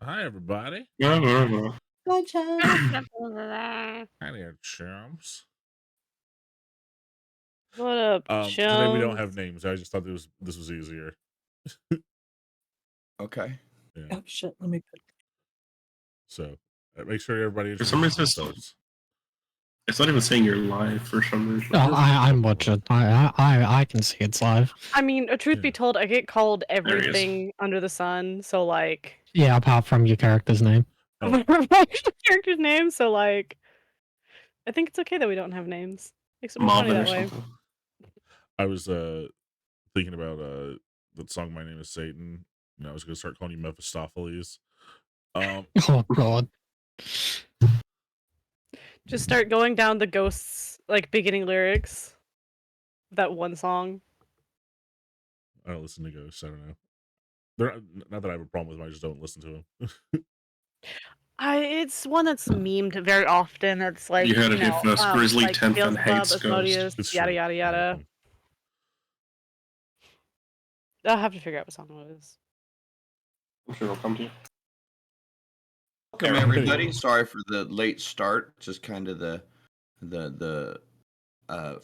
Hi everybody. Mhm. Hi, Chum. Hi there, chums. What up, Today we don't chums? have names. I just thought this was easier. Okay. Yeah. Oh shit! Let me put. So make sure everybody For some introduces reason, themselves. it's not even saying you're live for some reason. Oh, I'm watching. I can see it's live. I mean, truth be Yeah. told, I get called There he is. everything under the sun, so like, Yeah, apart from your character's name. Oh. my actual character's name, so like, I think it's okay that we don't have names. Makes it more funny Marvin or that way. something. I was thinking about that song "My Name Is Satan," and I was gonna start calling you Mephistopheles. Oh god. Just start going down the ghosts like beginning lyrics. That one song. I don't listen to ghosts. I don't know. They're not that I have a problem with them. I just don't listen to them. It's one that's memed very often. It's like, You heard you it here know, first. Grizzly like Tenth and Beelzebub, hates Asmodeus, It's yada true. yada yada. I'll have to figure out what song it is. I'm sure it'll come to you. Welcome Errand. everybody. Sorry for the late start. Just kind of the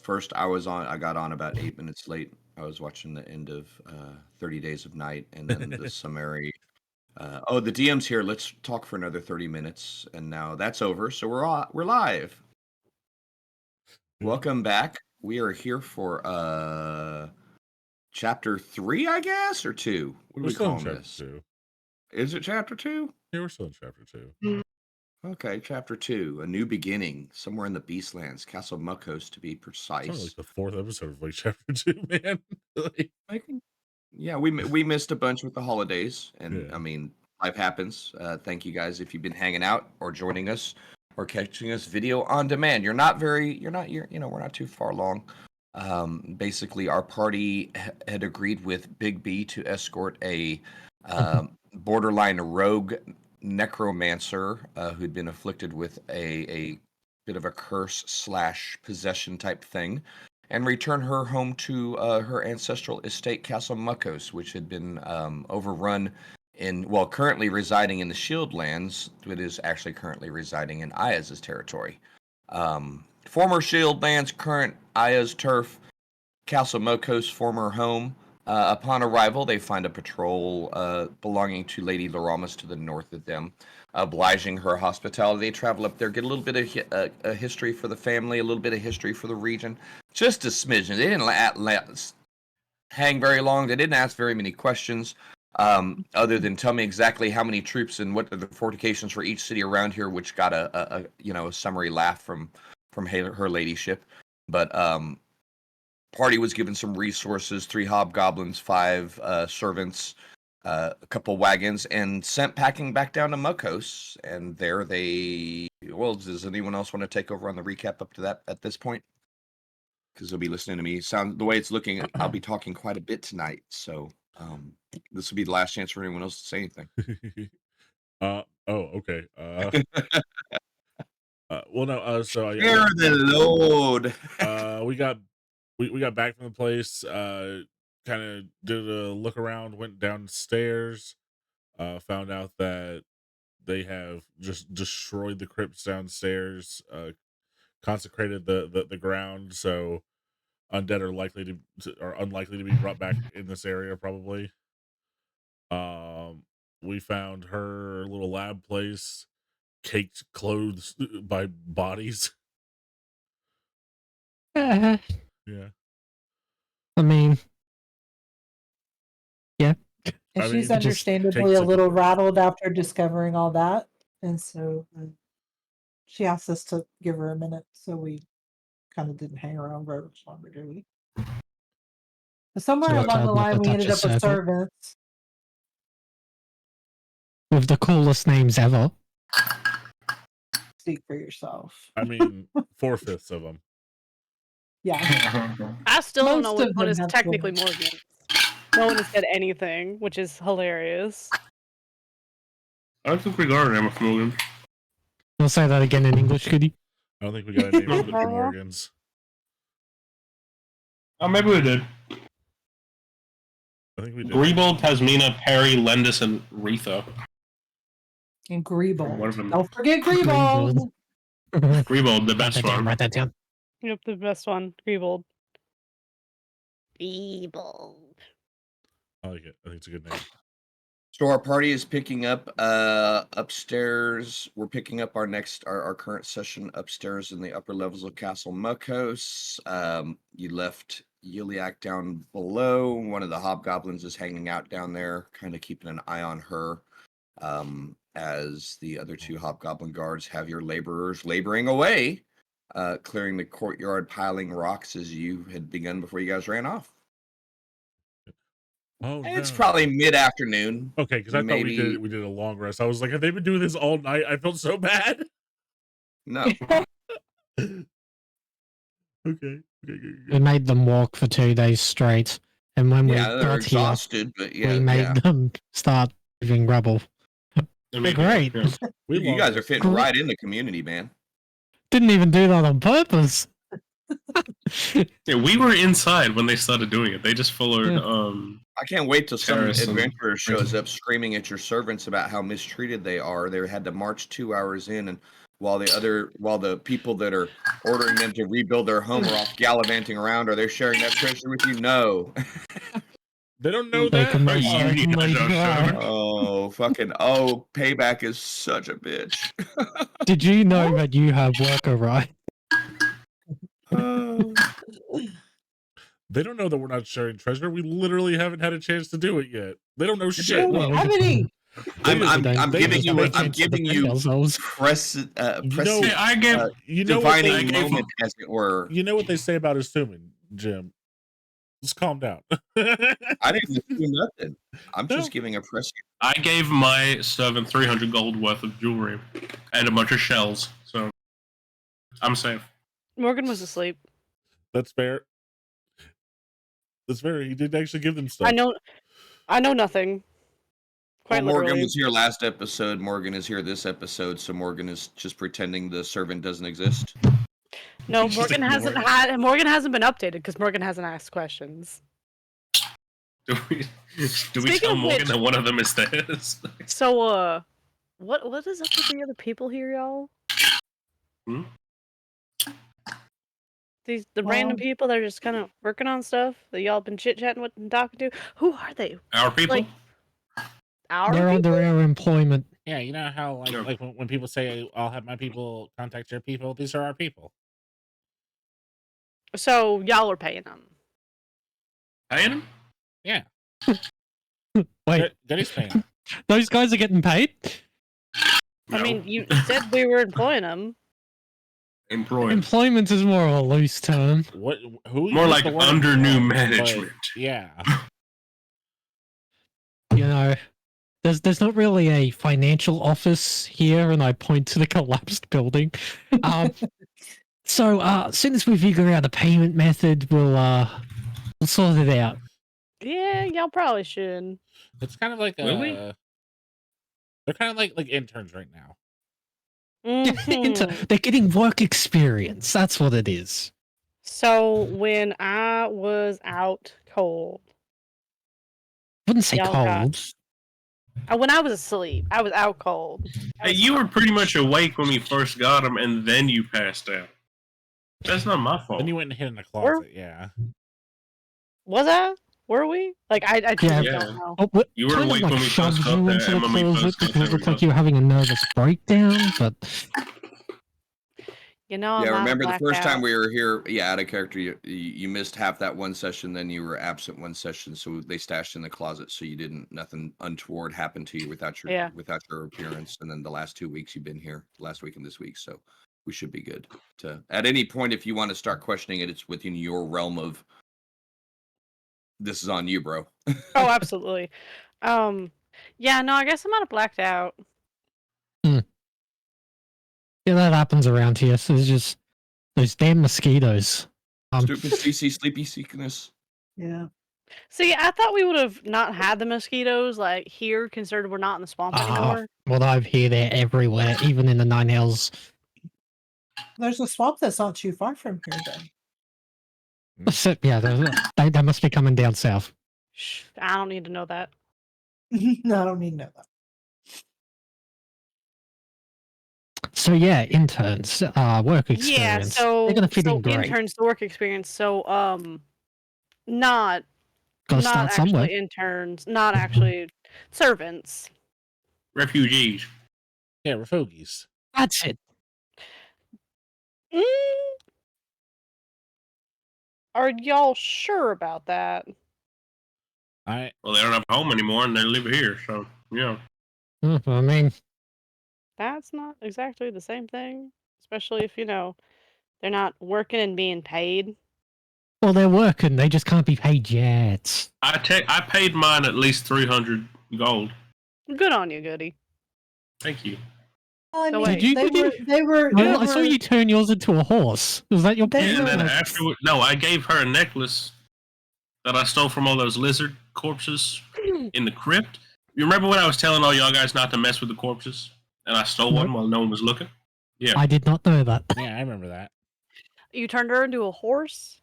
first I got on about 8 minutes late. I was watching the end of 30 Days of Night and then the summary. The DM's here. Let's talk for another 30 minutes, and now that's over. So we're live. Welcome back. We are here for chapter 3, I guess, or 2. What do We're we still in call chapter this? 2. Is it chapter 2? Yeah, we're still in chapter 2. Okay, chapter 2, a new beginning, somewhere in the Beastlands, Castle Muckos to be It's precise. only like the 4th episode of like chapter 2, man. Yeah, we missed a bunch with the holidays, and Yeah. I mean, life happens. Thank you guys if you've been hanging out or joining us or catching us video on demand. We're not too far along. Basically, our party had agreed with Big B to escort a borderline rogue necromancer who'd been afflicted with a bit of a curse / possession type thing, and return her home to her ancestral estate, Castle Muckos, which had been overrun currently residing in the Shieldlands, but is actually currently residing in Aya's territory. Former Shieldlands, current Aya's turf, Castle Muckos' former home. Upon arrival, they find a patrol belonging to Lady Laramas to the north of them, obliging her hospitality. They travel up there, get a little bit of a history for the family, a little bit of history for the region, just a smidgen. They didn't hang very long. They didn't ask very many questions, other than tell me exactly how many troops and what are the fortifications for each city around here, which got a summary laugh from her ladyship. But party was given some resources: 3 hobgoblins, 5 servants, a couple wagons, and sent packing back down to Muckos. And there they... Well, does anyone else want to take over on the recap up to that at this point? Because they'll be listening to me. The way it's looking, I'll be talking quite a bit tonight. So this will be the last chance for anyone else to say anything. Okay. Well, no. So Share the load. we got back from the place. Kind of did a look around. Went downstairs. Found out that they have just destroyed the crypts downstairs. Consecrated the ground. So undead are unlikely to be brought back in this area. Probably. We found her little lab place caked clothes by bodies. Yeah. I mean, yeah. And I she's mean, understandably takes a like little a- rattled after discovering all that, and so she asked us to give her a minute. So we kind of didn't hang around very much longer, did we? But somewhere So along the told not line, to we touch ended a up with circle. servants. With the coolest names ever. Speak for yourself. I mean, 4/5 of them. Yeah. I still don't know Most which of one them is have technically cool- Morgan. No one has said anything, which is hilarious. I think we got a name of Morgan. You'll say that again in English, could you? I don't think we got a name for Morgans. Oh, maybe we did. I think we did. Greeble, Tasmina, Perry, Lendis, and Retha. And One Greebold. of them. Don't forget Greebold. Greebold. Rebuild the Write best that down. one. Write that down. Yep, the best one. Greebold. Greebold. I like it. I think it's a good name. So our party is picking up upstairs. We're picking up our current session upstairs in the upper levels of Castle Muckos. You left Yuliak down below. One of the hobgoblins is hanging out down there, kind of keeping an eye on her. As the other two hobgoblin guards have your laborers laboring away, clearing the courtyard, piling rocks as you had begun before you guys ran off. Oh And it's no. probably mid-afternoon. Okay, because I thought maybe- we did a long rest. I was like, have they been doing this all night? I felt so bad. No. Okay. Okay. We made them walk for 2 days straight, and when Yeah, we they're got here, exhausted, but yeah, we made yeah. them start moving rubble. They're great. Yeah. We You long guys are rest. fitting Cool. right in the community, man. Didn't even do that on purpose. Yeah, we were inside when they started doing it. They just followed. Yeah. I can't wait till some Terrace and- adventurer shows up screaming at your servants about how mistreated they are. They had to march 2 hours in, and while the people that are ordering them to rebuild their home are off gallivanting around, are they sharing that treasure with you? No. They don't know They that. can Oh, most you need certainly to try. Oh, payback is such a bitch. Did you know that you have worker right? They don't know that we're not sharing treasure. We literally haven't had a chance to do it yet. They don't know shit. Don't Well, have any. I'm they giving just you make I'm chance to giving defend you ourselves. Hey, I gave. You know what divining they, moment, as it were. you know what they say about assuming, Jim. Just calm down. I didn't assume nothing. I'm No. just giving a press. I gave my servant 300 gold worth of jewelry and a bunch of shells, so I'm safe. Morgan was asleep. That's fair. That's fair. He did actually give them stuff. I know nothing. Quite Well, Morgan literally. was here last episode. Morgan is here this episode, so Morgan is just pretending the servant doesn't exist. No, Just Morgan ignore Morgan hasn't been updated because Morgan hasn't asked questions. Do we Speaking tell of Morgan which- that one of them is theirs? So, what is up with the other people here, y'all? Hmm? The random Well- people that are just kind of working on stuff that y'all been chit chatting with and talking to. Who are they? Our people? Like, Our They're people? under our employment. Yeah, you know how Yeah. like when people say I'll have my people contact your people, these are our people. So y'all are paying them. Paying him? Yeah. Wait, Getty's paying. them. those guys are getting paid? I No. mean, you said we were employing them. Employed. Employment is more of a loose term. What? Who? More used like the word under new employ? But, management. yeah. You know, there's not really a financial office here, and I point to the collapsed building. So as soon as we figure out a payment method, we'll sort it out. Yeah, y'all probably should. It's kind of like Will we? they're kind of like interns right now. Mhm. They're getting work experience. That's what it is. So when I was out cold, Wouldn't say Y'all got- cold. when I was asleep, I was out cold. Hey, you were pretty much awake when we first got him, and then you passed out. That's not my fault. Then you went and hid in the closet. Yeah. Was I? Were we? Like I truly Yeah. don't know. Oh, what, You were kind of awake like when we first shoved got you there, into the and when we closet first got because it there, looked we like you were having a nervous breakdown, but You know, I'm Yeah, not remember the blacked first time out. we were here? Yeah, out of character. You missed half that one session, then you were absent one session, so they stashed in the closet, so you didn't nothing untoward happened to you without your Yeah. appearance. And then the last 2 weeks you've been here, last week and this week, so we should be good. To at any point, if you want to start questioning it, it's within your realm of. This is on you, bro. Oh, absolutely. Yeah, no, I guess I might have blacked out. yeah, that happens around here. So there's just those damn mosquitoes. Stupid CC sleepy sickness. Yeah. See, I thought we would have not had the mosquitoes like here, considered we're not in the swamp anymore. Well, I've here, there, everywhere, even in the Nine Hells. There's a swamp that's not too far from here, then. So, yeah, they must be coming down south. Shh, I don't need to know that. No, I don't need to know that. So yeah, interns, work experience. They're gonna fit in great. interns, the work experience. So not Gotta not start somewhere. actually interns, not actually servants. Refugees. Yeah, refugees. That's it. Mm, are y'all sure about that? I Well, they don't have a home anymore, and they live here. So yeah. I mean, That's not exactly the same thing, especially if they're not working and being paid. well, they're working. They just can't be paid yet. I paid mine at least 300 gold. Good on you, Goody. Thank you. Well, I So mean, wait. they were. I saw you turn yours into a horse. Was that your They plan? And then were- afterward, no, I gave her a necklace that I stole from all those lizard corpses in the crypt. You remember when I was telling all y'all guys not to mess with the corpses, and I stole one while no one was looking? Yeah, I did not know that. yeah, I remember that. You turned her into a horse?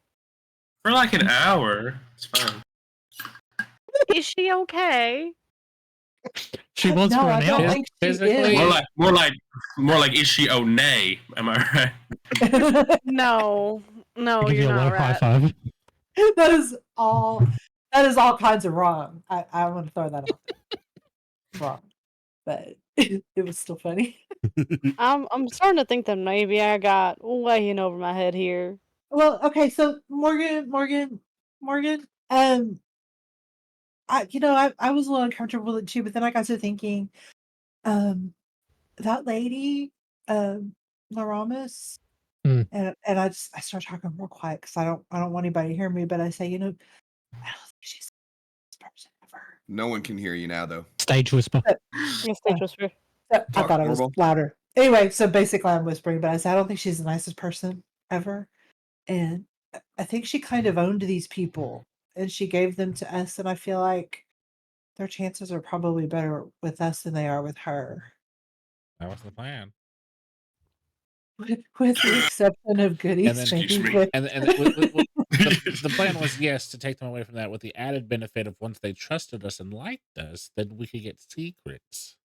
for like an hour. It's fine. Is she okay? She was No, for I an don't hour. think she Physically- is. More like is she oh nay? Am I right? No. No, I'll give you you're a low not high right. five. that is all. That is all kinds of wrong. I want to throw that out there. Wrong, but it was still funny. I'm starting to think that maybe I got way in over my head here. Well, okay, so Morgan. I was a little uncomfortable with it too, but then I got to thinking, that lady, Laramis, Hmm. and I start talking real quiet because I don't want anybody to hear me, but I say, I don't think she's this person ever. No one can hear you now, though. Stage whisper. Yes, stage whisper. So I Talk thought I was normal. louder. Anyway, so basically I'm whispering, but I said I don't think she's the nicest person ever. And I think she kind of owned these people and she gave them to us, and I feel like their chances are probably better with us than they are with her. That was the plan. With the exception of Goody. And then- Excuse me. The plan was, yes, to take them away from that with the added benefit of once they trusted us and liked us, then we could get secrets.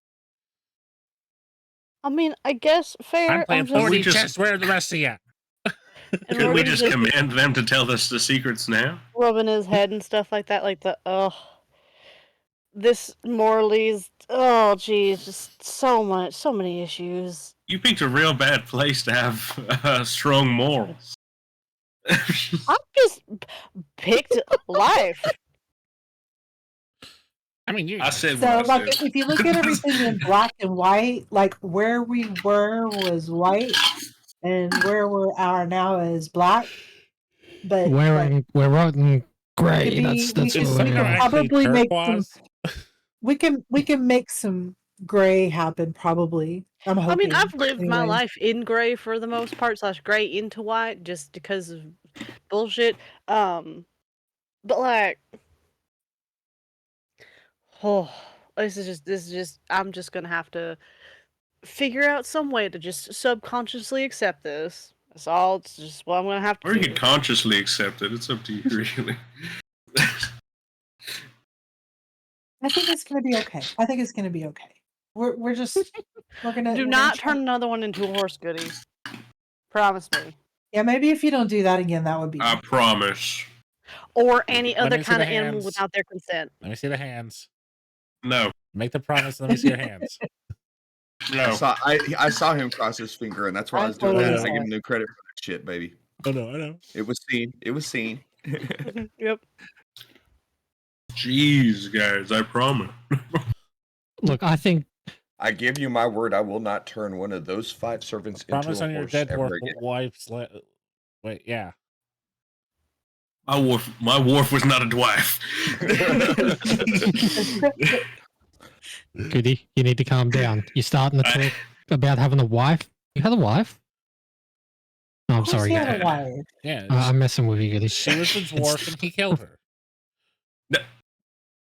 I mean, I guess fair. I'm playing just- 40 just- chess. Where are the rest of you? and Could we Morgan just command them to tell us the secrets now? rubbing his head and stuff like that, like this Morley's, oh geez, just so many issues. You picked a real bad place to have strong morals. I just picked life. I mean, you. I said So, what I like, said. if you look at everything in black and white, like where we were was white, and where we are now is black. But like, We're writing grey. Could be- That's we Is could- where Sumner we're could going. actually probably make some- turquoise? we can make some gray happen. Probably, I'm I hoping. mean, I've lived my anyway. life in gray for the most part, / gray into white, just because of bullshit. But like, oh, this is just. I'm just gonna have to figure out some way to just subconsciously accept this. That's all. It's just what I'm gonna have to Or you do. could consciously accept it. It's up to you, really. I think it's gonna be okay. I think it's gonna be okay. We're just we're gonna Do we're not gonna try- turn another one into a horse, Goody. Promise me. Yeah, maybe if you don't do that again, that would be. I promise. Or any Let other me see kind the of animal hands. without their consent. Let me see the hands. No, Make the promise. Let me see your hands. no. I saw him cross his finger, and that's why I was doing totally that. saw I give him it. no credit for that shit, baby. Oh no, I know. It was seen. It was seen. Yep. Jeez, guys, I promise. Look, I think I give you my word, I will not turn one of those 5 servants Promise into on a your horse dead ever again. wife's. Wait, yeah. My wharf was not a dwarf. Goody, you need to calm down. You're starting to talk about having a wife. You had a wife? No, I'm Of course sorry. he had a wife. Yeah. I'm messing with you, Goody. She was the dwarf and he killed her.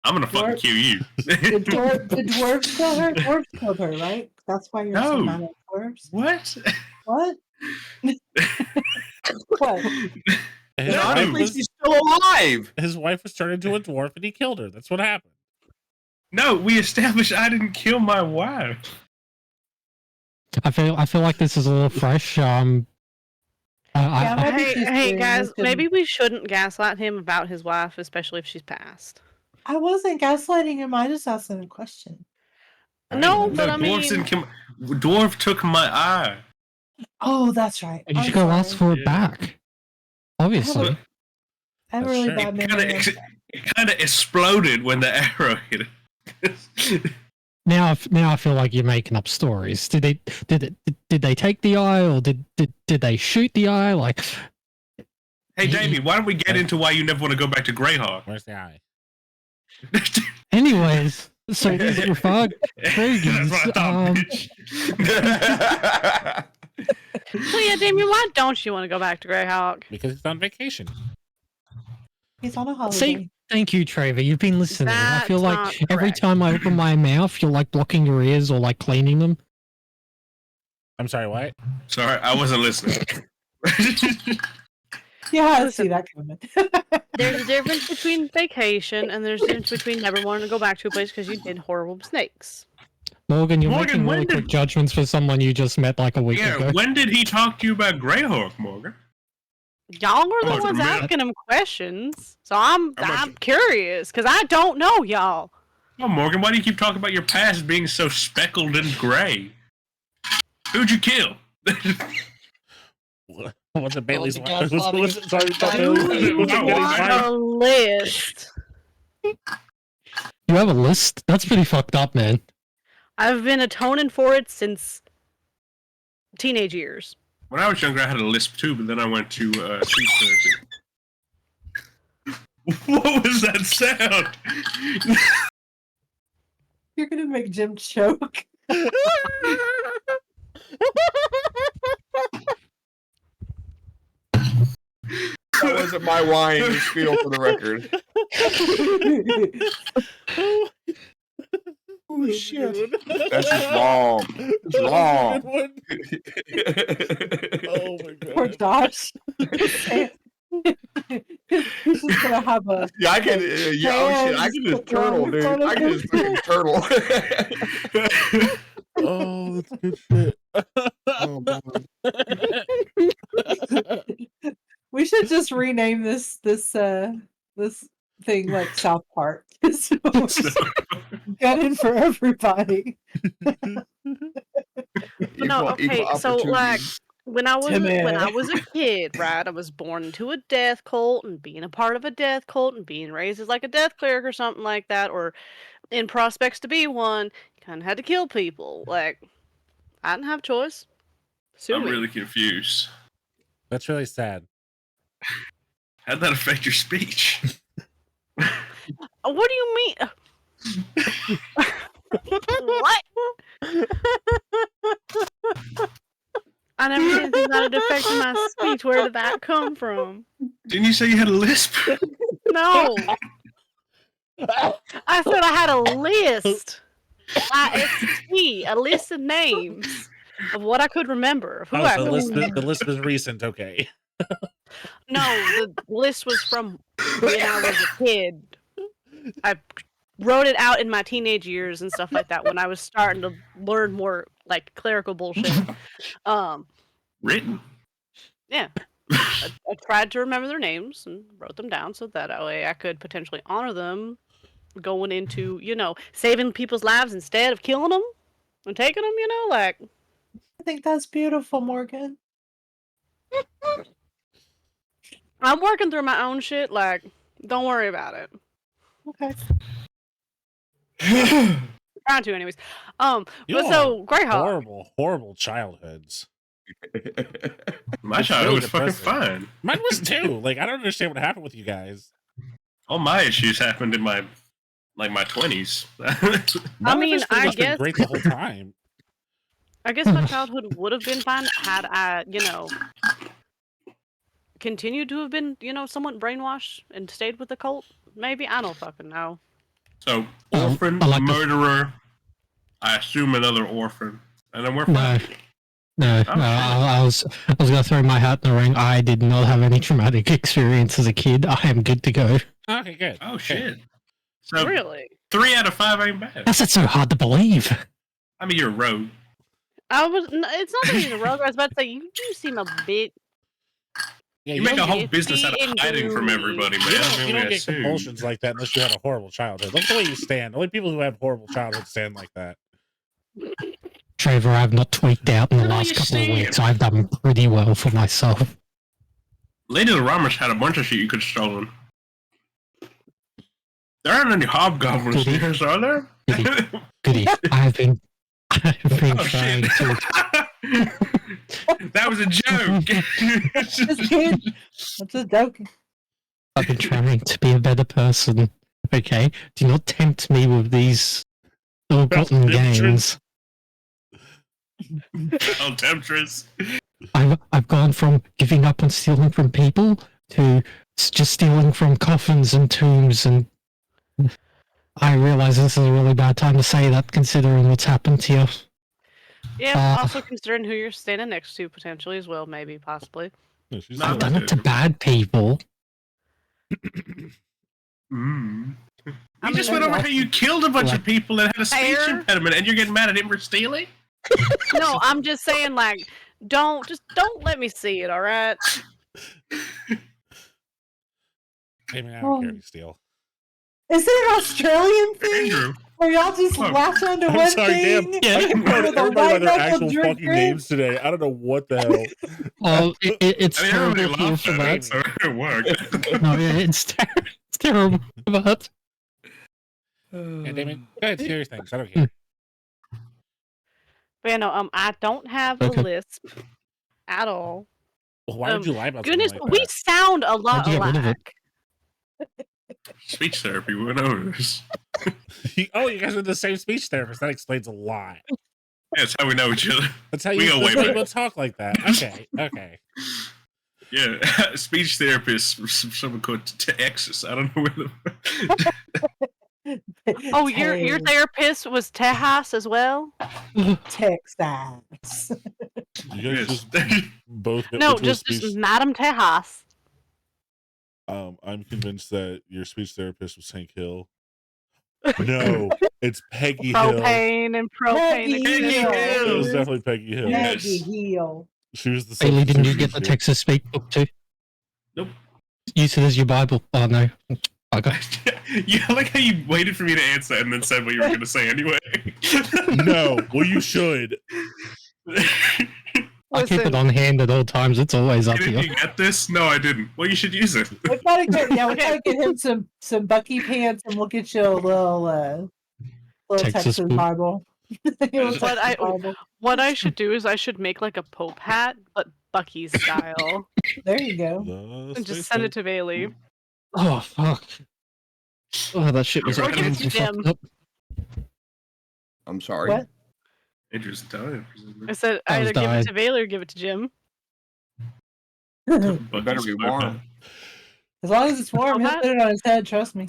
I'm gonna fucking kill you. The dwarves kill her. Dwarves killed her, right? That's why you're so No. mad at dwarves. What? What? What? His, No, wife Honestly, was, she's still alive. his wife was turned into a dwarf and he killed her. That's what happened. No, we established I didn't kill my wife. I feel like this is a little fresh. Yeah, I, maybe Hey, she's hey, doing guys, this and- maybe we shouldn't gaslight him about his wife, especially if she's passed. I wasn't gaslighting him. I just asked him a question. No, know. but No, I dwarf mean, didn't come. Dwarf took my eye. Oh, that's right. you I'm should go ask sorry. for it Yeah. back. Obviously. But I have a That's really true. bad memory. it kind of exploded when the arrow hit it. Now I feel like you're making up stories. Did they take the eye, or did they shoot the eye? Like, Hey, Davey, why don't we get into why you never want to go back to Greyhawk? Where's the eye? anyways, so these are far That's what I thought, bitch. so yeah, Damien, why don't you want to go back to Greyhawk? Because it's on vacation. He's on a holiday. See, thank you, Trevor. You've been listening. I feel That's like not every correct. time I open my mouth, you're like blocking your ears or like cleaning them. I'm sorry, what? Sorry, I wasn't listening. Yeah, I Listen. see that coming. There's a difference between vacation and there's a difference between never wanting to go back to a place because you did horrible mistakes. Morgan, you're Morgan, making when really did- quick judgments for someone you just met like a week Yeah, ago. when did he talk to you about Greyhawk, Morgan? Y'all were the Oh, ones man. asking him questions, so I'm How much- curious because I don't know y'all. Oh, Morgan, why do you keep talking about your past being so speckled and gray? Who'd you kill? Was it Bailey's the wife? gaslighting Was it, sorry, is- Bailey's You was it Bailey's want wife? a list? You have a list? That's pretty fucked up, man. I've been atoning for it since teenage years. When I was younger, I had a lisp too, but then I went to speech therapy. What was that sound? You're gonna make Jim choke. That wasn't my wine to spiel for the record. Oh shit. That's just wrong. It's wrong. Oh my Poor god. Josh. He's just gonna have a. Yeah, I can. Yeah, oh shit, I can just turtle, dude. I can just fucking turtle. Oh, that's good shit. Oh, God. We should just rename this thing like South Park. Gunning for everybody. No, okay, so like when I was a kid, right? I was born into a death cult and being a part of a death cult and being raised as like a death cleric or something like that, or in prospects to be one, you kind of had to kill people. Like I didn't have a choice. Sue I'm me. really confused. That's really sad. How'd that affect your speech? What do you mean? What? I never did anything that affected my speech. Where did that come from? Didn't you say you had a lisp? No. I said I had a list. IST, a list of names of what I could remember. Of who I Oh, could the list is recent, okay. No, the list was from when I was a kid. I wrote it out in my teenage years and stuff like that when I was starting to learn more like clerical bullshit. Written. Yeah. I tried to remember their names and wrote them down so that way I could potentially honor them going into, saving people's lives instead of killing them and taking them, like. I think that's beautiful, Morgan. I'm working through my own shit, like, don't worry about it. Okay. Trying to, anyways. You But so Greyhawk. horrible childhoods. My It's childhood really was fucking depressing. fine. Mine was too. Like, I don't understand what happened with you guys. All my issues happened in my 20s. Mine mean, has been I just been guess- great the whole time. I guess my childhood would have been fine had I, continued to have been, somewhat brainwashed and stayed with the cult. Maybe I don't fucking know. So orphan, I like this. murderer. I assume another orphan, and then we're No, fine. no. Oh, I was gonna throw my hat in the ring. I did not have any traumatic experience as a kid. I am good to go. Okay, good. Oh shit! So Really? 3 out of 5 ain't bad. How's that so hard to believe? I mean, you're a rogue. It's not that he's a rogue. I was about to say you do seem a bit. Yeah, You make a whole It's business out of being hiding from gloomy. everybody, man. You I don't really get assume. compulsions like that unless you had a horrible childhood. Look at the way you stand. Only people who have horrible childhoods stand like that. Trevor, I've not tweaked out in the Look at last you couple of stand. weeks. I've done pretty well for myself. Lady of the Ramesh had a bunch of shit you could have stolen. There aren't any hobgoblins Goody. here, are there? Goody, I've been Oh, trying shit. to. That was a joke. Just kidding. I'm just joking. I've been trying to be a better person. Okay, do not tempt me with these ill-gotten gains. Oh, temptress. I've gone from giving up on stealing from people to just stealing from coffins and tombs, and I realize this is a really bad time to say that, considering what's happened to you. Yeah, also considering who you're standing next to potentially as well, maybe, possibly. No, she's Not I've not- done it to bad people. Mm. We I just mean, went over how you killed a bunch of people and had a speech Fair. impediment, and you're getting mad at him for stealing? No, I'm just saying, like, don't let me see it, all right? Hey man, I don't care if you steal. Is it an Australian thing? Andrew. Where y'all just Look, latch onto I'm one sorry, thing? damn. Yeah. I keep calling With a everybody by white their knuckle actual drink fucking drink? names today. I don't know what the hell. Oh, it's I mean, everybody terrible here laughed for at that. it, so it worked. No, it's terrible for that. Yeah, damn it. Go ahead, say your things. I don't care. But yeah, no, I don't have a Okay. lisp at all. Well, why would you lie about Goodness, something like we that? sound a lot How'd you get rid of it? alike. Speech therapy, we went over this. Oh, you guys are the same speech therapist. That explains a lot. Yeah, that's how we know each other. That's how We you go way that's why back. people talk like that. Okay, okay. Yeah, speech therapist, someone called Texas. I don't know where the. Oh, your therapist was Tejas as well? Texas. You guys Yes. just both get No, into a just speech. Madam Tejas. I'm convinced that your speech therapist was Hank Hill. No, it's Peggy Hill. Propane and propane. Peggy Peggy Hill. It was Hill. definitely Peggy Hill. Yeah. Peggy Hill. She was the Bailey, didn't you substitute get the teacher. Texas Speak book too? Nope. Use it as your Bible. Oh no. Okay. Yeah, I like how you waited for me to answer and then said what you were going to say anyway. No, well, you should. I keep it on hand at all times. It's always up Didn't here. you get this? No, I didn't. Well, you should use it. We gotta get him some Bucky pants, and we'll get you a little Texas Texas boot. Bible. Little What Texas Bible. What I should do is I should make like a Pope hat, but Bucky style, There you go. and just send it to Bailey. Oh fuck. Oh, that shit was Or like give it to Jim. up. I'm sorry. What? Andrew's Italian, presumably. I said I was either give dying. it to Bailey or give it to Jim. But better he's be so warm. bad. As long as it's warm, he'll What? put it on his head. Trust me.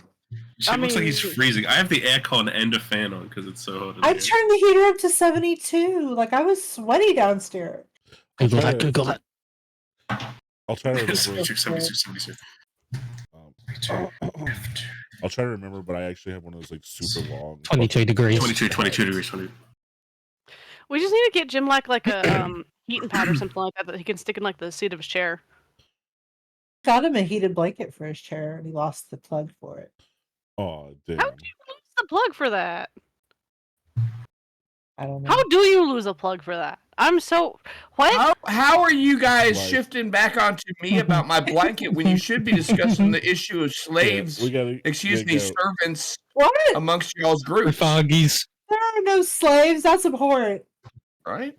Shit looks like he's mean- freezing. I have the aircon and a fan on because it's so hot. in I here. turned the heater up to 72. Like I was sweaty downstairs. Google Okay. that. Google that. I'll try to remember. 72, 72, 72. I'll try to remember, but I actually have one of those like super long. 22 degrees. 22 degrees, 20. We just need to get Jim like a heating pad or something like that that he can stick in like the seat of his chair. Got him a heated blanket for his chair, and he lost the plug for it. Oh damn! How do you lose the plug for that? I don't know. How do you lose a plug for that? I'm so what? How are you guys Like- shifting back onto me about my blanket when you should be discussing the issue of slaves? Yeah, we gotta. Excuse me, servants What? amongst y'all's group, With Foggies. There are no slaves. That's abhorrent. right?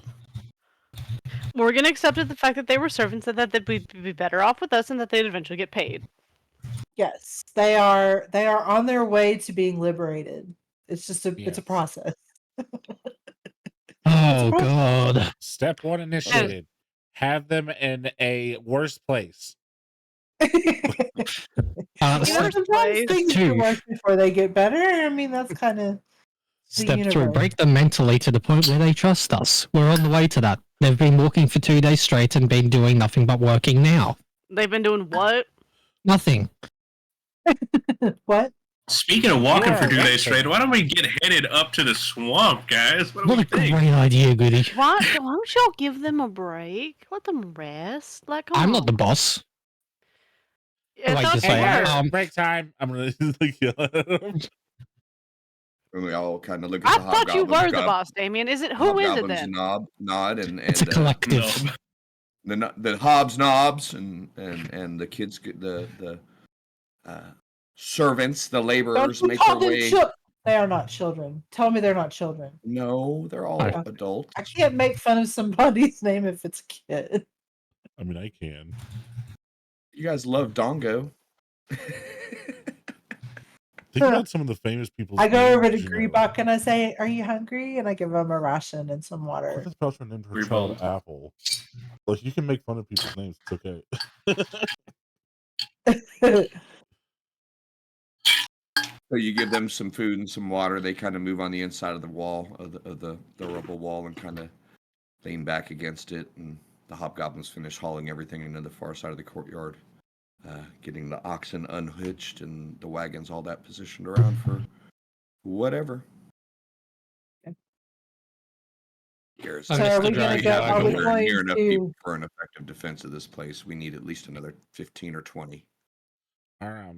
We're gonna accept the fact that they were servants and that they'd be better off with us and that they'd eventually get paid. Yes, they are. They are on their way to being liberated. It's just it's Yes. a process. Oh god. Step one initiated. Have them in a worse place. You know, Step, sometimes Place. things Two. get worse before they get better. I mean, that's kind of step three. universe. Break them mentally to the point where they trust us. We're on the way to that. They've been walking for 2 days straight and been doing nothing but working now. They've been doing what? Nothing. what? Speaking of walking You for are 2 days right straight, there. why don't we get headed up to the swamp, guys? What do What we a think? great idea, Goody. Why don't y'all give them a break? Let them rest. Like, come I'm on. not the boss. I like thought to you say, were. Break time. I'm gonna like, yell at him. And we all kind of look at I the thought you hobgoblins. were the boss, Damien. Is it? Who is it Hobgoblins then? nod It's a collective. the hobs knobs and the kids the servants, the Don't laborers you make call their them way. They are not children. Tell me they're not children. No, they're all Okay. adults. I can't make fun of somebody's name if it's a kid. I mean, I can. You guys love Dongo. Think about some of the famous people's I go over to names, you know. Greebach and I say, "Are you hungry?" And I give him a ration and some water. Gwyneth Paltrow named her Green child Bowl. Apple. Like, you can make fun of people's names. It's okay. So you give them some food and some water. They kind of move on the inside of the wall of the rubble wall and kind of lean back against it. And the hobgoblins finish hauling everything into the far side of the courtyard, getting the oxen unhitched and the wagons, all that positioned around for whatever. So are we going to go? Are we Nowhere near going enough people to? for an effective defense of this place. We need at least another 15 or 20. Are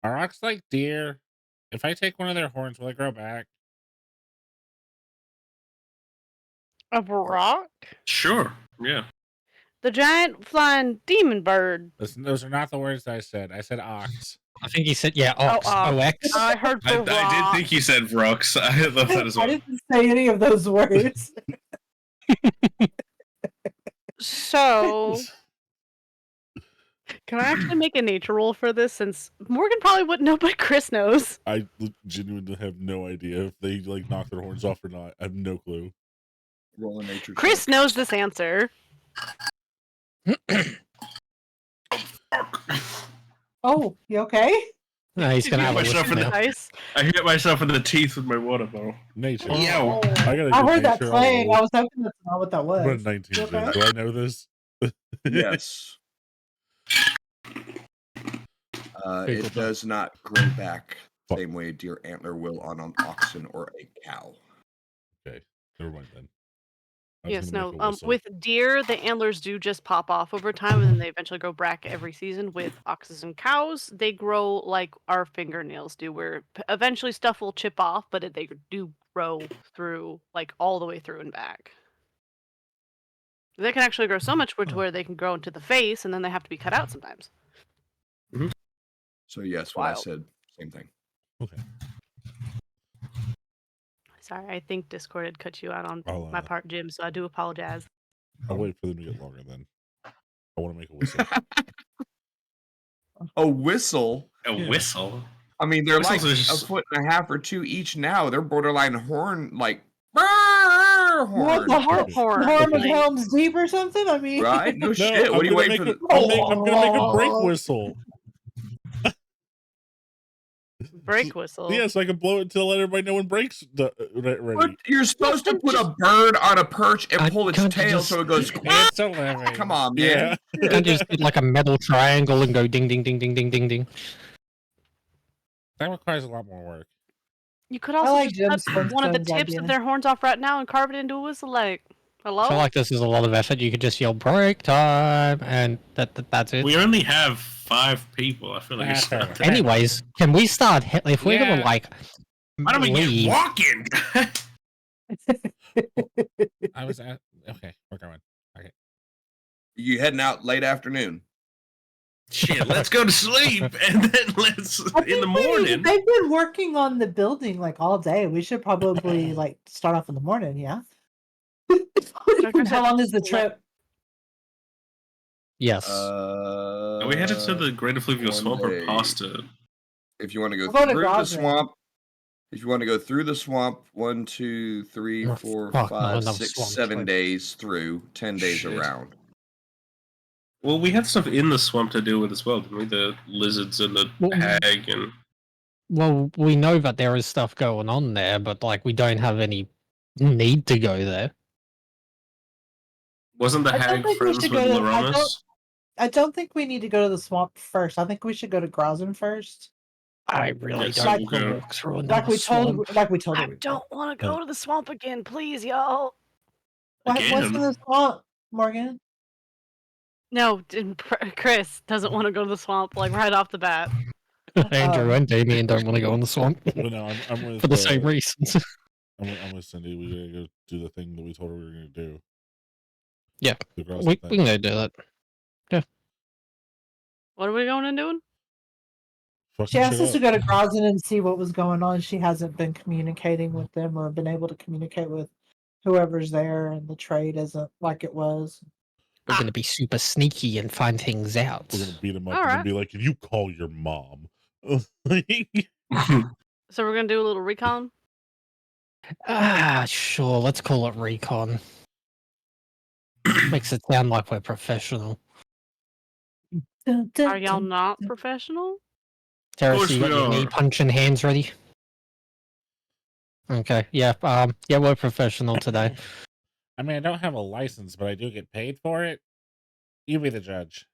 rocks like deer? If I take one of their horns, will I grow back? A rock? Sure. Yeah. The giant flying demon bird. Listen, those are not the words I said. I said ox. I think he said, yeah, ox. OX. I heard I the rock. did think you said Vrooks. I love that as well. I didn't say any of those words. So, can I actually make a nature roll for this? Since Morgan probably wouldn't know, but Chris knows. I genuinely have no idea if they like knock their horns off or not. I have no clue. Roll a nature Chris check. knows this answer. Oh, you okay? No, he's gonna have a Myself list in the now. Nice. I hit myself in the teeth with my water bottle. Nature. Yo. I got a I good heard that nature playing. roll. I was hoping that's not what that I'm a was. 19 You okay? Do I know this? Yes. It does not grow back the same way deer antler will on an oxen or a cow. Okay, never mind then. I was Yes, gonna no. make a whistle. With deer, the antlers do just pop off over time, and then they eventually grow back every season. With oxes and cows, they grow like our fingernails do, where eventually stuff will chip off, but they do grow through, like all the way through and back. They can actually grow so much to where they can grow into the face, and then they have to be cut out sometimes. So yes, what I Wild. said, same thing. Okay. Sorry, I think Discord had cut you out on I'll, my part, Jim, so I do apologize. I'll wait for them to get longer then. I want to make a whistle. A whistle? A whistle? I mean, they're Whistles like are just- a foot and a half or two each now. They're borderline horn, like horn. What the heck? Horn. Horn of Like- Helm's Deep or something? I mean, Right? No No, shit. What are you waiting for? I'm gonna make a break whistle. Break whistle. Yeah, so I can blow it to let everybody know when breaks ready. You're supposed to put a bird on a perch and pull its Can't you tail just- so it goes. It's a living. Come on, man. Yeah. You can't just get like a metal triangle and go ding, ding, ding, ding, ding, ding, ding. That requires a lot more work. You could I also like just Jim cut one of the Flintstone's tips idea. of their horns off right now and carve it into a whistle. Like, hello? I feel like this is a lot of effort. You could just yell break time, and that's it. We only have 5 people. I feel like it's not that. Anyways, can we start? If we're gonna Yeah. like, Why don't we leave, get walking? I was at okay, we're going. You heading out late afternoon? Shit, let's go to sleep and then let's I in the think morning. they've been working on the building like all day. We should probably like start off in the morning. Yeah. How long is the trip? yes. Are we headed to the Great Effluvial one Swamp or day. Pasta? If you want to go We're going to through the Grosvenor. swamp, if you want to go through the swamp, 1, 2, 3, Oh, 4, fuck, no, 5, another 6, swamp 7 choice. days through, 10 days Shit. around. Well, we had stuff in the swamp to deal with as well, didn't we? The lizards and the Well, hag and Well, we know that there is stuff going on there, but like we don't have any need to go there. wasn't the I don't hag think we friends should with go to- Laramus? I don't think we need to go to the swamp first. I think we should go to Grozen first. I really Yes, don't like- want to walk through another Like we told I her. don't want to go to the swamp again, please, y'all. What's in Again? the swamp, Morgan? No, Chris doesn't want to go to the swamp like right off the bat. Andrew and Damien don't want to go in the swamp But no, I'm with for the same reasons. I'm with Cindy. We gotta go do the thing that we told her we were gonna do. Yeah, The girls we thing. can go do that. What are we going and doing? Fuck She shit asked us to up. go to Grozen and see what was going on. She hasn't been communicating with them or been able to communicate with whoever's there, and the trade isn't like it was. We're going to be super sneaky and find things out. We're gonna beat him up All and then right. be like, "If you call your mom." So we're gonna do a little recon. Sure, let's call it recon. Makes it sound like we're professional. Dun, dun, Are y'all dun, not dun. professional? Terrace, course you got we your knee are. punching hands ready? Okay, yeah, yeah, we're professional today. I mean, I don't have a license, but I do get paid for it. You be the judge.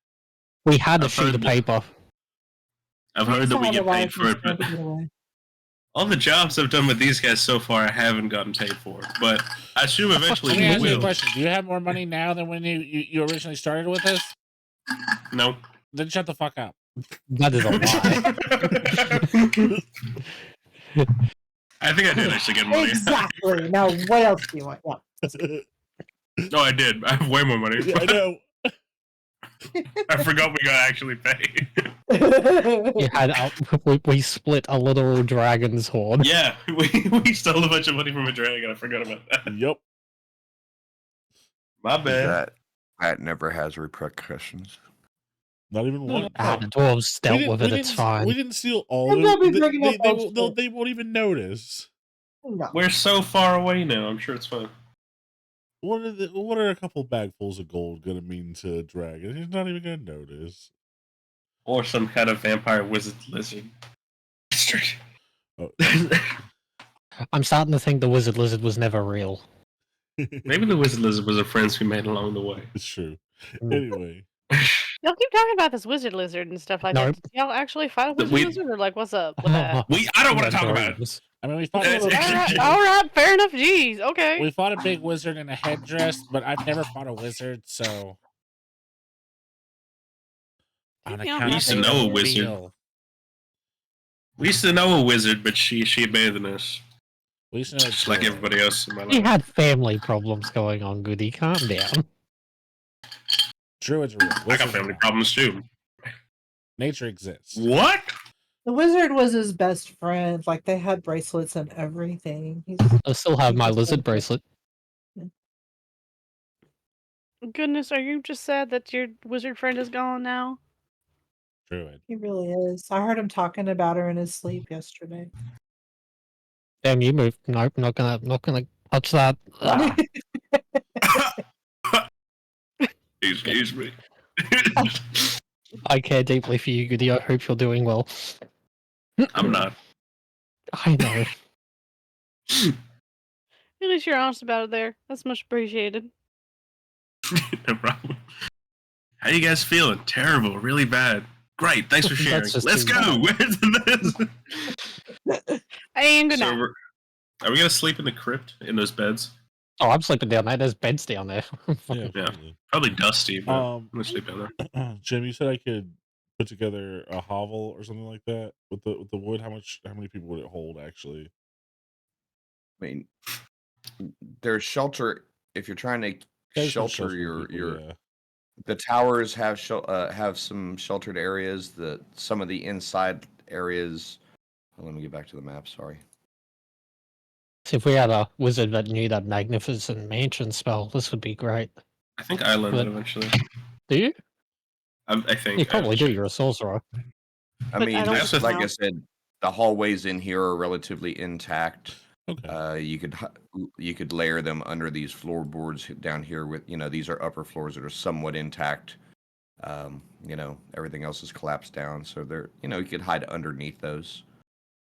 We had a I've sheet heard of that- paper. I've We heard used that to we have get a paid for it, license, but but either way. all the jobs I've done with these guys so far, I haven't gotten paid for. But I assume eventually Let me we ask you a will. question. Do you have more money now than when you originally started with us? No. Then shut the fuck up. That is a lie. I think I did actually get money. Exactly. Now, what else do you want? Yeah. No, I did. I have way more money. I know. I forgot we got actually paid. You had we split a literal dragon's horn. Yeah, we stole a bunch of money from a dragon. I forgot about that. Yep. My bad. That never has repercussions. Not even one. The dwarves dealt with it. It's We fine. didn't steal all. They'll be bringing up They old shit. they won't even notice. No. We're so far away now. I'm sure it's fine. What are a couple bagfuls of gold gonna mean to a dragon? He's not even gonna notice. Or some kind of vampire wizard lizard. Oh. I'm starting to think the wizard lizard was never real. Maybe the wizard lizard was a friend we made along the way. It's true. Mm. Anyway, Y'all keep talking about this wizard lizard and stuff like Nope. that. Did y'all actually fight a wizard We- lizard, or like what's up with that? I don't want to talk about it. I mean, we fought all right, fair enough. Jeez, okay. we fought a big wizard in a headdress, but I've never fought a wizard, so. On Yeah, account we of used to they know a don't wizard. feel. We used to know a wizard, but she abandoned us. We used to know Just like Druid. everybody else in my You life. had family problems going on, Goody. Calm down. Druids are real. I got Wizards family are not. problems too. Nature exists. What? The wizard was his best friend. Like, they had bracelets and everything. I still have my lizard bracelet. Goodness, are you just sad that your wizard friend is gone now? Druid. He really is. I heard him talking about her in his sleep yesterday. Damn, you moved. Nope, not gonna touch that. Excuse me. I care deeply for you, Goody. I hope you're doing well. I'm not. I know. At least you're honest about it there. That's much appreciated. No problem. How you guys feeling? Terrible. Really bad. Great. Thanks for sharing. That's just Let's too go. And good So night. are we gonna sleep in the crypt in those beds? Oh, I'm sleeping down there. There's beds down there. Yeah. Yeah. Probably. Probably dusty, but I'm gonna sleep down there. Jim, you said I could put together a hovel or something like that with the wood. How many people would it hold actually? I mean, there's shelter if you're trying to There's some shelter sheltering your people, yeah. the towers have some sheltered areas. Some of the inside areas. Let me get back to the map. Sorry. So if we had a wizard that knew that magnificent mansion spell, this would be great. I think I learned But- it eventually. Do you? I think You probably do. actually. You're a sorcerer. I But mean, I don't just like know. I said, the hallways in here are relatively intact. Okay. You could layer them under these floorboards down here with these are upper floors that are somewhat intact. Everything else is collapsed down, so they're you could hide underneath those.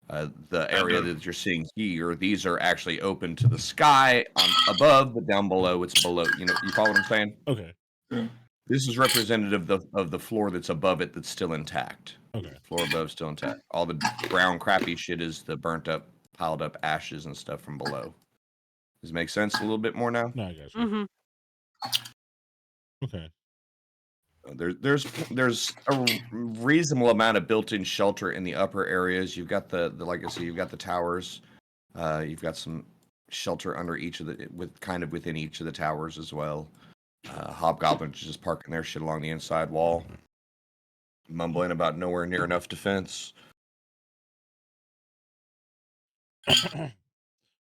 The area that you're seeing here, these are actually open to the sky above, but down below it's below. You follow what I'm saying? Okay. This is representative of the floor that's above it that's still intact. Okay. Floor above still intact. All the brown crappy shit is the burnt up, piled up ashes and stuff from below. Does it make sense a little bit more now? No, I got you. Mm-hmm. Okay. There's a reasonable amount of built-in shelter in the upper areas. You've got the like I said, you've got the towers. You've got some shelter under each of the within each of the towers as well. Hobgoblins just parking their shit along the inside wall, mumbling about nowhere near enough defense.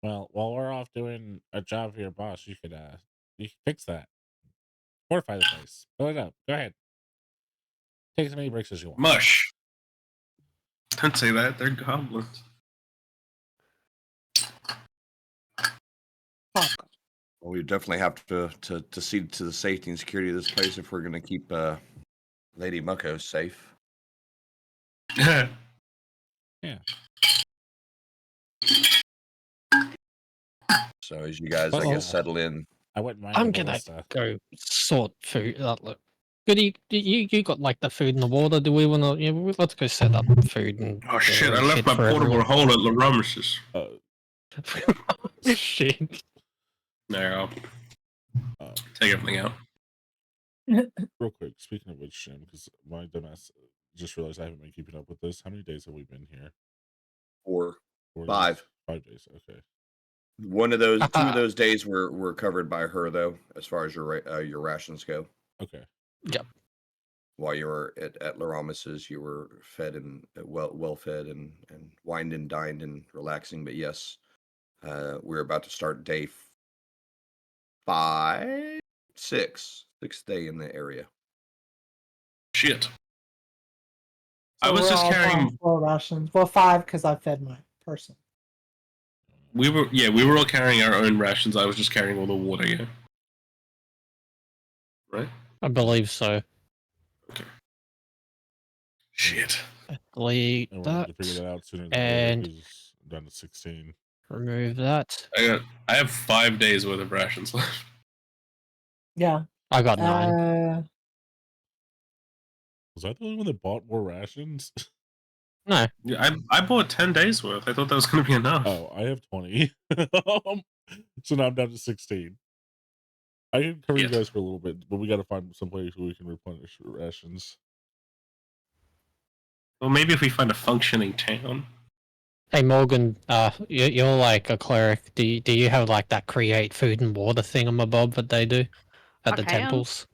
Well, while we're off doing a job for your boss, you could fix that. Fortify the place. Fill it up. Go ahead. Take as many bricks as you want. Mush. Don't say that. They're goblins. Fuck. Well, we definitely have to see to the safety and security of this place if we're going to keep Lady Mucko safe. Yeah. So as you guys, Plus, I guess, settle in. I wouldn't mind I'm the gonna ballista. go sort food. Look, Goody, you got like the food and the water. Do we want to? Yeah, let's go set up food and. Oh shit! I left shit my for portable everyone. hole at La Rumish's. Shit. There, I'll Uh, take everything out. real quick, speaking of which, Jim, because my dumbass just realized I haven't been keeping up with this. How many days have we been here? 4, 4 5. days? 5 days. Okay. One of those, 2 of those days were covered by her, though, as far as your rations go. Okay. Yep. While you were at Laramis's, you were fed and well fed and wined and dined and relaxing. But yes, we're about to start day 6th day in the area. Shit. So I was we're just all carrying. on 4 rations. Well, 5 because I fed my person. We were all carrying our own rations. I was just carrying all the water. Yeah. Right. I believe so. Shit. Delete I wanted that. to figure that out sooner than And- later because I'm down to 16. Remove that. I have 5 days worth of rations left. Yeah. I got 9. Was I the only one that bought more rations? No. Yeah, I bought 10 days worth. I thought that was going to be enough. Oh, I have 20. So now I'm down to 16. I can cover you Shit. guys for a little bit, but we got to find some place where we can replenish rations. Well, maybe if we find a functioning town. Hey Morgan, you're like a cleric. Do you have like that create food and water thingamabob that they do at I the can. temples?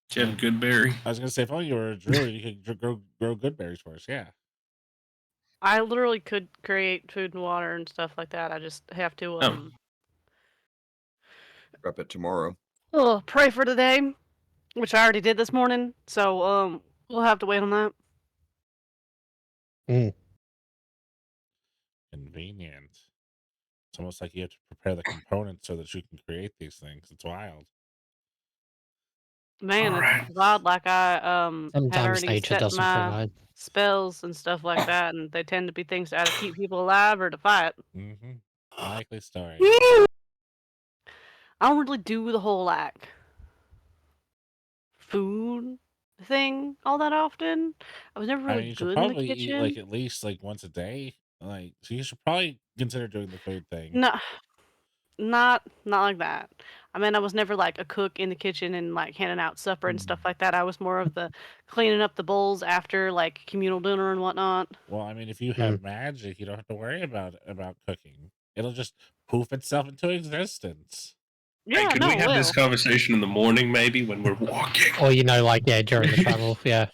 Jeff Goodberry. I was going to say, if only you were a druid, you could grow good berries for us. Yeah. I literally could create food and water and stuff like that. I just have to Prep it tomorrow. pray for today, which I already did this morning. So we'll have to wait on that. Convenient. It's almost like you have to prepare the components so that you can create these things. It's wild. Man, Alright. it's odd. Like I had Sometimes already nature set doesn't my provide. spells and stuff like that, and they tend to be things to either keep people alive or to fight. Mm-hmm. Likely story. I don't really do the whole like food thing all that often. I was never I really mean, you should good in the probably eat kitchen. like at least like once a day. Like, so you should probably consider doing the food thing. No, not like that. I mean, I was never like a cook in the kitchen and like handing out supper and stuff like that. I was more of the cleaning up the bowls after like communal dinner and whatnot. Well, I mean, if you have magic, you don't have to worry about cooking. It'll just poof itself into existence. Hey, Yeah, could no, we have well, this conversation in the morning, maybe, when we're walking? Or like during the travel, yeah.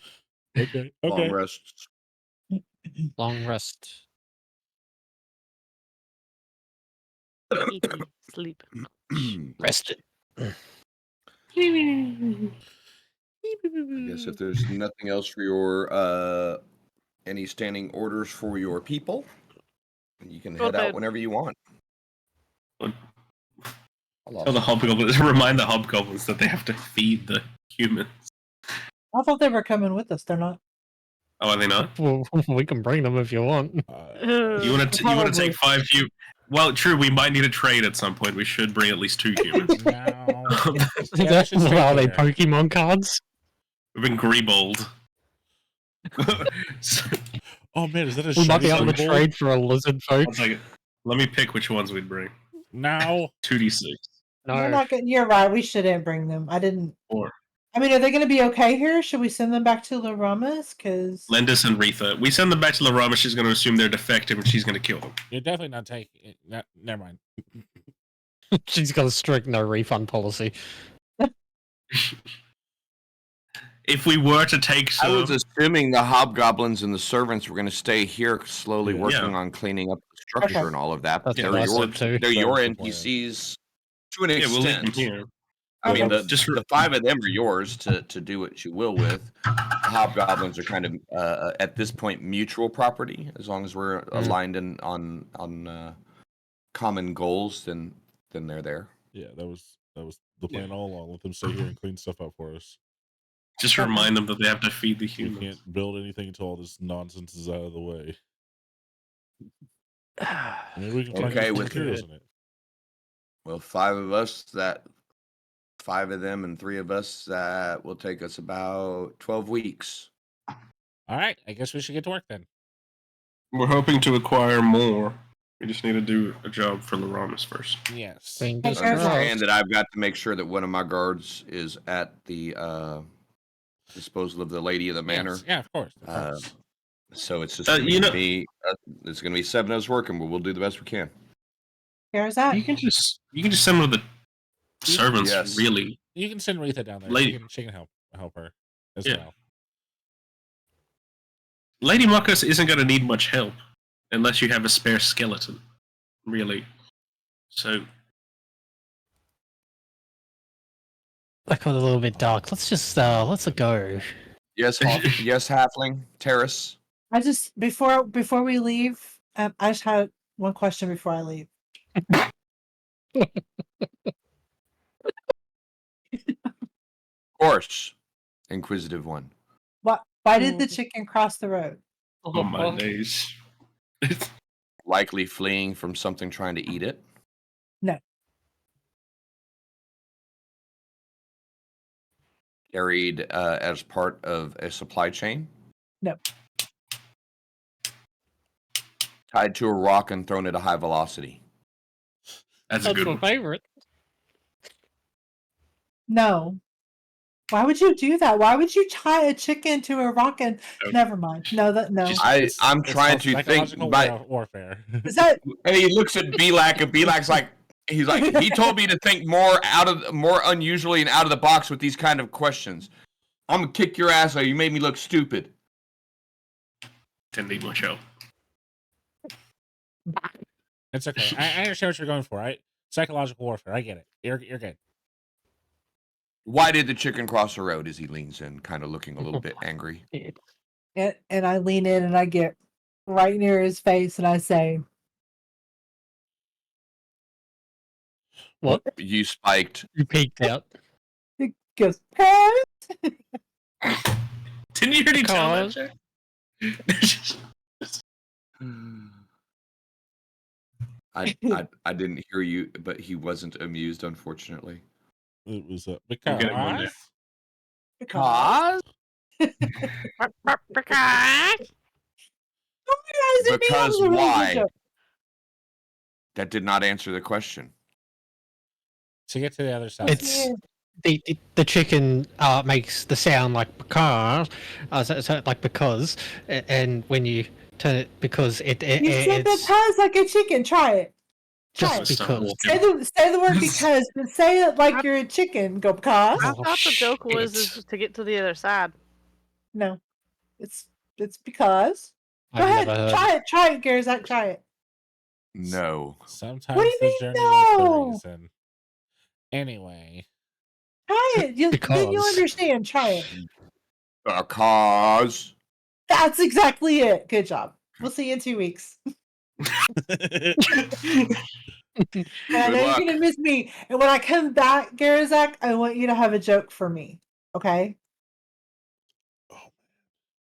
Okay. Long Okay. rests. Long rest. sleep. Rested. I guess if there's nothing else for your any standing orders for your people, you can head out whenever you want. What? I lost Tell the it. hobgoblins, remind the hobgoblins that they have to feed the humans. I thought they were coming with us. They're not. Oh, are they not? Well, we can bring them if you want. You want to Probably. take 5 humans? Well, true. We might need a trade at some point. We should bring at least 2 humans. No. Yeah, they should stay Are they there. Pokemon cards? We've been Greebold. Oh man, is that a We might shiny be able to Greebold? trade for a lizard folk. One second. Let me pick which ones we'd bring. Now 2d6. We're No. not gonna, you're right. We shouldn't bring them. I didn't. 4. I mean, are they going to be okay here? Should we send them back to La Ramas? Because Lendis and Retha. We send them back to La Rama. She's going to assume they're defective and she's going to kill them. you're definitely not taking. Never mind. She's got a strict no refund policy. If we were to take I some, was assuming the hobgoblins and the servants were going to stay here, slowly Yeah. working on cleaning up the structure Okay. and all of that. But That's they're what I your, said too. they're your That was the plan. NPCs to an yeah, we'll leave them extent. here. I mean, the, Just the 5 of them are yours to do what you will with. The hobgoblins are kind of at this point mutual property. As long as we're aligned on common goals, then they're there. Yeah, that was the plan all along. Let them stay here and clean stuff up for us. Just remind them that they have to feed the We humans. can't build anything until all this nonsense is out of the way. Maybe we can try Okay, and get with some materials in it. Well, 5 of us, that 5 of them and 3 of us, that will take us about 12 weeks. All right, I guess we should get to work then. We're hoping to acquire more. We just need to do a job for the Ramas first. Yes. Fingers Hey, Understand crossed. that I've got to make sure that one of my guards is at the disposal of the lady of the manor. Yes, yeah, of course. Of Uh, course. So it's just You going to know- be it's going to be 7 of us working, but we'll do the best we can. here's that. You can just send one of the servants. Yes. Really, You can send Retha down there. Lady- She can help her as Yeah. well. Lady Marcus isn't going to need much help unless you have a spare skeleton. Really, so That got a little bit dark. Let's just let's go. Yes, yes, halfling, Terrace. I just before we leave, I just had one question before I leave. Of course, inquisitive one. Why did the chicken cross the road? oh my days. Likely fleeing from something trying to eat it. No. Carried as part of a supply chain. No. Tied to a rock and thrown at a high velocity. That's a That's good my one. favorite. No. Why would you do that? Why would you tie a chicken to a rock and No. Never mind. No, no. Just- I'm It's trying called to think. psychological But warfare. Is that and he looks at Belak, and Belak's like, he's like, he told me to think more unusually and out of the box with these kind of questions. I'm gonna kick your ass out. You made me look stupid. Didn't need much help. It's okay. I understand what you're going for. Right? Psychological warfare. I get it. You're good. Why did the chicken cross the road? As he leans in, kind of looking a little bit angry. and I lean in and I get right near his face and I say, What? You spiked. You peeked out. he goes, "Hey!" Didn't you already tell that, Cause- Jack? I didn't hear you, but he wasn't amused, unfortunately. It was get it one day. because Because why? That did not answer the question. to get to the other side. It's the chicken makes the sound like because, so like because, and when you turn it because You said it's because like a chicken. Try it. Try just it. because. Say the word because, but say it like you're a chicken. Go because. I Oh, thought the joke was shit. is to get to the other side. No, it's because. Go I've ahead. never heard. Try it, Garzak. Try it. No. Sometimes What do you the mean, journey is the no? reason. Anyway, Try it. Then you'll Because. understand. Try it. Because. That's exactly it. Good job. We'll see you in 2 weeks. And I Good know luck. you're gonna miss me. And when I come back, Garazak, I want you to have a joke for me. Okay?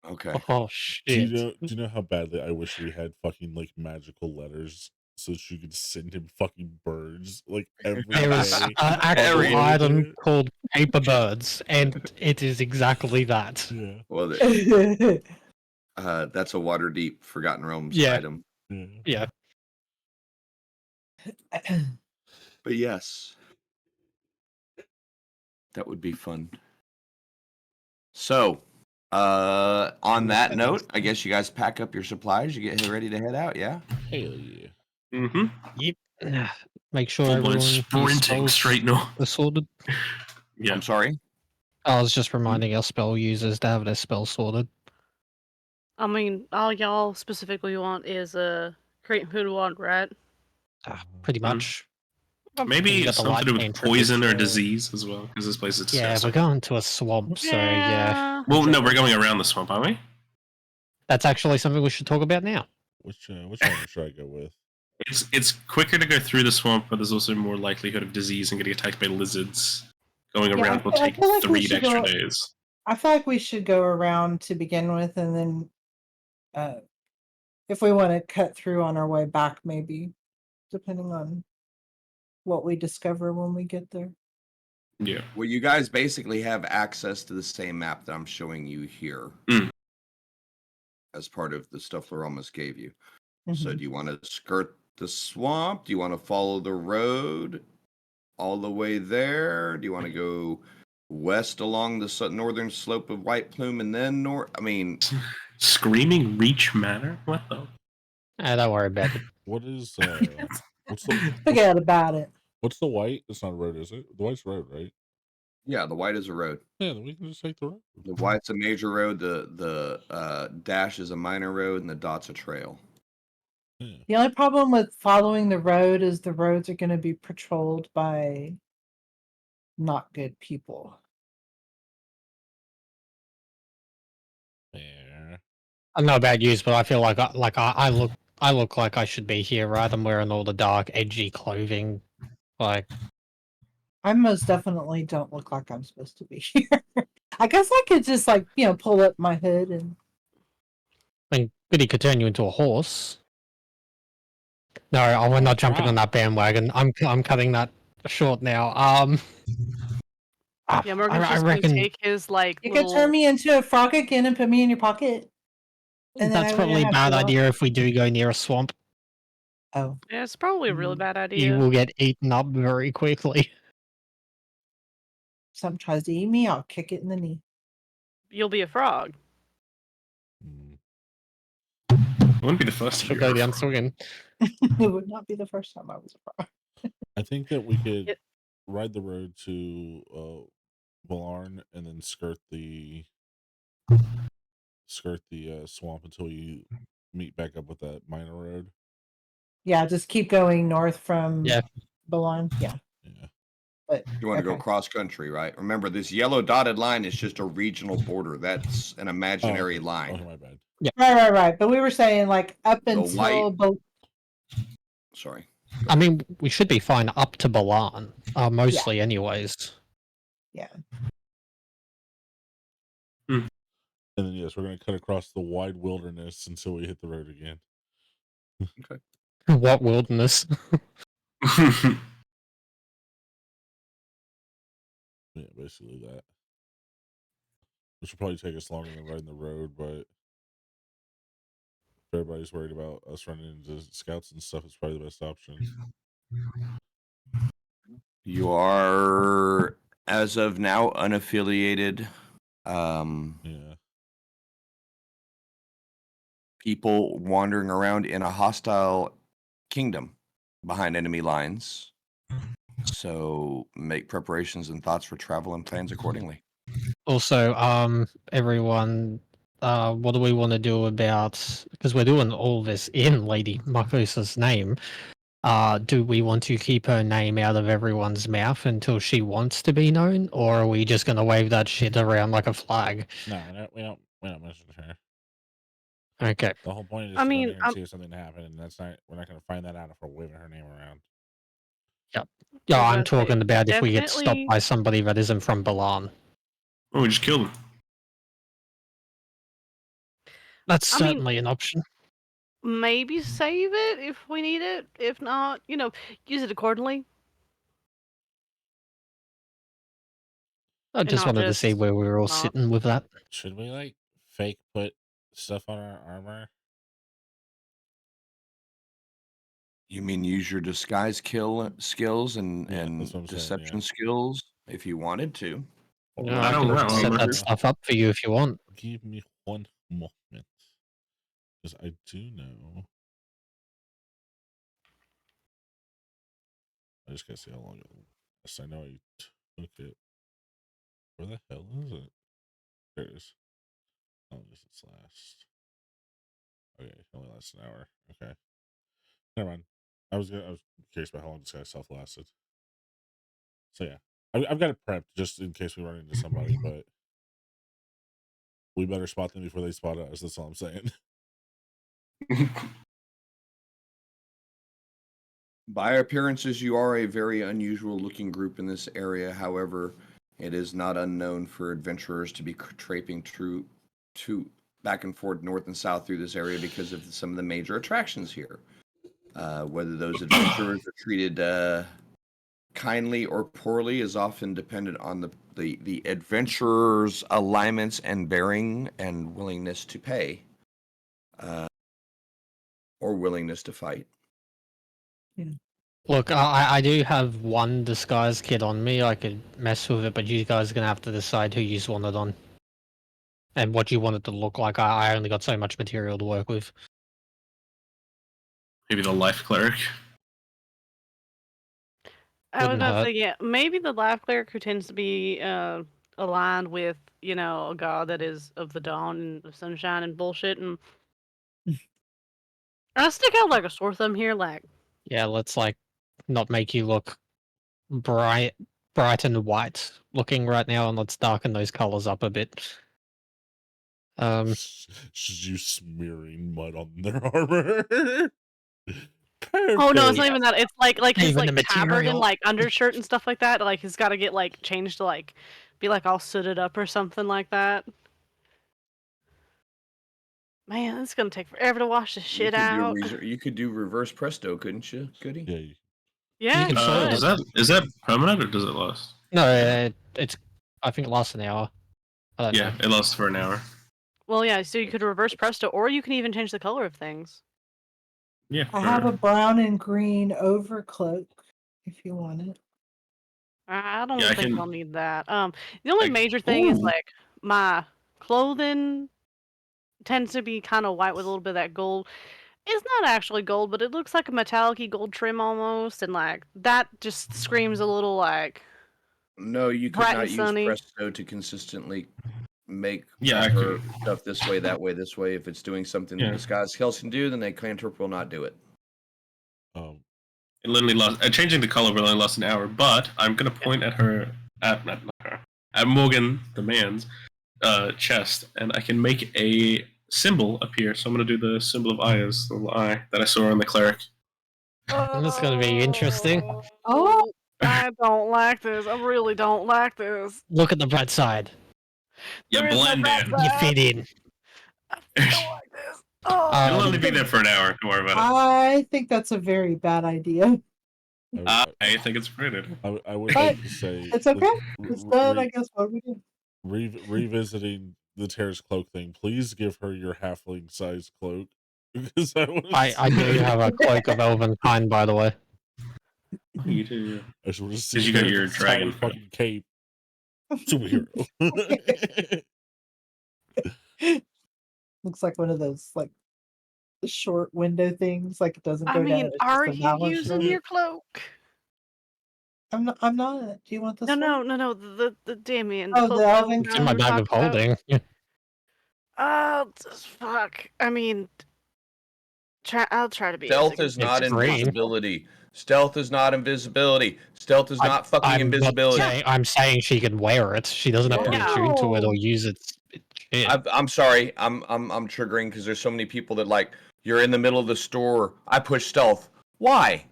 Okay. Oh do you shit! know how badly I wish we had fucking like magical letters so she could send him fucking birds like every There is day. an actual Every item day. called paper birds, and it is exactly that. Yeah. Well, that's a Waterdeep Forgotten Realms Yeah. item. Yeah. But yes, that would be fun. So, on that note, I guess you guys pack up your supplies. You get ready to head out. Yeah. Hell yeah. Mm-hmm. Yep. Make sure Full blown everyone sprinting straight north. are sorted. Yeah. I'm sorry. I was just reminding our spell users to have their spell sorted. I mean, all y'all specifically want is create food wand, right? Pretty Mhm. much. Maybe You got it's the something to do light with cantrips, poison or so- disease as well, because this place is Yeah, disgusting. we're going to a swamp, so yeah. Well, no, we're going around the swamp, aren't we? That's actually something we should talk about now. Which item should I go with? It's quicker to go through the swamp, but there's also more likelihood of disease and getting attacked by lizards. Going Yeah, around will I take feel like we 3 should extra go- days. I feel like we should go around to begin with, and then if we want to cut through on our way back, maybe, depending on what we discover when we get there. Yeah. Well, you guys basically have access to the same map that I'm showing you here Mm. as part of the stuff Laromas gave you. So, Mhm. do you want to skirt the swamp? Do you want to follow the road all the way there? Do you want to go west along the northern slope of White Plume and then north? I mean, Screaming Reach Manor? What the? Don't worry about it. What is what's the Forget about it. what's the white? It's not a road, is it? The white's a road, right? yeah, the white is a road. Yeah, then we can just take the road. The white's a major road. The dash is a minor road, and the dot's a trail. Yeah. The only problem with following the road is the roads are going to be patrolled by not good people. Yeah. I don't know about you, but I feel like I look like I should be here, right? I'm wearing all the dark, edgy clothing. Like, I most definitely don't look like I'm supposed to be here. I guess I could just pull up my hood and I mean, Goody could turn you into a horse. No, we're not jumping on that bandwagon. I'm cutting that short now. Yeah, Morgan's I just reckon gonna take his you little. could turn me into a frog again and put me in your pocket. And then that's I probably a wouldn't have bad to walk. idea if we do go near a swamp. Oh, Yeah, it's probably a really bad You idea. will get eaten up very quickly. something tries to eat me, I'll kick it in the knee. You'll be a frog. Mm. It wouldn't be the first She'll time. go down swinging. It would not be the first time I was a frog. I think that we could It- ride the road to Valarn and then skirt the swamp until you meet back up with that minor road. Yeah, just keep going north from Yeah. Bologna. Yeah. Yeah. But You want to go okay. cross country, right? Remember, this yellow dotted line is just a regional border. That's an imaginary line. Oh, my bad. Right. But we were saying up The until white- Sorry. I mean, we should be fine up to Balan, mostly, anyways. yeah. And then yes, we're gonna cut across the wide wilderness until we hit the road again. What wilderness? Yeah, basically that. Which will probably take us longer than riding the road, but if everybody's worried about us running into scouts and stuff, it's probably the best option. You are, as of now, unaffiliated. Yeah. People wandering around in a hostile kingdom behind enemy lines. So make preparations and thoughts for travel and plans accordingly. Also, everyone, what do we want to do about, because we're doing all this in Lady Marcosa's name, do we want to keep her name out of everyone's mouth until she wants to be known, or are we just going to wave that shit around like a flag? No, we don't mention her. Okay. The whole point is I to mean, go there and see if something happened, and we're not gonna find that out if we're waving her name around. Yeah, I was I'm gonna say, talking about if we get stopped definitely- by somebody that isn't from Balan. Oh, we just killed him. That's I mean- certainly an option. maybe save it if we need it. If not, use it accordingly. I And just not wanted to see just where we were all not. sitting with that. Should we like fake put stuff on our armor? You mean use your disguise skills Yeah, and that's what I'm saying, deception yeah. skills if you wanted to? Hold No, on, I I don't can wear set armor. that stuff up for you if you want. give me one moment. Because I do know. I just gotta see how long it lasts. I know I took it. Where the hell is it? There it is. How long does this last? Okay, it only lasts an hour. Okay. Never mind. I was curious about how long this guy's self lasted. So yeah. I've got it prepped just in case we run into somebody, but we better spot them before they spot us. That's all I'm saying. By appearances, you are a very unusual looking group in this area. However, it is not unknown for adventurers to be traipsing to back and forth north and south through this area because of some of the major attractions here. Whether those adventurers are treated kindly or poorly is often dependent on the adventurer's alignments and bearing and willingness to pay, or willingness to fight. Look, I do have one disguise kit on me. I could mess with it, but you guys are going to have to decide who you want it on. And what you want it to look like. I only got so much material to work with. Maybe the life cleric. I was Wouldn't about to hurt. say, yeah, maybe the life cleric who tends to be aligned with, a god that is of the dawn and of sunshine and bullshit. And I stick out like a sore thumb here, like. Yeah, let's not make you look bright and white looking right now, and let's darken those colors up a bit. Just you smearing mud on their armor. Oh no, it's not Perfect. even that. It's like his Even like the tabard and material. like undershirt and stuff like that. Like he's got to get like changed to like be like all sooted up or something like that. Man, it's gonna take forever to wash this shit out. You could do reverse presto, couldn't you, Goody? Yeah. Yeah, You can you try could. it. Is that permanent or does it last? No, it's. I think it lasts an hour. I don't Yeah, know. it lasts for an hour. Well, yeah. So you could reverse presto, or you can even change the color of things. Yeah, I have a brown and green overcloak if you want it. I don't Yeah, I think can- I'll need that. The only I- major thing is Ooh. like my clothing tends to be kind of white with a little bit of that gold. It's not actually gold, but it looks like a metallic-y gold trim almost, and like that just screams a little like No, you could bright not and use sunny. presto to consistently make Yeah, I her can- stuff this way, that way, this way. If it's doing something Yeah. the disguise skills can do, then the cantrip will not do it. It literally lost. Changing the color will only last an hour, but I'm gonna point at her, not her, at Morgan the man's chest, and I can make a symbol appear. So I'm gonna do the symbol of Aya's, the little eye that I saw on the cleric. That's gonna be interesting. Oh, I don't like this. I really don't like this. Look at the bright side. You There is no blend bright in. You side. fit in. I don't like this. Oh. It'll Um, only be there for an hour. Don't worry about I think that's a very bad idea. it. I think it's pretty. I would But like to say It's okay. It's done. I guess what we do. Revisiting the Terrace cloak thing. Please give her your halfling size cloak because I do have a cloak of elven kind, by the way. You too. I just want to see Did you get her your tiny dragon fucking cape. Superhero. Looks like one of those like short window things. Like it doesn't I go down. mean, It's are just a you balance using sheet. your cloak? I'm not. I'm not. Do you want this one? No. The Damien. Oh, cloak the that elven It's in my we bag talked of about. holding. Fuck. I mean, I'll try to be. Stealth is not It's green. invisibility. Stealth is not invisibility. Stealth is not fucking I'm invisibility. I'm saying she can wear it. She doesn't have to be Yeah. attuned to it or use it. I'm sorry. I'm triggering because there's so many people that like you're in the middle of the store. I push stealth. Why?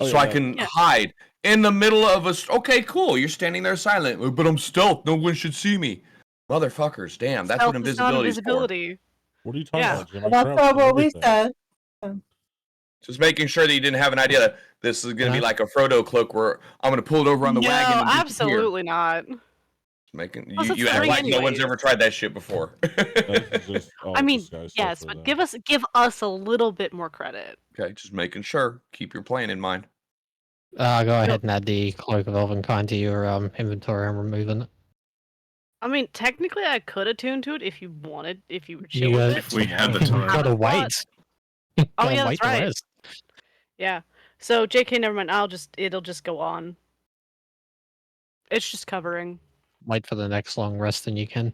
Oh, So yeah, I can hide in the middle of a. Okay, cool. You're standing there silent, but I'm stealth. No one should see me. Motherfuckers, damn. That's what Stealth is not invisibility is for. invisibility. What are you talking Yeah. about, Jim? Well, I that's crouched not and what we everything. said. Just making sure that you didn't have an idea that this is going to be like a Frodo cloak where I'm going to pull it over on the wagon No, and disappear. absolutely not. Making Plus, it's you the act ring like no one's anyways. ever tried that shit before. This is just all I mean, disguise stuff yes, for but them. give us a little bit more credit. Okay, just making sure. Keep your plan in mind. Go Yep. ahead and add the Cloak of Elvenkind to your inventory. I'm removing it. I mean, technically, I could attune to it if you wanted, if you were chill You with guys it. If we had the I don't time. have gotta a slot. wait. Oh, Gotta yeah, wait that's the right. rest. Yeah. So, JK, never mind. It'll just go on. It's just covering. Wait for the next long rest, and you can.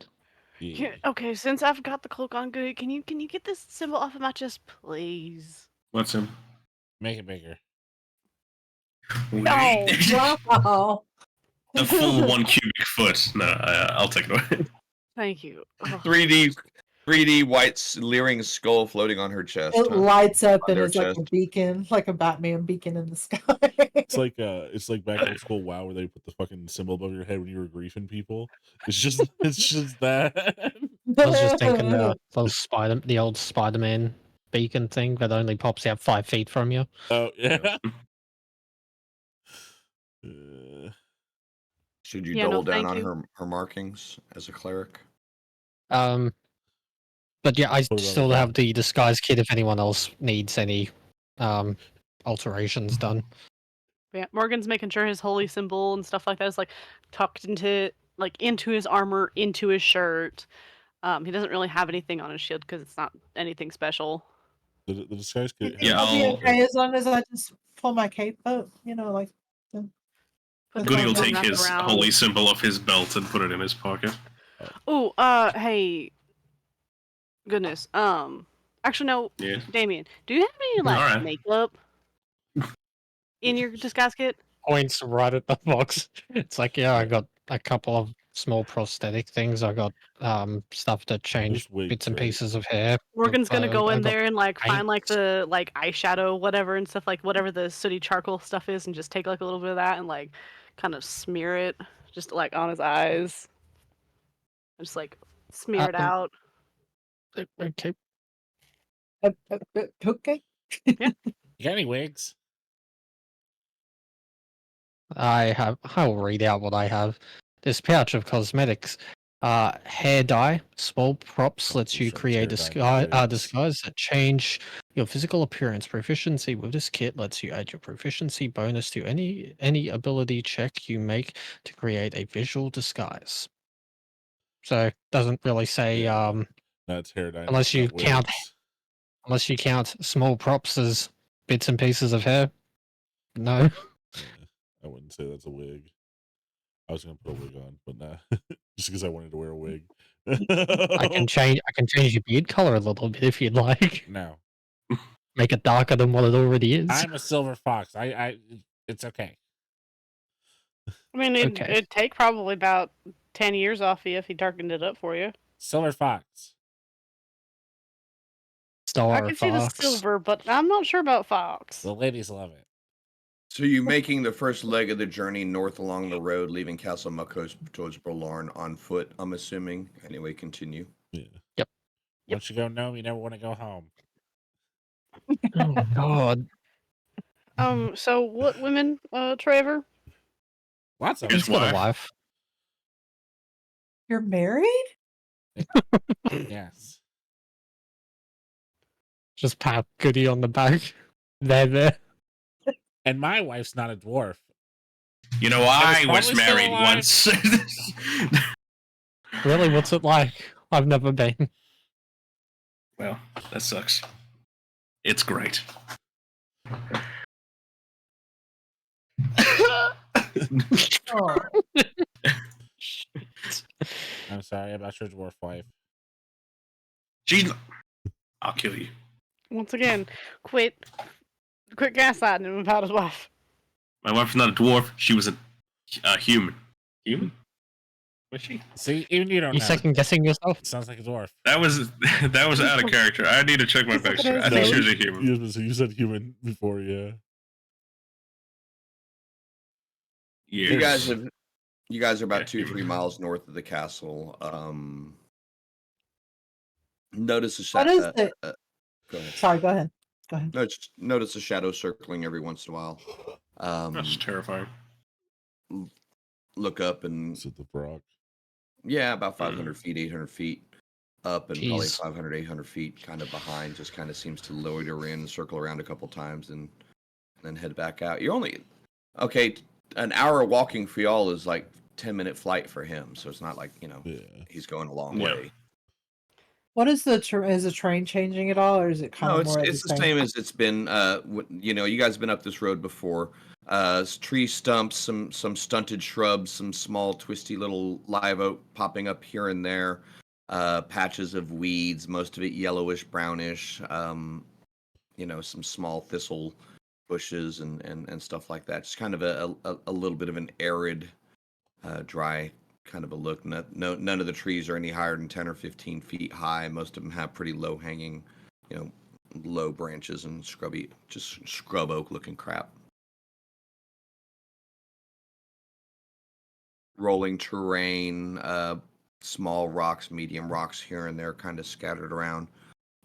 Yeah. Here, okay, since I've got the cloak on, good. Can you get this symbol off of my chest, please? What's him? Make it bigger. No. Wow. The full 1 cubic foot. No, I'll take it away. Thank you. Ugh. 3D white leering skull floating on her chest. It Huh? lights up On and their is like a chest. beacon, like a Batman beacon in the sky. It's like back old school WoW where they put the fucking symbol above your head when you were griefing people. It's just that. I was just thinking the old Spider-Man beacon thing that only pops out 5 feet from you. Oh yeah. Should you Yeah, no, double down thank on you. her markings as a cleric? But yeah, I Put it on the still back. have the disguise kit if anyone else needs any alterations done. Yeah, Morgan's making sure his holy symbol and stuff like that is like tucked into his armor, into his shirt. He doesn't really have anything on his shield because it's not anything special. The disguise kit. Yeah, I'll be I'll- okay as long as I just pull my cape up, like. Put the Goody will symbol take wrapped his around. holy symbol off his belt and put it in his pocket. Oh, hey, goodness. Actually, no, Yeah. Damien, do you have any like Alright. makeup in your disguise kit? Points right at the box. It's like, yeah, I got a couple of small prosthetic things. I got stuff to change Just wigs, bits and right? pieces of hair. Morgan's gonna go I in got there and like find like paints. the eyeshadow, whatever, and stuff like whatever the sooty charcoal stuff is, and just take like a little bit of that and like kind of smear it just like on his eyes, and just like smear it out. Okay. Okay. You got any wigs? I'll read out what I have. This pouch of cosmetics. Hair dye, small props lets you Sure, create hair dye disguise that change your physical appearance. Proficiency with this kit lets you add your proficiency bonus to any ability check you make to create a visual disguise. So doesn't really say Yeah. That's hair dye. unless you not count wigs. unless you count small props as bits and pieces of hair. No. Yeah, I wouldn't say that's a wig. I was gonna put a wig on, but nah. Just because I wanted to wear a wig. I can change your beard color a little bit if you'd like. No. Make it darker than what it already is. I'm a silver fox. It's okay. I mean, Okay. it'd take probably about 10 years off you if he darkened it up for you. Silver fox. Star I can see the Fox. silver, but I'm not sure about fox. The ladies love it. So you making the first leg of the journey north along the road, leaving Castle Muckos towards Bolorn on foot, I'm assuming. Anyway, continue. Yeah. Yep. Once you go gnome, you never want to go home. Oh God. So what women, Trevor? Lots of His He's got wife. a wife. You're married? them. Yes. Just pat Goody on the back. There. And my wife's not a dwarf. You know, I probably was still married alive. once. Really, what's it like? I've never been. Well, that sucks. It's great. Oh, I'm sorry about your dwarf wife. She's. I'll kill you. Once again, quit gaslighting him about his wife. My wife was not a dwarf. She was a human. Human? Was she? See, even you don't You know. second guessing yourself? Sounds like a dwarf. That was out of character. I need to check my It's backstory. I okay. think she was a human. You said human before, yeah. Years. You guys are about Yeah, 2-3 miles north of the castle. Notice a What is it? go ahead. Sorry, go ahead. Go ahead. No, just notice a shadow circling every once in a while. That's terrifying. Look up and Is it the frog? yeah, about 500 feet, 800 feet up, and probably Jeez. 500, 800 feet kind of behind. Just kind of seems to loiter in, circle around a couple times, and then head back out. You're only okay. An hour walking for y'all is like 10-minute flight for him, so it's not like Yeah. he's going a long Yeah. way. What is is the train changing at all, or is it kind No, of more of it's the same as it's been. You guys have been up this road before. Tree stumps, some stunted shrubs, some small twisty little live oak popping up here and there. Patches of weeds, most of it yellowish, brownish. Some small thistle bushes and stuff like that. Just kind of a little bit of an arid, dry kind of a look. None of the trees are any higher than 10 or 15 feet high. Most of them have pretty low hanging, low branches and just scrub oak looking crap. Rolling terrain, small rocks, medium rocks here and there kind of scattered around.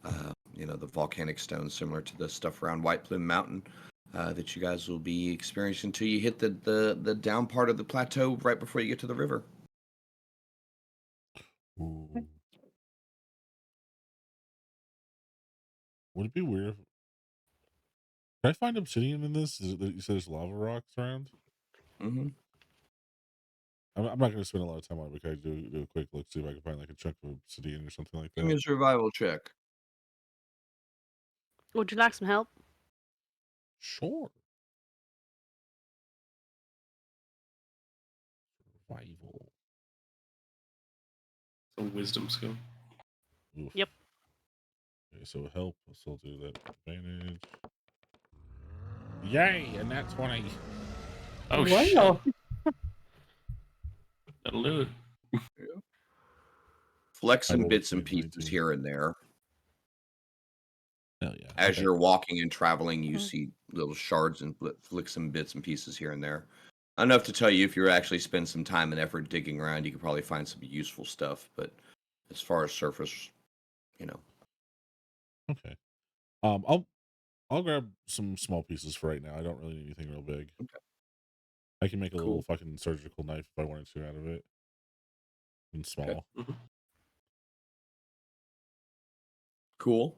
The volcanic stones similar to the stuff around White Plume Mountain that you guys will be experiencing until you hit the down part of the plateau right before you get to the river. Ooh. Would it be weird if... Can I find obsidian in this? Is it that you said there's lava rocks around? Mm-hmm. I'm not going to spend a lot of time on it, but can I do a quick look, see if I can find like a chunk of obsidian or something like Give me that? a survival check. Would you like some help? Sure. Survival. It's a wisdom skill. Oof. Yep. Okay, so help. Let's still do that. Advantage. Yay! And that's 20. Oh Wow. shit! That'll do it. Flexing rolled a bits and 20, pieces 19. here and there. Hell yeah. As Okay. you're walking and traveling, you Mhm. see little shards and flicks and bits and pieces here and there. Enough to tell you if you actually spend some time and effort digging around, you could probably find some useful stuff. But as far as surface, Okay. I'll grab some small pieces for right now. I don't really need anything real big. Okay. I can make a little Cool. fucking surgical knife if I wanted to out of it. And small. Mhm. Cool.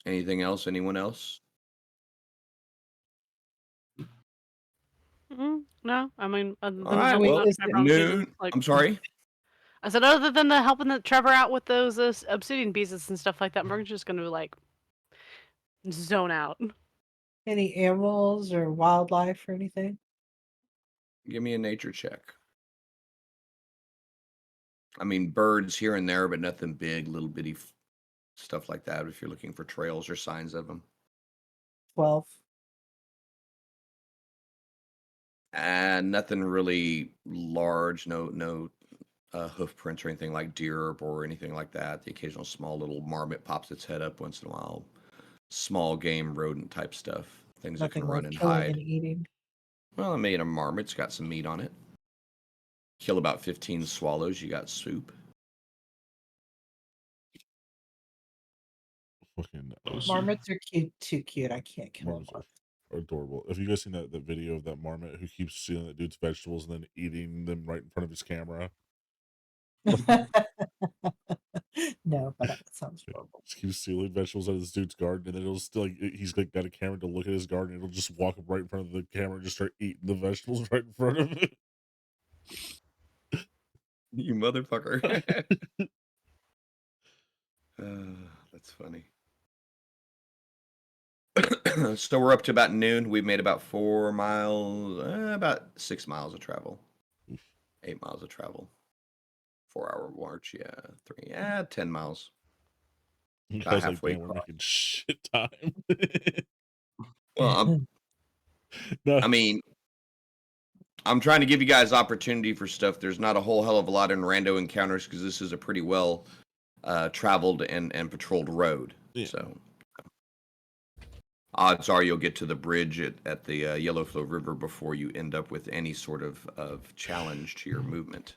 Anything else? Anyone else? No, I mean, other than All right. helping Well, out Trevor on getting, noon. like, I'm sorry. I said, other than the helping the Trevor out with those obsidian pieces and stuff like that, we're just gonna like zone out. Any animals or wildlife or anything? Give me a nature check. I mean, birds here and there, but nothing big, little bitty stuff like that. If you're looking for trails or signs of them, 12. and nothing really large. No hoof prints or anything like deer or boar or anything like that. The occasional small little marmot pops its head up once in a while. Small game rodent type stuff. Things that can Nothing run worth and killing hide. and eating. Well, I made a marmot's got some meat on it. Kill about 15 swallows, you got soup. Fucking Marmots are too cute. I can't kill marmots them. are adorable. Have you guys seen that video of that marmot who keeps stealing that dude's vegetables and then eating them right in front of his camera? No, but that sounds horrible. Just keeps stealing vegetables out of this dude's garden, and then it'll still he's like got a camera to look at his garden, and it'll just walk up right in front of the camera and just start eating the vegetables right in front of it. You motherfucker. That's funny. So we're up to about noon. We've made about 4 miles, about 6 miles of travel. 8 miles of travel. 4-hour march, yeah. 10 miles. You About guys like, halfway damn, we're across. making shit time. Well, No, I mean, I'm trying to give you guys opportunity for stuff. There's not a whole hell of a lot in rando encounters because this is a pretty well traveled and patrolled road. Yeah. So odds are you'll get to the bridge at the Yellowflow River before you end up with any sort of challenge to your movement.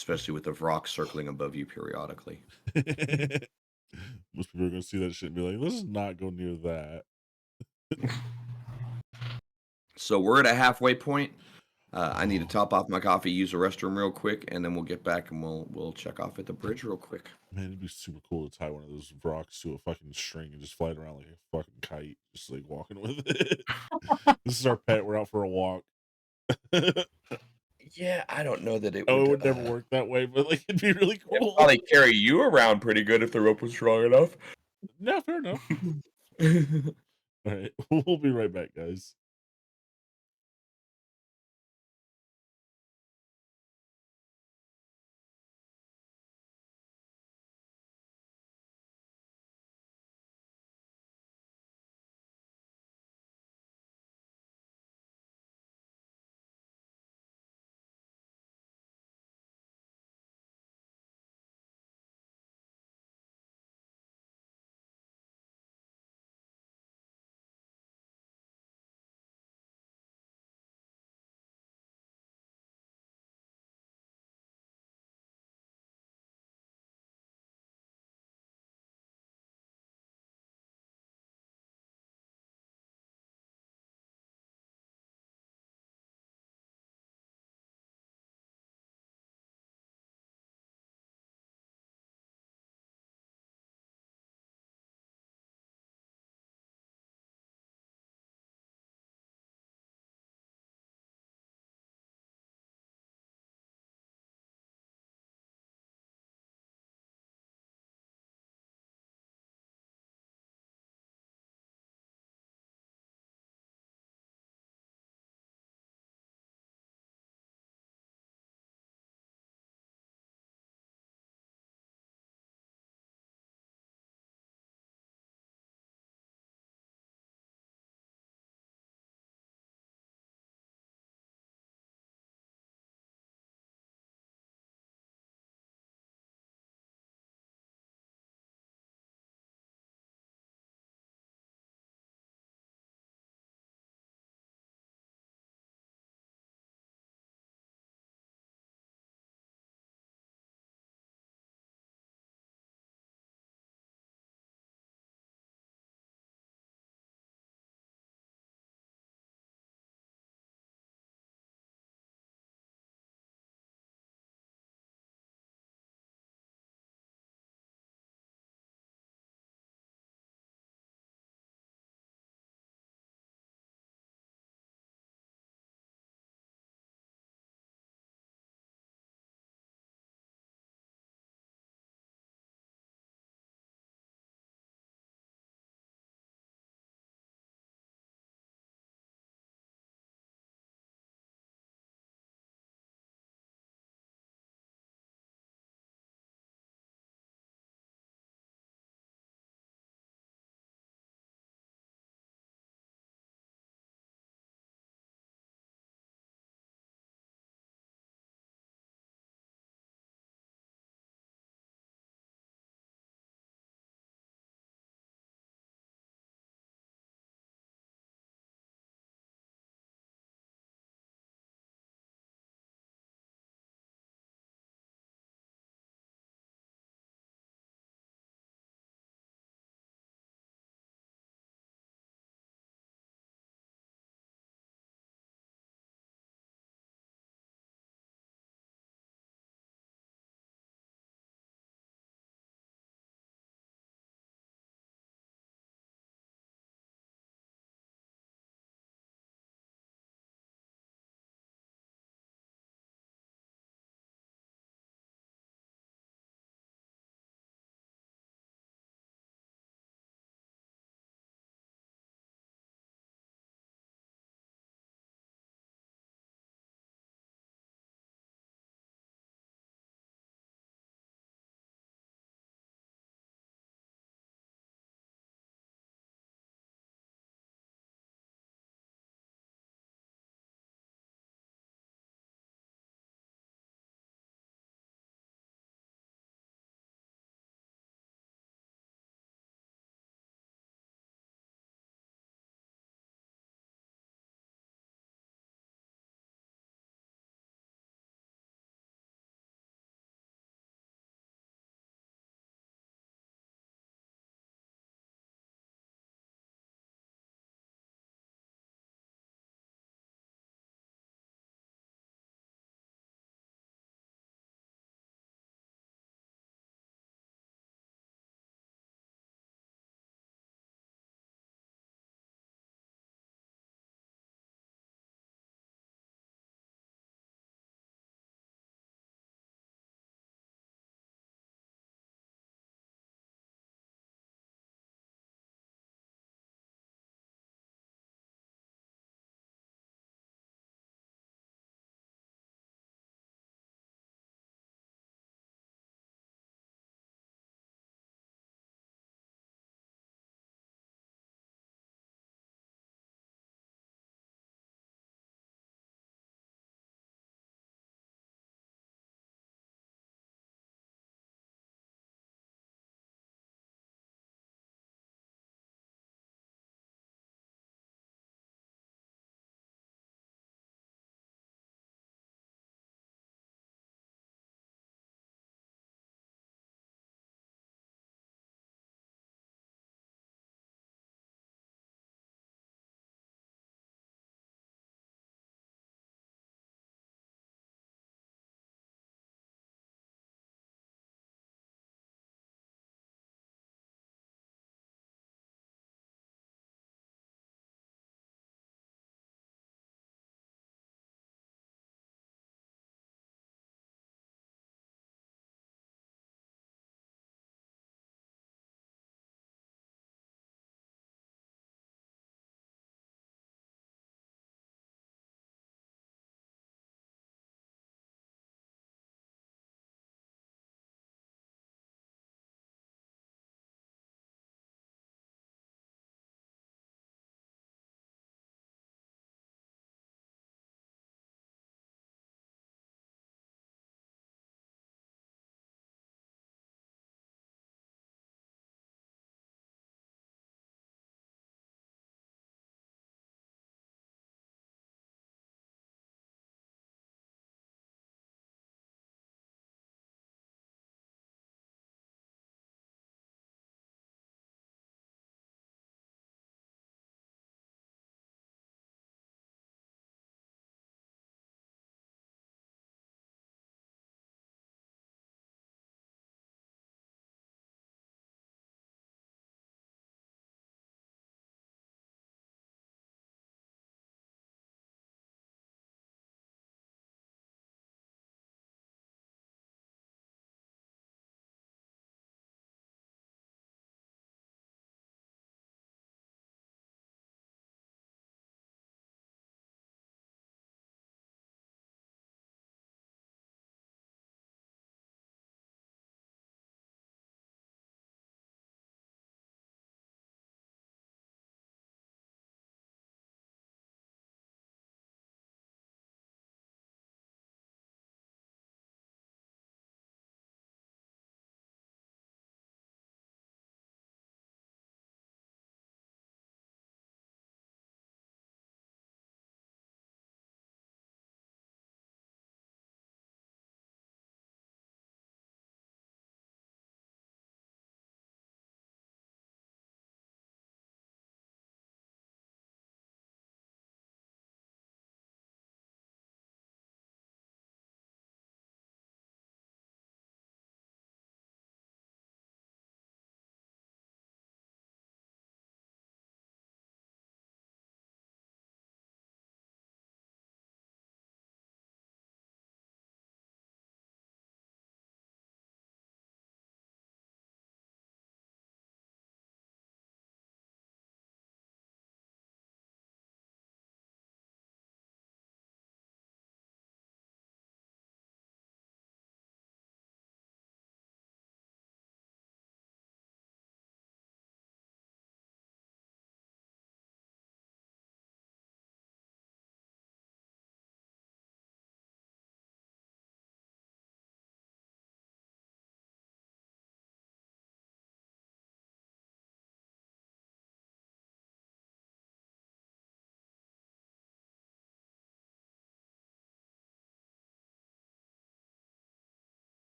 especially with the rock circling above you periodically. Most people are gonna see that shit and be like, "Let's not go near that." So we're at a halfway point. I need to top off my coffee, use the restroom real quick, and then we'll get back and we'll check off at the bridge real quick. Man, it'd be super cool to tie one of those rocks to a fucking string and just fly it around like a fucking kite, just like walking with it. This is our pet. We're out for a walk. Yeah, I don't know that it Oh, would. it would never work that way, but like it'd be really It'd cool. probably carry you around pretty good if the rope was strong enough. No, fair enough. All right, we'll be right back, guys.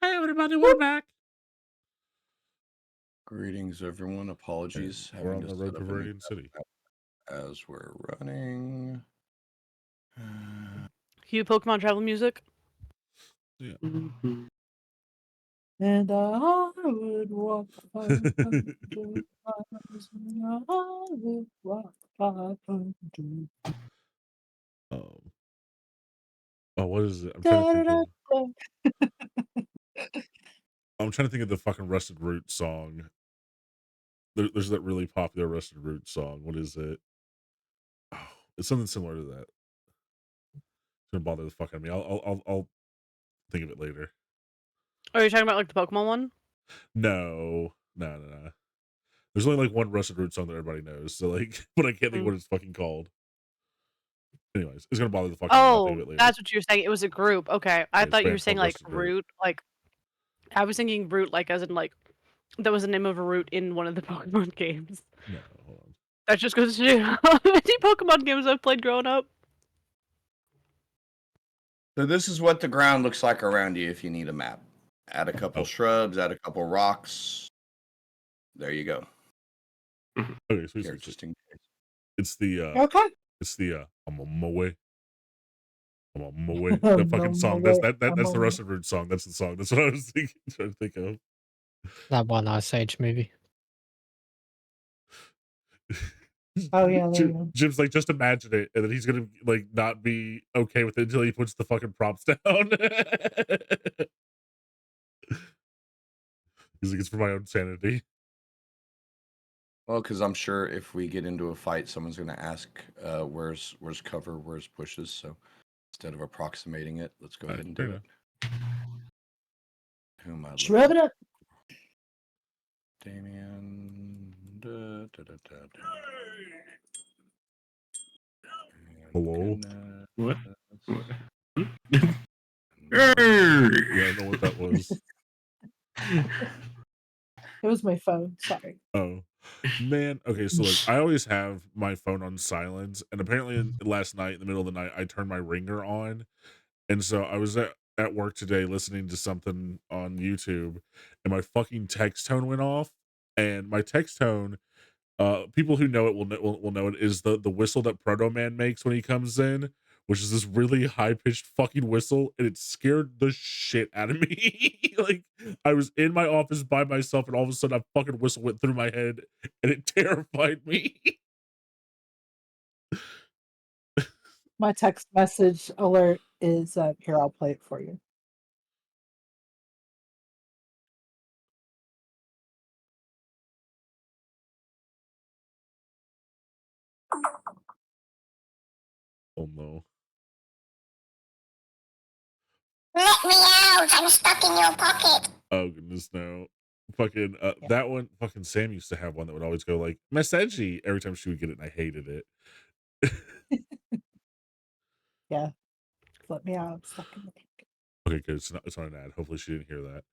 Hey, everybody, we're back. Greetings, everyone. Apologies. And we're having on to the road set to up a new Viridian City. as we're running. Cue Pokemon travel music. Yeah. And I would walk 500 miles, and I would walk 500. Oh, what is it? I'm trying to think Da, of. da, da. I'm trying to think of the fucking Rusted Root song. There's that really popular Rusted Root song. What is it? Oh, it's something similar to that. It's gonna bother the fuck out of me. I'll think of it later. Are you talking about like the Pokemon one? No. There's only like one Rusted Root song that everybody knows. So like, but I can't think of what it's fucking called. Anyways, it's gonna bother the fuck out of me. I'll think of Oh, it later. that's what you were saying. It was a group. Okay, I Yeah, it's thought you were band saying called like Rusted Root. root. Like I was thinking root, like as in like that was the name of a root in one of the Pokemon games. No, hold on. That just goes to show how many Pokemon games I've played growing up. So this is what the ground looks like around you if you need a map. Add a couple shrubs, add a couple rocks. There you go. Okay, so Here, just in case. it's the Okay. it's the I'm on my way. I'm on my way. That fucking song. That's the Rusted Root song. That's the song. That's what I was trying to think of. That one Ice Age movie. Oh yeah, there you go. Jim's like, just imagine it, and then he's gonna like not be okay with it until he puts the fucking props down. He's like, it's for my own sanity. Well, because I'm sure if we get into a fight, someone's going to ask, "Where's cover? Where's bushes?" So instead of approximating it, let's go ahead and do it. Who am I? Shred it up. Damien. Hello. What? Yeah, I know what that was. It was my phone. Sorry. Oh man. Okay, so like I always have my phone on silent, and apparently last night in the middle of the night I turned my ringer on, and so I was at work today listening to something on YouTube, and my fucking text tone went off, and my text tone. People who know it will know it is the whistle that Proto Man makes when he comes in, which is this really high pitched fucking whistle, and it scared the shit out of me. Like I was in my office by myself, and all of a sudden a fucking whistle went through my head, and it terrified me. My text message alert is here. I'll play it for you. Oh no. Let me out! I'm stuck in your pocket. Oh goodness no. Fucking Yeah. that one. Fucking Sam used to have one that would always go like messagey every time she would get it, and I hated it. Yeah. Let me out. I'm stuck in the pocket. Okay, good. It's not an ad. Hopefully she didn't hear that.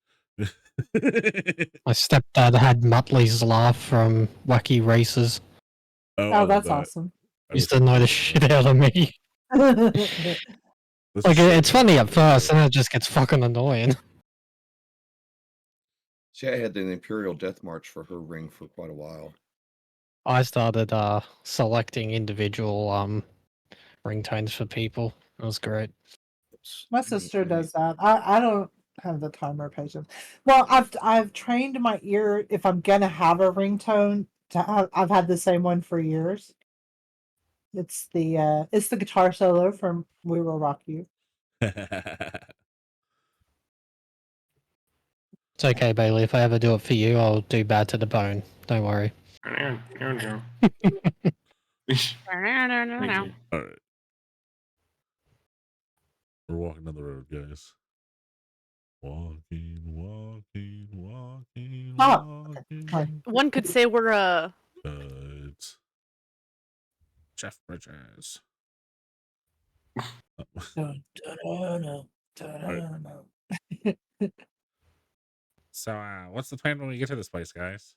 My stepdad had Muttley's laugh from Wacky Races. Oh, that's that. awesome. Used to annoy the shit out of me. That's Like, so it's funny at good. first, and then it just gets fucking annoying. See, I had an Imperial Death March for her ring for quite a while. I started selecting individual ringtones for people. It was great. My sister does that. I don't have the time or patience. Well, I've trained my ear if I'm gonna have a ringtone to have, I've had the same one for years. It's the guitar solo from We Will Rock You. It's okay, Bailey. If I ever do it for you, I'll do bad to the bone. Don't worry. Thank you. All right. We're walking down the road, guys. Walking. Oh, okay. Fine. One could say we're It's Jeff Bridges. Dun, dun, dun, dun. So, what's the plan when we get to this place, guys?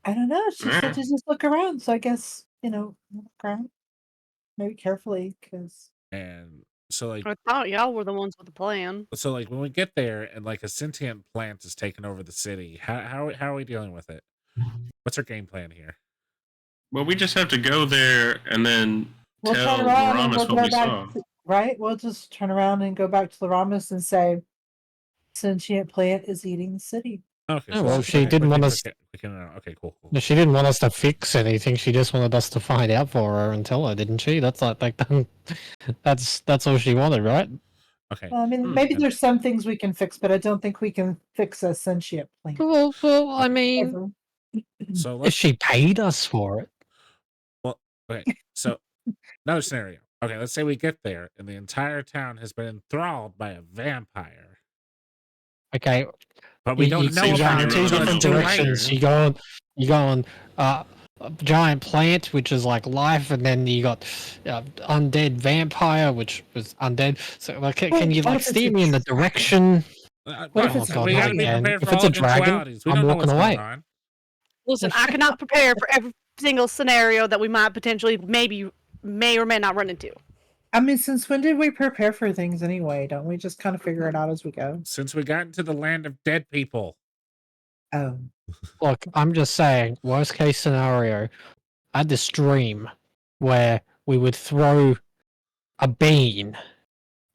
I don't know. She said to just look around, so I guess look around, maybe carefully, because And So like I thought y'all were the ones with the plan. so like when we get there and like a sentient plant is taking over the city, how are we dealing with it? What's our game plan here? Well, we just have to go there and then We'll turn tell around and we'll Laramis what go we back. saw. Right? We'll just turn around and go back to the Ramis and say, sentient plant is eating the city. Okay, Oh, so well, she okay, didn't want us. okay, cool. No, she didn't want us to fix anything. She just wanted us to find out for her and tell her, didn't she? That's that's all she wanted, right? Okay. Well, I mean, maybe there's some things we can fix, but I don't think we can fix a sentient plant. Well, I mean, Ever. So if she paid us for it, well, okay. So another scenario. Okay, let's say we get there and the entire town has been enthralled by a vampire. okay. But we don't know you go about in it two until different it's too late. directions. You go on a giant plant, which is like life, and then you got undead vampire, which was undead. So, like, can you What like if it's steer a me in the dragon? direction? What if Oh it's a god, we not gotta be again! prepared If for it's all a dragon, eventualities. We I'm don't know walking what's away. going on. Listen, I cannot prepare for every single scenario that we might potentially, may or may not run into. I mean, since when did we prepare for things anyway? Don't we just kind of figure it out as we go? Since we got into the land of dead people. Oh. Look, I'm just saying, worst case scenario, I had this dream where we would throw a bean.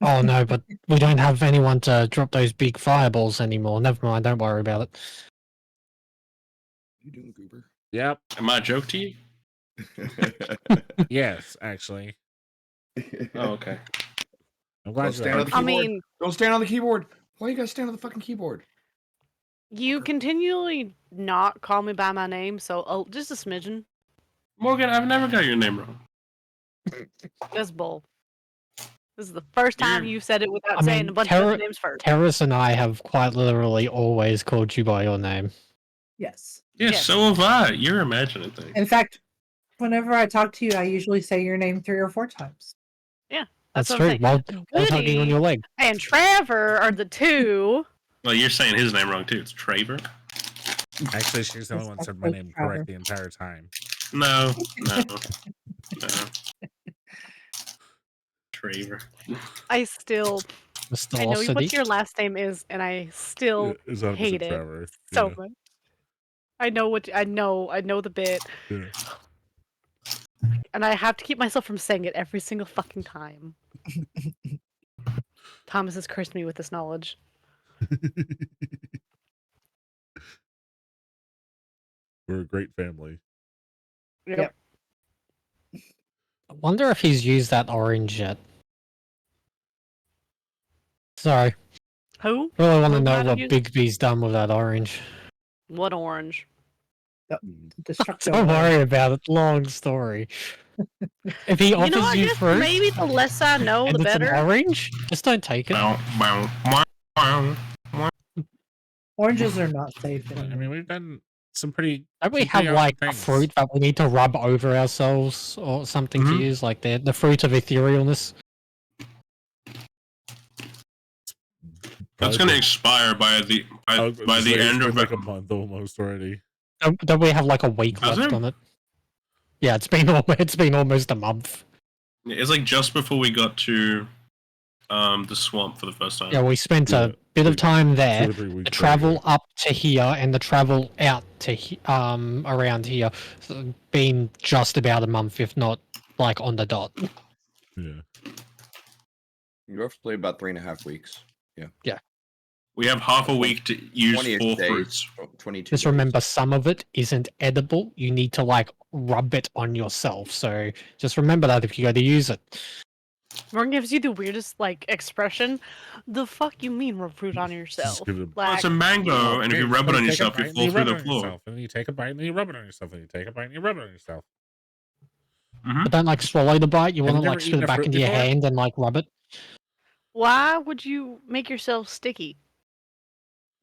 Oh no, but we don't have anyone to drop those big fireballs anymore. Never mind, don't worry about it. You doing, Goober? Yep. Am I a joke to you? Yes, actually. Oh, okay. I'm glad Don't stand on the I keyboard. mean, Don't stand on the keyboard. Why you gotta stand on the fucking keyboard? you continually not call me by my name, so just a smidgen. Morgan, I've never got your name wrong. That's bull. This is the first time You're- you said it without I saying mean, a bunch of other names first. Terrace and I have quite literally always called you by your name. Yes. Yeah, Yes. so have I. You're imagining things. In fact, whenever I talk to you, I usually say your name 3 or 4 times. Yeah, That's what true. I'm saying. While tugging on your leg. And Trevor are the two. Well, you're saying his name wrong too. It's Traver. Actually, she's the only one who said my name correct the entire time. No. Traver. I still, Mr. I know Ossity. what your last name is, and I still It's 100% hate it Trevor. so Yeah. much. I know the bit, Yeah. and I have to keep myself from saying it every single fucking time. Thomas has cursed me with this knowledge. We're a great family. Yep. I wonder if he's used that orange yet. Sorry. Who? Really want to Who know might have what used- Bigby's done with that orange. What orange? Destructive. Don't worry about it. Long story. If he offers I you guess fruit maybe the less I know, and the it's an better. orange, just don't take it. Oranges are not safe I anymore. mean, we've done some pretty. Don't we some have pretty awesome like a things. fruit that we need to rub over ourselves or something to Mhm. use, like the fruit of etherealness? That's gonna expire by the end of like a month almost already. Don't we have like a week Does left it? on it? Yeah, it's been almost a month. It's like just before we got to the swamp for the first time. Yeah, we spent Yeah, a bit of time there. 2 or 3 weeks. The travel up to here and the travel out to around here, so been just about a month, if not like on the dot. Yeah. Roughly about 3.5 weeks. We have half a week to use 20-ish 4 days. fruits. 22 Just days. remember, some of it isn't edible. You need to like rub it on yourself. So just remember that if you go to use it. Morgan gives you the weirdest like expression. The fuck you mean rub fruit on yourself? Just give it Well, it's Like, a mango, and if you rub it on yourself, you fall through the floor. And then you take a bite and then you rub it on yourself. And you take a bite and you rub it on yourself. But don't like swallow the bite. You Have want you to never like spit eaten it a back fruit into your before? hand and like rub it. why would you make yourself sticky?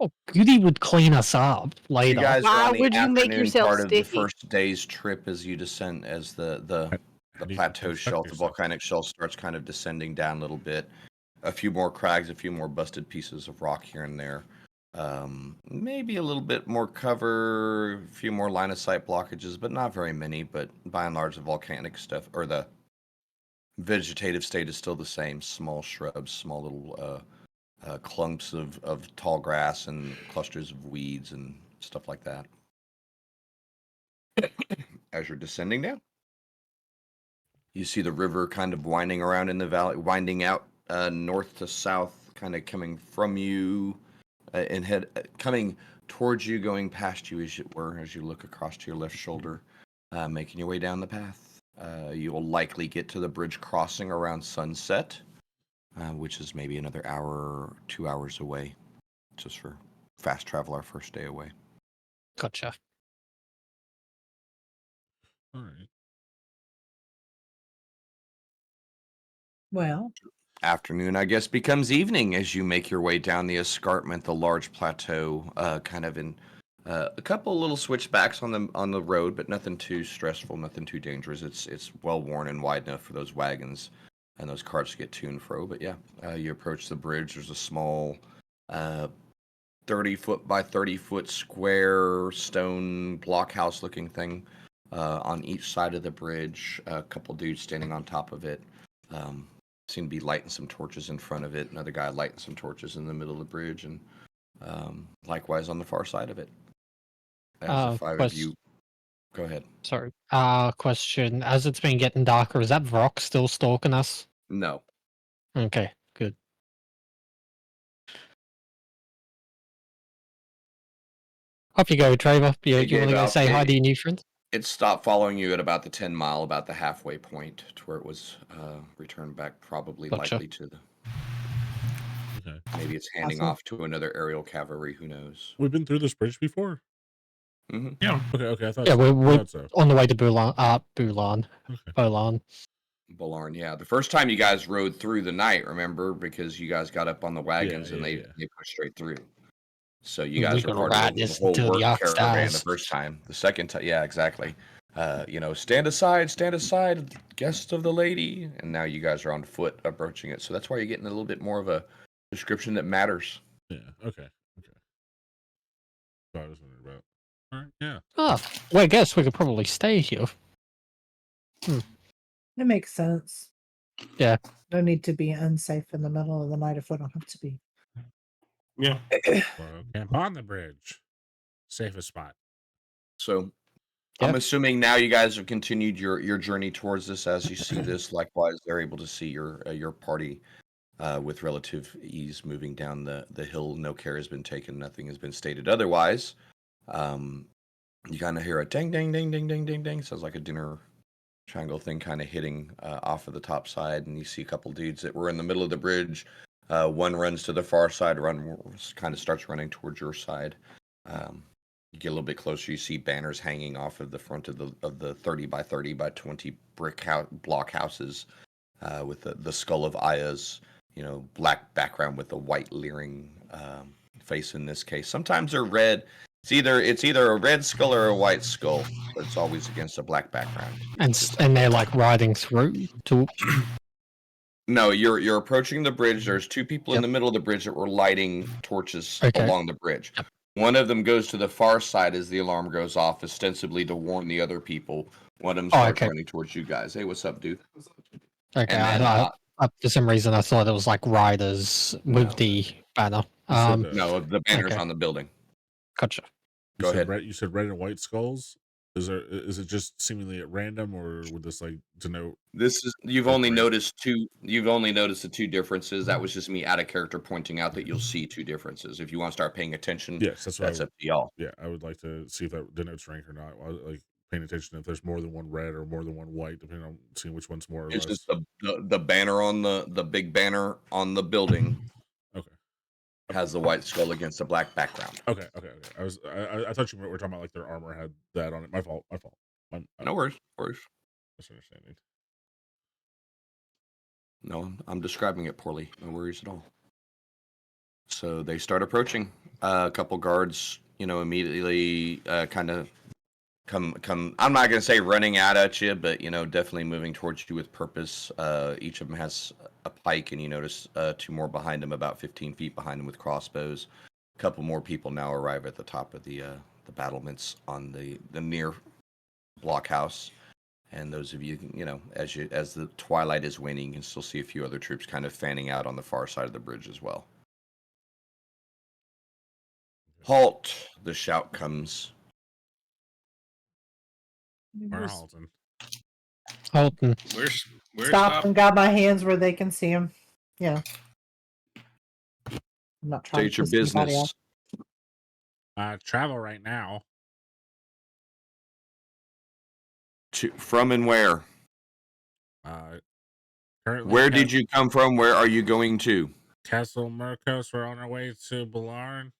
Oh, Goody would clean us up You later. guys Why are on the would you make afternoon yourself part of the sticky? first day's trip as you descend, as the How do you plateau protect shelf, the yourself? volcanic shelf starts kind of descending down a little bit. A few more crags, a few more busted pieces of rock here and there. Maybe a little bit more cover, a few more line of sight blockages, but not very many. But by and large, the volcanic stuff or the Vegetative state is still the same. Small shrubs, small little clumps of tall grass and clusters of weeds and stuff like that. As you're descending down, you see the river kind of winding around in the valley, winding out north to south, kind of coming from you and coming towards you, going past you as it were, as you look across to your left shoulder, making your way down the path. You will likely get to the bridge crossing around sunset, which is maybe another hour, 2 hours away, just for fast travel our first day away. Gotcha. All right. Well, Afternoon, I guess, becomes evening as you make your way down the escarpment, the large plateau, kind of in a couple little switchbacks on the road, but nothing too stressful, nothing too dangerous. It's well worn and wide enough for those wagons and those carts to get to and fro. But yeah, you approach the bridge. There's a small 30-foot by 30-foot square stone blockhouse looking thing on each side of the bridge. A couple dudes standing on top of it. Seem to be lighting some torches in front of it. Another guy lighting some torches in the middle of the bridge, and likewise on the far side of it. As the five of you, go ahead. Sorry. Question. As it's been getting darker, is that Vrock still stalking us? No. Okay, good. Off you go, Trevor. You want to go say hi to your new friends? It stopped following you at about the 10 mile, about the halfway point, to where it was returned back, probably Gotcha. likely to the. Okay. Maybe it's handing off to another aerial cavalry. Who knows? We've been through this bridge before. Mm-hmm. Yeah. Okay. I thought. Yeah, so. we're So. on the way to Bulan. Bulan. Okay. Bolan. Bolarn, yeah. The first time you guys rode through the night, remember, because you guys got up on the wagons and they pushed straight through. So you guys were part of the whole work caravan the first time. The second time, yeah, exactly. Stand aside, guest of the lady. And now you guys are on foot approaching it. So that's why you're getting a little bit more of a description that matters. Yeah. Okay. So I was wondering about. All right. Yeah. Oh, well, I guess we could probably stay here. it makes sense. Yeah. No need to be unsafe in the middle of the night if we don't have to be. Yeah. Well, camp on the bridge. Safest spot. So I'm assuming now you guys have continued your journey towards this. As you see this, likewise, they're able to see your party with relative ease moving down the hill. No care has been taken. Nothing has been stated otherwise. You kind of hear a ding, ding, ding, ding, ding, ding, ding. Sounds like a dinner triangle thing kind of hitting off of the top side. And you see a couple dudes that were in the middle of the bridge. One runs to the far side, kind of starts running towards your side. You get a little bit closer, you see banners hanging off of the front of the 30 by 30 by 20 block houses with the skull of Aya's, black background with a white leering face in this case. Sometimes they're red. It's either a red skull or a white skull, but it's always against a black background. And they're like riding through to. No, you're approaching the bridge. There's two people in the middle of the bridge that were lighting torches along the bridge. Yep. One of them goes to the far side as the alarm goes off, ostensibly to warn the other people. One of them starts running towards you guys. Hey, what's up, dude? Okay, then, for some reason I thought it was like riders with the banner. No, the banner's on the building. Gotcha. Go ahead. You said red and white skulls. Is it just seemingly at random, or would this like denote? This is you've only noticed the two differences. That was just me out of character pointing out that you'll see two differences. If you want to start paying attention, yes, that's up to y'all. Yeah, I would like to see if that denotes rank or not. Like paying attention if there's more than one red or more than one white, depending on seeing which one's more or less. It's just the banner on the big banner on the building. Okay. Has the white skull against a black background. Okay. I thought you were talking about like their armor had that on it. My fault. No worries. Misunderstanding. No, I'm describing it poorly. No worries at all. So they start approaching. A couple guards, immediately kind of come. I'm not gonna say running out at you, but definitely moving towards you with purpose. Each of them has a pike, and you notice two more behind them, about 15 feet behind them, with crossbows. A couple more people now arrive at the top of the battlements on the near blockhouse, And those of you, as the twilight is waning, you can still see a few other troops kind of fanning out on the far side of the bridge as well. Halt! The shout comes. We're halting. Holton. Where's Stop and got my hands where they can see them. Yeah. I'm not trying State to your piss anybody off. business. Travel right now. From and where? Currently Where did you come from? Where are you going to? Castle Mercos. We're on our way to Balarn.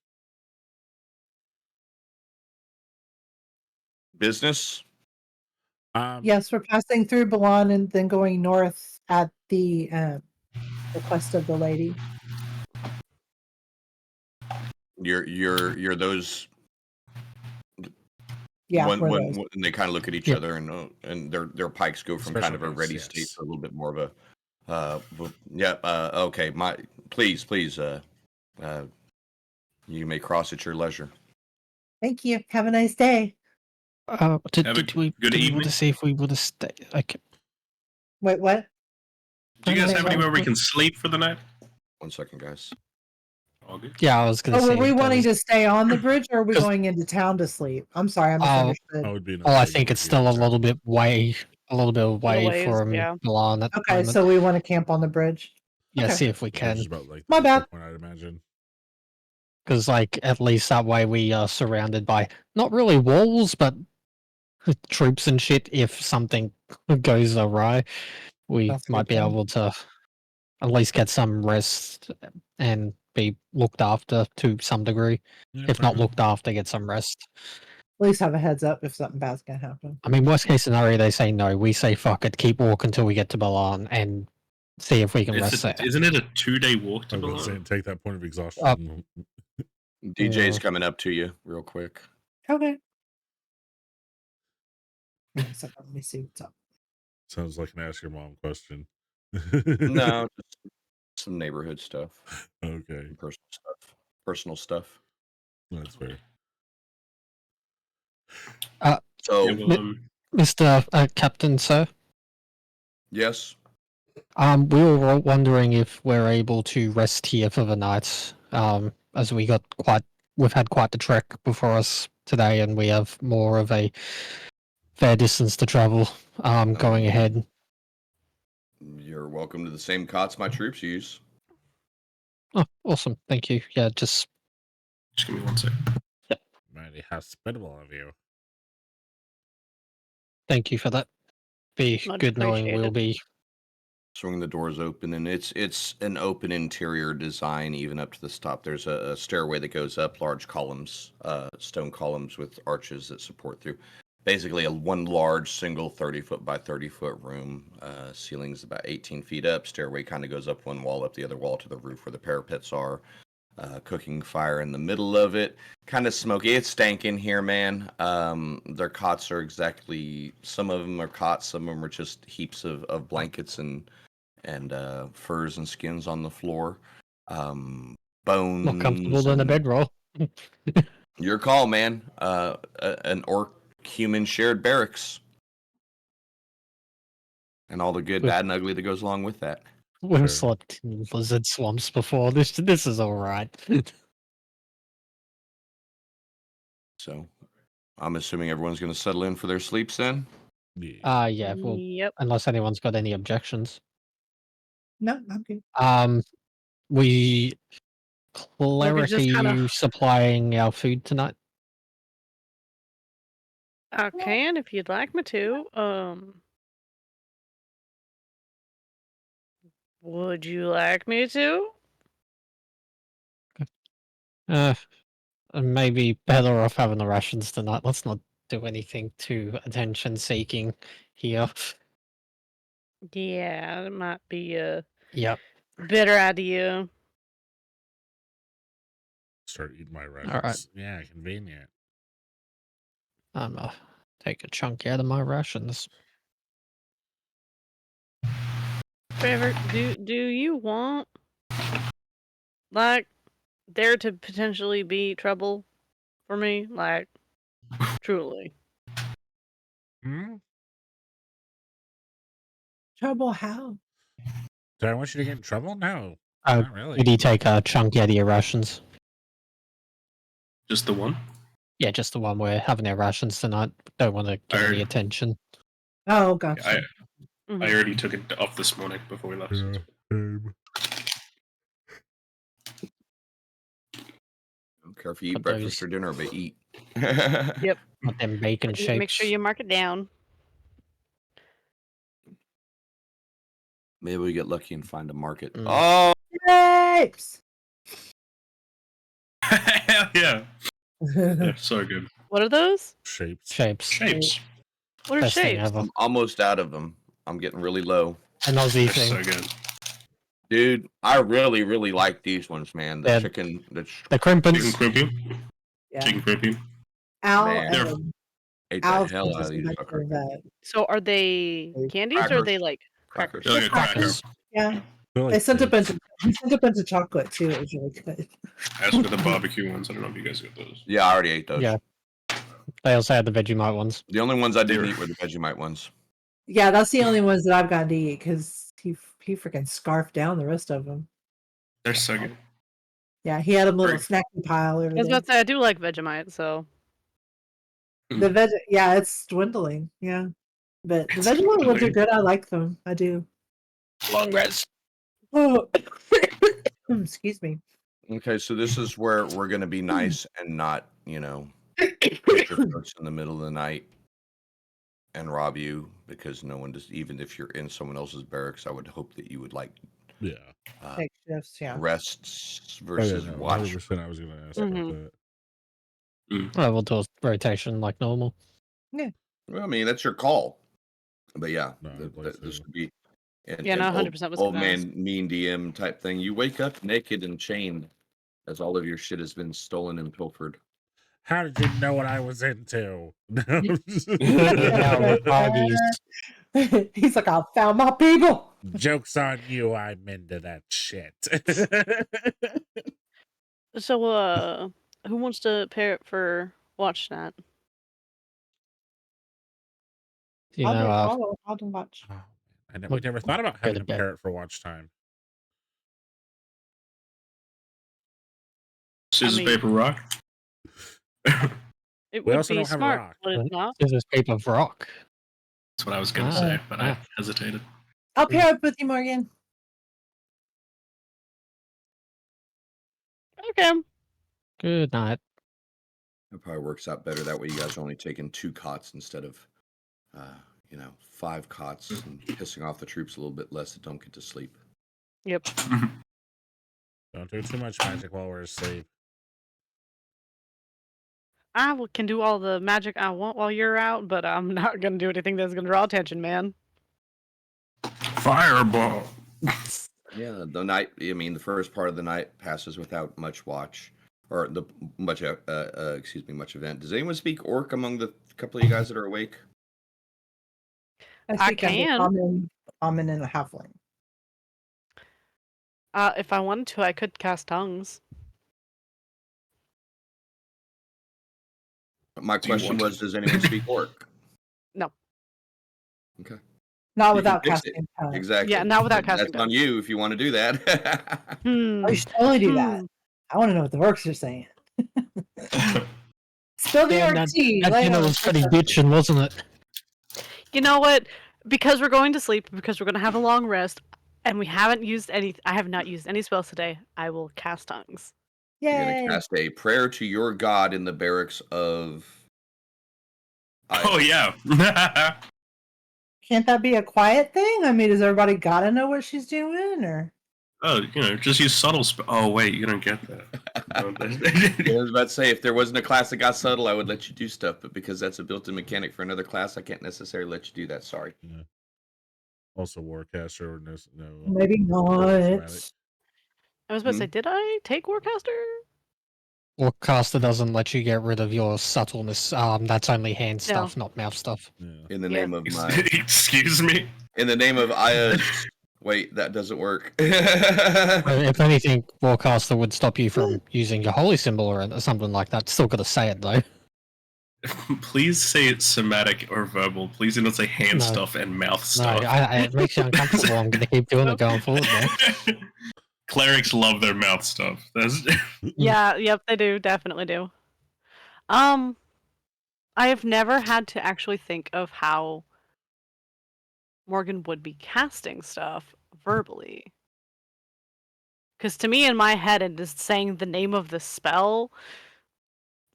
Business? Yes, we're passing through Balan and then going north at the request of the lady. You're those. Yeah, when, we're when, those. when they kind of look at each Yep. other and their pikes go from kind Special of a case, ready yes. state to a little bit more of a okay, please you may cross at your leisure. Thank you. Have a nice day. Did we good want evening. to see if we would have stayed? Okay. Wait, what? Do you guys Wait, have wait, anywhere we wait. can sleep for the night? 1 second, guys. All good. Yeah, I was going to Oh, say. were we if there wanting was- to stay on the bridge or are we 'Cause- going into town to sleep? I'm sorry, I Oh, misunderstood. That would be Well, I think it's still a little bit away ways, from yeah. Milan at the Okay, moment. so we want to camp on the bridge. Yeah, okay. see if we Which can. is about like My the bad. point, I'd imagine. Because, like, at least that way we are surrounded by not really walls, but troops and shit. If something goes awry, we That's a might good be point. able to at least get some rest and be looked after to some degree. Yeah, If fair not enough. looked after, get some rest. At least have a heads up if something bad's gonna happen. I mean, worst case scenario, they say no. We say fuck it, keep walking till we get to Milan and see if we can rest there. Isn't it a 2-day walk I to was about to say, Milan? take that point of exhaustion. DJ's coming up to you real quick. Okay. Wait a second, let me see what's up. Sounds like an ask your mom question. No, just some neighborhood stuff. Okay. Personal stuff. That's fair. So, Yeah, well, Mr. Captain, sir, yes. we were wondering if we're able to rest here for the night, as we've had quite the trek before us today, and we have more of a fair distance to travel, going ahead. You're welcome to the same cots my troops use. Oh, awesome. Thank you. Yeah, just just give me 1 second. Mighty hospitable of you. thank you for that. Be Much good knowing we'll appreciated. be. Swing the doors open, and it's an open interior design, even up to the top. There's a stairway that goes up, large columns, stone columns with arches that support through. Basically, one large single 30-foot by 30-foot room. Ceiling's about 18 feet up. Stairway kind of goes up one wall, up the other wall to the roof where the parapets are. Cooking fire in the middle of it. Kind of smoky. It's stank in here, man. Their cots are some of them are cots, some of them are just heaps of blankets and furs and skins on the floor. Bones. Not comfortable than a bedroll. Your call, man. An orc human shared barracks. And all the good, bad, and ugly that goes along with that. We've Sure. slept in lizard swamps before. This is all right. So, I'm assuming everyone's going to settle in for their sleeps then? Yeah. Yeah. Well, Yep. unless anyone's got any objections. No, I'm good. We Cleric, just are kinda- you supplying our food tonight? I can if you'd like me to. Would you like me to? Maybe better off having the rations tonight. Let's not do anything too attention seeking here. Yeah, it might be a Yep. better idea. Start eating my right. rations. Yeah, convenient. I'm take a chunk out of my rations. Trevor, do you want like there to potentially be trouble for me? Like truly. Hmm? Trouble how? Do I want you to get in trouble? No, Uh, not really. Did he take a chunk out of your rations? Just the one? Yeah, just the one we're having our rations tonight. Don't want to get any attention. Oh, I, gotcha. I already took it off this morning before we left. Yeah, same. I don't care if you eat But breakfast those- or dinner, but eat. Yep. Not them bacon shapes. Make sure you mark it down. Maybe we get lucky and find a market. Mm. Oh, Grapes! Hell yeah. They're so good. What are those? Shapes. Shapes. What are Best thing shapes? ever. I'm almost out of them. I'm getting really low. An Aussie They're thing. so good. Dude, I really, really like these ones, man. The Yeah. chicken, The Chicken crimpins. crimpy. Yeah. Chicken crimpy. Al Man. and ate the Al's hell out just of a these bunch fuckers. of that. So are they candies or are Crackers. they like Crackers. They're like a cracker. Crackers. Yeah. They're like They sent a shapes. bunch of he sent a bunch of chocolate too. It was really good. As for the barbecue ones, I don't know if you guys got those. Yeah, I already ate those. Yeah. They also had the Vegemite ones. The only ones I didn't They're- eat were the Vegemite ones. Yeah, that's the only ones that I've gotten to eat because he freaking scarfed down the rest of them. They're so good. Yeah, he had a little Great. snacky pile over I was there. about to say I do like Vegemite, so The veg, yeah, it's dwindling. Yeah, but the It's Vegemite ones are dwindling. good. I like them. I do. Long rest. Oh, excuse me. Okay, so this is where we're gonna be nice and not, put your folks in the middle of the night and rob you because no one does. Even if you're in someone else's barracks, I would hope that you would like Yeah. Take shifts. Yeah. rests Oh, yeah, versus no, watch. 100% I was going to ask Mhm. about that. Oh, we'll do a rotation like normal. Well, I mean, that's your call. But yeah, No, I'd like this to. would be Yeah, no, an 100% was old gonna ask. man mean DM type thing. You wake up naked and chained as all of your shit has been stolen and pilfered. How did you know what I was into? Now with parties. He's like, I found my people. Joke's on you, I'm into that shit. So who wants to pair it for watch tonight? You know, I'll do watch. Oh, we never thought about having a bed. parrot for watch time. Scissors, mean- paper, rock. It We would also be don't have a smart, rock. would it not? scissors, paper, rock. That's what I was gonna Ah, say, but I ah. hesitated. I'll pair up with you, Morgan. Okay. Good night. It probably works out better that way. You guys are only taking 2 cots instead of, 5 cots and pissing off the troops a little bit less that don't get to sleep. Yep. Don't do too much magic while we're asleep. Can do all the magic I want while you're out, but I'm not gonna do anything that's gonna draw attention, man. Fireball. Yeah, the first part of the night passes without much watch or much event. Does anyone speak Orc among the couple of you guys that are awake? I can. Common and a halfling. If I wanted to, I could cast tongues. My Do you question want was, to- does anyone speak Orc? No. Okay. Not You can without fix casting tongues. Exactly. Yeah, not without casting That's on you if you want to do that. Hmm. Oh, you should totally do that. Hmm. I want to know what the orcs are saying. Spill the Damn, orc tea. That lay dinner on was it. pretty bitchin', wasn't it? You know what? Because we're going to sleep, because we're gonna have a long rest, and we haven't used any. I have not used any spells today. I will cast tongues. You're Yay. going to cast a prayer to your god in the barracks of. Oh yeah. Can't that be a quiet thing? I mean, does everybody gotta know what she's doing, or? Oh, just use subtle spell. Oh wait, you don't get that. I was about to say, if there wasn't a class that got subtle, I would let you do stuff, but because that's a built-in mechanic for another class, I can't necessarily let you do that. Sorry. Yeah. Also, Warcaster. No. Maybe not. Charismatic. I was about to say, did I take Warcaster? Warcaster doesn't let you get rid of your subtleness. That's only hand stuff, not mouth stuff. Yeah. In the Yeah. name of my. Excuse me. In the name of Aya's. Wait, that doesn't work. If anything, Warcaster would stop you from using your holy symbol or something like that. Still got to say it though. Please say it's somatic or verbal. Please do not say hand No. stuff and mouth No, stuff. it makes you uncomfortable. I'm going to keep doing it going forward now. Clerics love their mouth stuff. That's Yeah, yep, they do, definitely do. I have never had to actually think of how Morgan would be casting stuff verbally. Because to me, in my head, it is saying the name of the spell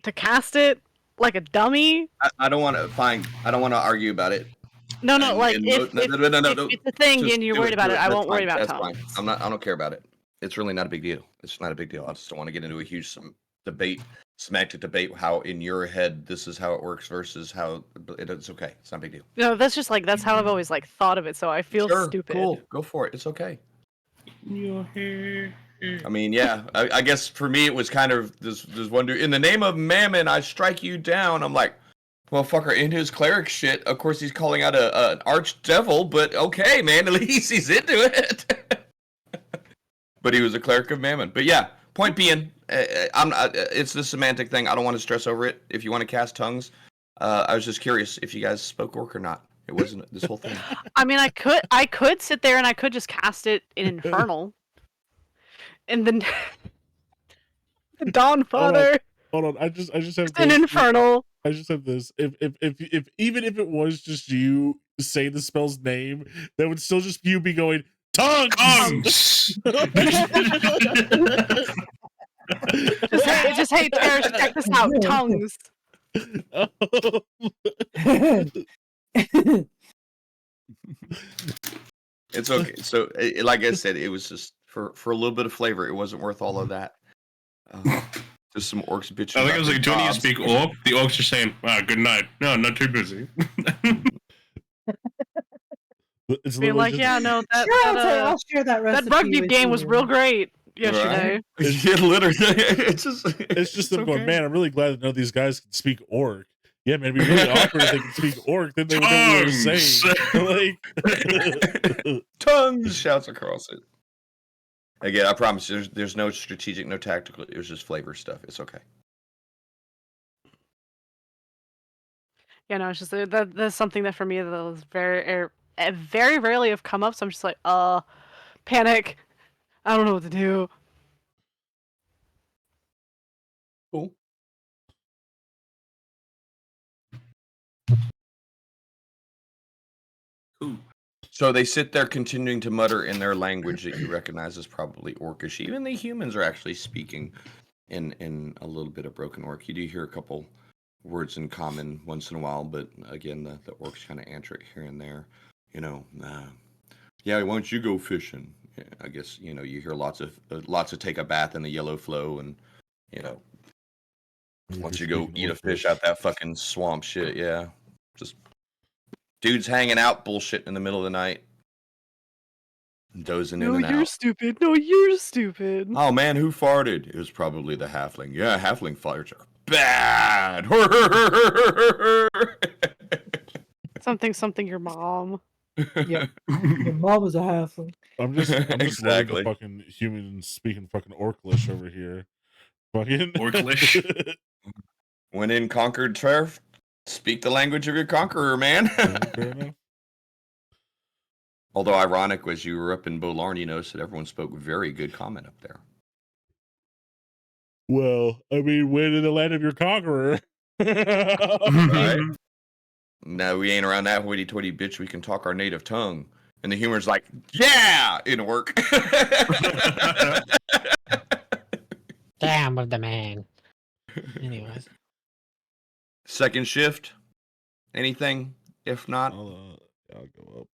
to cast it like a dummy. I don't want to I don't want to argue about it. No, And- like and if it's a thing Just and you're do worried about do it, I That's won't worry fine, about That's tongues. fine. I don't care about it. It's really not a big deal. It's not a big deal. I just don't want to get into a huge semantic debate how in your head this is how it works versus how it's okay. It's not a big deal. No, that's just like that's how I've always like thought of it. So I feel Sure, stupid. cool. Go for it. It's okay. your hair. I mean, yeah. I guess for me it was kind of this one dude. In the name of Mammon, I strike you down. I'm like, well, fucker, in his cleric shit, of course he's calling out an archdevil, but okay, man, at least he's into it. But he was a cleric of Mammon. But yeah, point being, it's the semantic thing. I don't want to stress over it. If you want to cast tongues, I was just curious if you guys spoke orc or not. It wasn't this whole thing. I mean, I could sit there and I could just cast it in Infernal, and then the Dawnfather. Hold on, I just have Just an this. Infernal. I just have this. If even if it was just you say the spell's name, that would still just you be going tongues. Tongues! Just hey, Terrace, check this out. Tongues. It's okay. So, like I said, it was just for a little bit of flavor. It wasn't worth all of that. Just some orcs bitching. I think I was about like, their don't you jobs. speak orc? The orcs are saying, good night. No, not too busy. It's Being literally like, just, yeah, no, I'll share that recipe. that rugby with game you. was real great yesterday. Right? Yeah, literally. it's just them going, okay. man, I'm really glad to know these guys can speak orc. Yeah, man, it'd be really awkward if they could speak orc, then they would know what we were saying. Like Tongues shouts across it. Again, I promise there's no strategic, no tactical. It was just flavor stuff. It's okay. Yeah, no, it's just that's something that for me that was very rarely have come up. So I'm just like, panic. I don't know what to do. Cool. Ooh. So they sit there continuing to mutter in their language that you recognize as probably Orcish. Even the humans are actually speaking in a little bit of broken Orc. You do hear a couple words in common once in a while, but again, the Orcs kind of answer it here and there. Yeah, why don't you go fishing? Yeah, I guess you hear lots of take a bath in the yellow flow, and once you go eat a fish out that fucking swamp shit. Yeah, just dudes hanging out, bullshit in the middle of the night, dozing in No, and you're out. stupid. No, you're stupid. Oh man, who farted? It was probably the halfling. Yeah, halfling farts are bad. Something. Your mom. Yeah. Your mom was a halfling. I'm just loving Exactly. the fucking humans speaking fucking Orclish over here. Fucking Orclish? When in conquered turf, speak the language of your conqueror, man. Fair enough. Although ironic was you were up in Bolarn, you noticed that everyone spoke very good common up there. Well, I mean, when in the land of your conqueror. Right? No, we ain't around that hoity-toity bitch. We can talk our native tongue. And the humor's like, yeah, in work. Damn with the man. Anyways. Second shift? Anything? If not, I'll go up.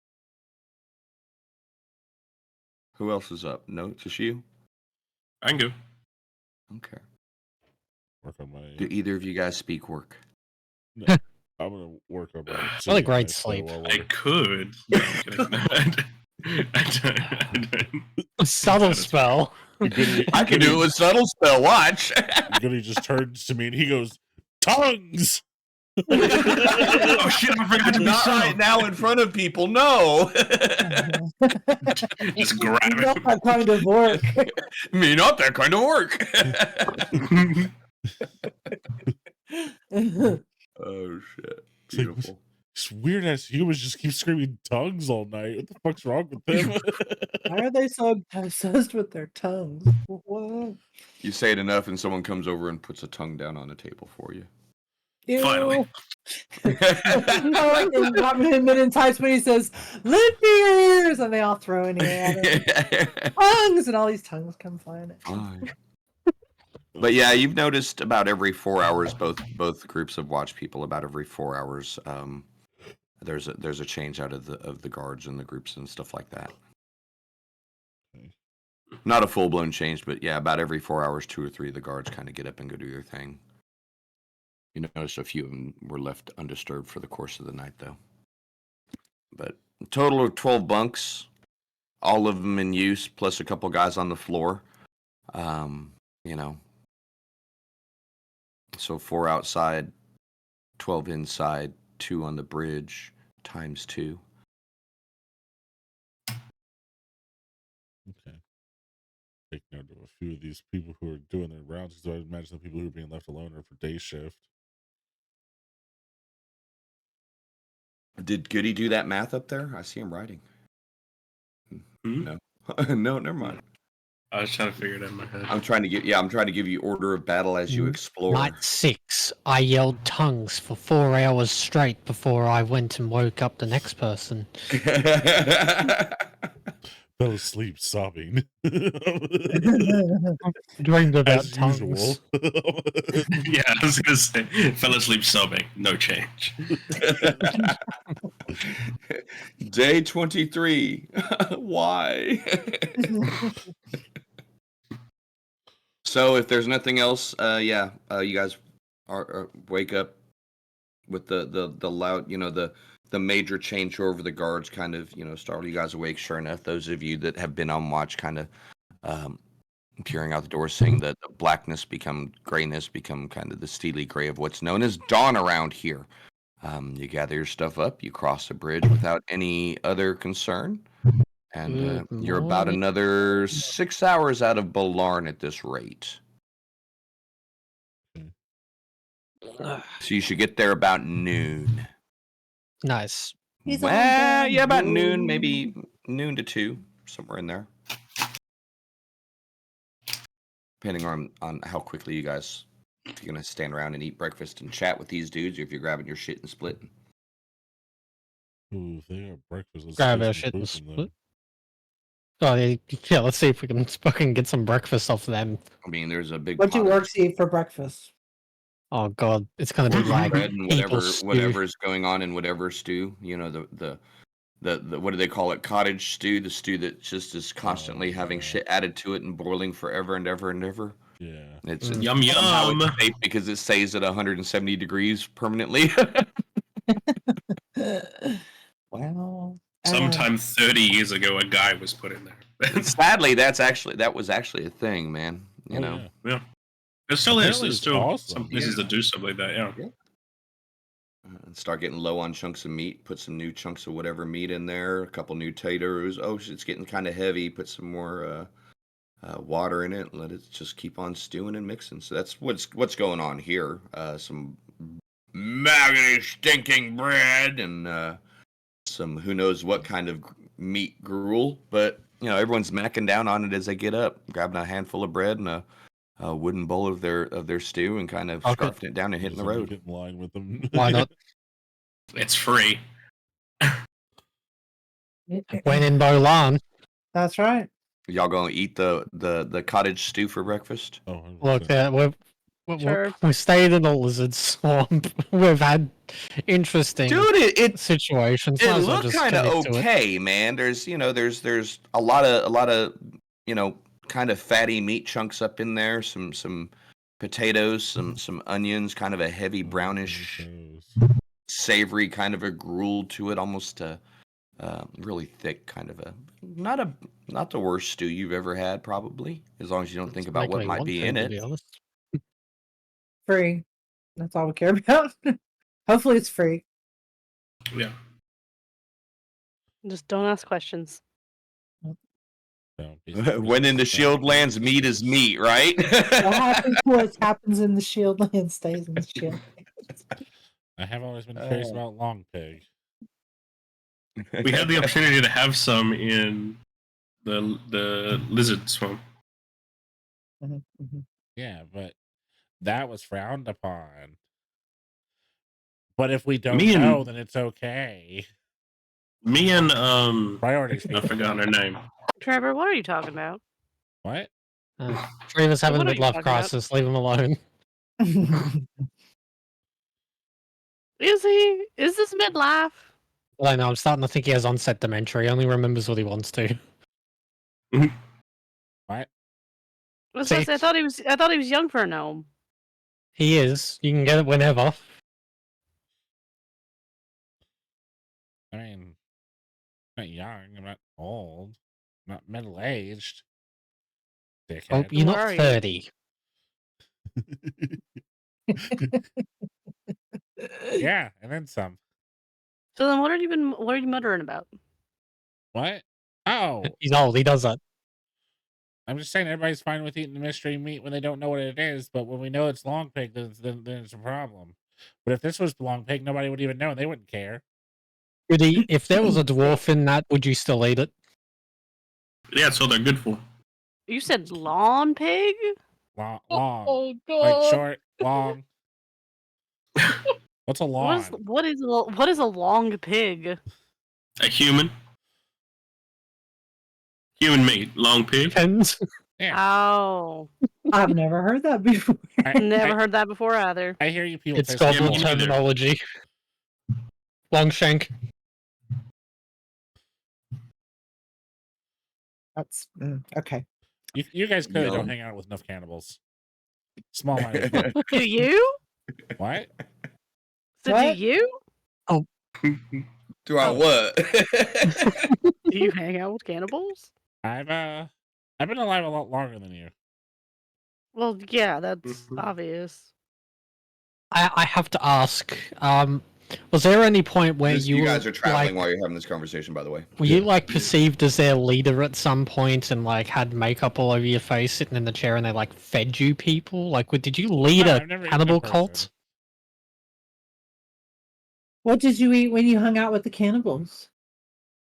who else is up? No, just you? I can go. Okay. Work on my. Do either of you guys speak work? No, I'm gonna work on my. What a great city sleep. while I we're- could. No, I'm kidding. I don't. A subtle spell. I can do it with subtle spell. Watch. Goody just turns to me and he goes, "Tongues." Oh shit! I forgot to be Not subtle. right now in front of people. No. Just grab Not it. that kind of work. Me, not that kind of work. It's like, Beautiful. this weird ass humans just keep screaming tongues all night. What the fuck's wrong with them? Why are they so obsessed with their tongues? What? You say it enough, and someone comes over and puts a tongue down on the table for you. Ew. Finally. Like in Robin Men in Tights when he says, "Lend me your ears," and they all throw in here at him. Tongues, and all these tongues come flying at you. Fine. But yeah, you've noticed about every 4 hours, both groups of watch people. About every 4 hours, there's a change out of the guards and the groups and stuff like that. Not a full blown change, but yeah, about every 4 hours, 2 or 3 of the guards kind of get up and go do their thing. You notice a few of them were left undisturbed for the course of the night, though. But a total of 12 bunks, all of them in use, plus a couple guys on the floor. You know, so 4 outside, 12 inside, 2 on the bridge, times 2. Okay. Take note of a few of these people who are doing their rounds, because I imagine the people who are being left alone are for day shift. Did Goody do that math up there? I see him writing. No. No, never mind. I was trying to figure it out in my head. I'm trying to give you order of battle as you explore. Night 6, I yelled tongues for 4 hours straight before I went and woke up the next person. Fell asleep sobbing. Dreamed about As tongues. usual. Yeah, I was gonna say, fell asleep sobbing, no change. Day 23. Why? So if there's nothing else, you guys are wake up with the loud, the major change over the guards kind of, startle you guys awake. Sure enough, those of you that have been on watch kind of peering out the door, seeing the blackness become grayness, become kind of the steely gray of what's known as dawn around here. You gather your stuff up, you cross the bridge without any other concern, and you're about another 6 hours out of Balarn at this rate. So you should get there about noon. Nice. Well, yeah, about noon, maybe noon to 2, somewhere in there. Depending on how quickly you guys, if you're going to stand around and eat breakfast and chat with these dudes, or if you're grabbing your shit and splitting. Ooh, if they got breakfast. Let's Grab get our some shit and food from them. split. Oh, yeah, let's see if we can fucking get some breakfast off them. I mean, there's a big What do pot of orcs eat for breakfast? Oh god, it's gonna be like bread and people stew. whatever's going on in whatever stew. The what do they call it? Cottage stew, the stew that just is constantly having shit added to it and boiling forever and ever and ever. Yeah. It's Yum, somehow yum. it's safe because it stays at 170 degrees permanently. Well, Sometime 30 years ago, a guy was put in there. Sadly, that was actually a thing, man. You Oh, know. yeah. It still is. Apparently There's it's still awesome. some places that do stuff like that, yeah. Start getting low on chunks of meat. Put some new chunks of whatever meat in there. A couple new taters. Oh, it's getting kind of heavy. Put some more water in it. Let it just keep on stewing and mixing. So that's what's going on here. Some maggoty stinking bread and some who knows what kind of meat gruel. But everyone's macking down on it as they get up, grabbing a handful of bread and a wooden bowl of their stew and kind of scarfing it down and hitting the road. Get in line with them. Why not? It's free. When in Bolan. That's right. Y'all gonna eat the cottage stew for breakfast? Oh, Look, 100%. Sure. we stayed in a lizard swamp. We've had interesting Dude, it situations. Might it as well looked just kind of commit to it. okay, man. There's a lot of kind of fatty meat chunks up in there. Some potatoes, some onions, kind of a heavy brownish, savory kind of a gruel to it, almost a really thick kind of a not the worst stew you've ever had, probably, as long as you don't think about what might be in it. Free. That's all we care about. Hopefully it's free. Yeah. Just don't ask questions. When in the Shieldlands, meat is meat, right? What happens in the Shield Land stays in the Shield Land. I have always been curious about long pig. We had the opportunity to have some in the lizard swamp. Yeah, but that was frowned upon. But if we don't Me and- know, then it's okay. Me and Priorities, I people. forgot her name. Trevor, what are you talking about? What? Trevor's having a What are you midlife talking about? crisis. Leave him alone. Is he? Is this midlife? Well, I know. I'm starting to think he has onset dementia. He only remembers what he wants to. What? I was gonna say, I thought he was young for a gnome. He is. You can get it whenever. I mean, I'm not young. I'm not old. I'm not middle aged. Oh, Dickhead. you're Where not are you? 30. Yeah, and then some. So then, what are you muttering about? What? Oh, He's old. He does that. I'm just saying everybody's fine with eating the mystery meat when they don't know what it is, but when we know it's long pig, then it's a problem. But if this was long pig, nobody would even know. They wouldn't care. Rudy, if there was a dwarf in that, would you still eat it? Yeah, that's all they're good for. You said lawn pig? Long. Oh Like short, long. What's a lawn? What is a long pig? A human. Human meat, long pig. Depends. Yeah. Oh, I've never heard that before. never heard that before either. I hear you people. It's piss got me me more off. neither. terminology. Long shank. That's okay. You guys clearly don't Yum. hang out with enough cannibals. Small minded folk. Do you? What? So What? do you? Do I what? Do you hang out with cannibals? I've been alive a lot longer than you. Well, yeah, that's Mhm. obvious. I have to ask. Was there any point where you guys were, are traveling like, while you're having this conversation, by the way. were you like perceived as their leader at some point and like had makeup all over your face, sitting in the chair, and they like fed you people? Like, did you lead No, a I've never eaten a cannibal person. cult? What did you eat when you hung out with the cannibals?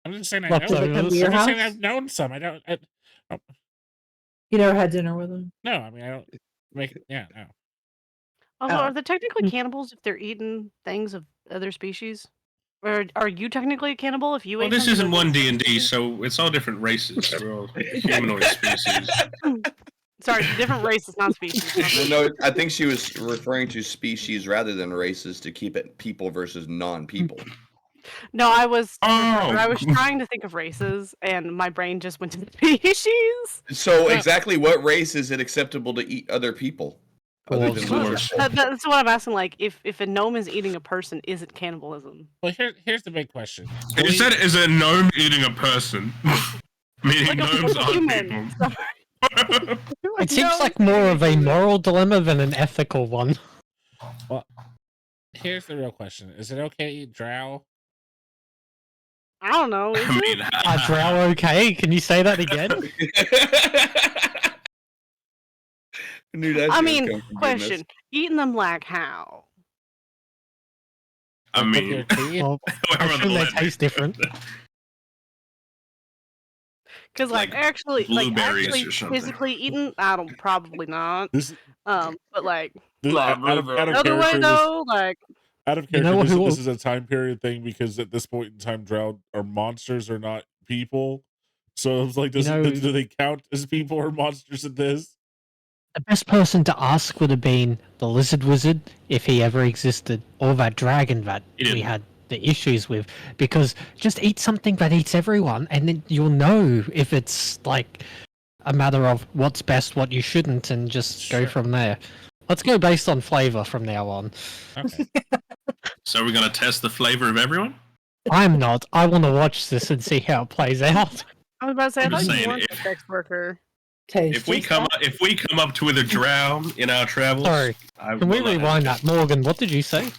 I'm just saying I What, know. Did they come to your I'm just saying house? I've known some. I don't. You never had dinner with them? No, I mean I don't make. Yeah, no. Also, Oh. are they technically cannibals if they're eating things of other species? Or are you technically a cannibal if you Well, ate this something isn't of one other D&D, species? so it's all different races. We're all humanoid species. Sorry, different races, not species. No, I think she was referring to species rather than races to keep it people versus non-people. No, I was Oh. trying to think of races, and my brain just went to species. So exactly what race is it acceptable to eat other people? Other than Dwarves. lizard folk? That's what I'm asking. Like, if a gnome is eating a person, is it cannibalism? Well, here's the big question. You said, is a gnome eating a person? Meaning Like a gnomes aren't human. people. It seems like more of a moral dilemma than an ethical one. Well, here's the real question: is it okay to eat drow? I don't know. Is I it? mean, Are drow okay? Can you say that again? Knew that I shit was mean, coming from question: goodness. eating them like how? I With mean, your teeth? Well, I however assume the they land- taste different. Because Like blueberries or something. physically eating, I don't probably not. This, But like out of other way character, though, like out of You know character, who- this is a time period thing because at this point in time, drow are monsters or not people. So it's like, do they count as people or monsters in this? The best person to ask would have been the lizard wizard, if he ever existed, or that dragon that He we didn't. had the issues with. Because just eat something that eats everyone, and then you'll know if it's like a matter of what's best, what you shouldn't, and just go Sure. from there. Let's go based on flavor from now on. Okay. So we're gonna test the flavor of everyone? I'm not. I want to watch this and see how it plays out. I was about to say, I I'm thought just you saying, weren't if- a sex worker. Taste If we come up to with a drow in our travels, Sorry, I can we will not have rewind it. that? Morgan, what did you say?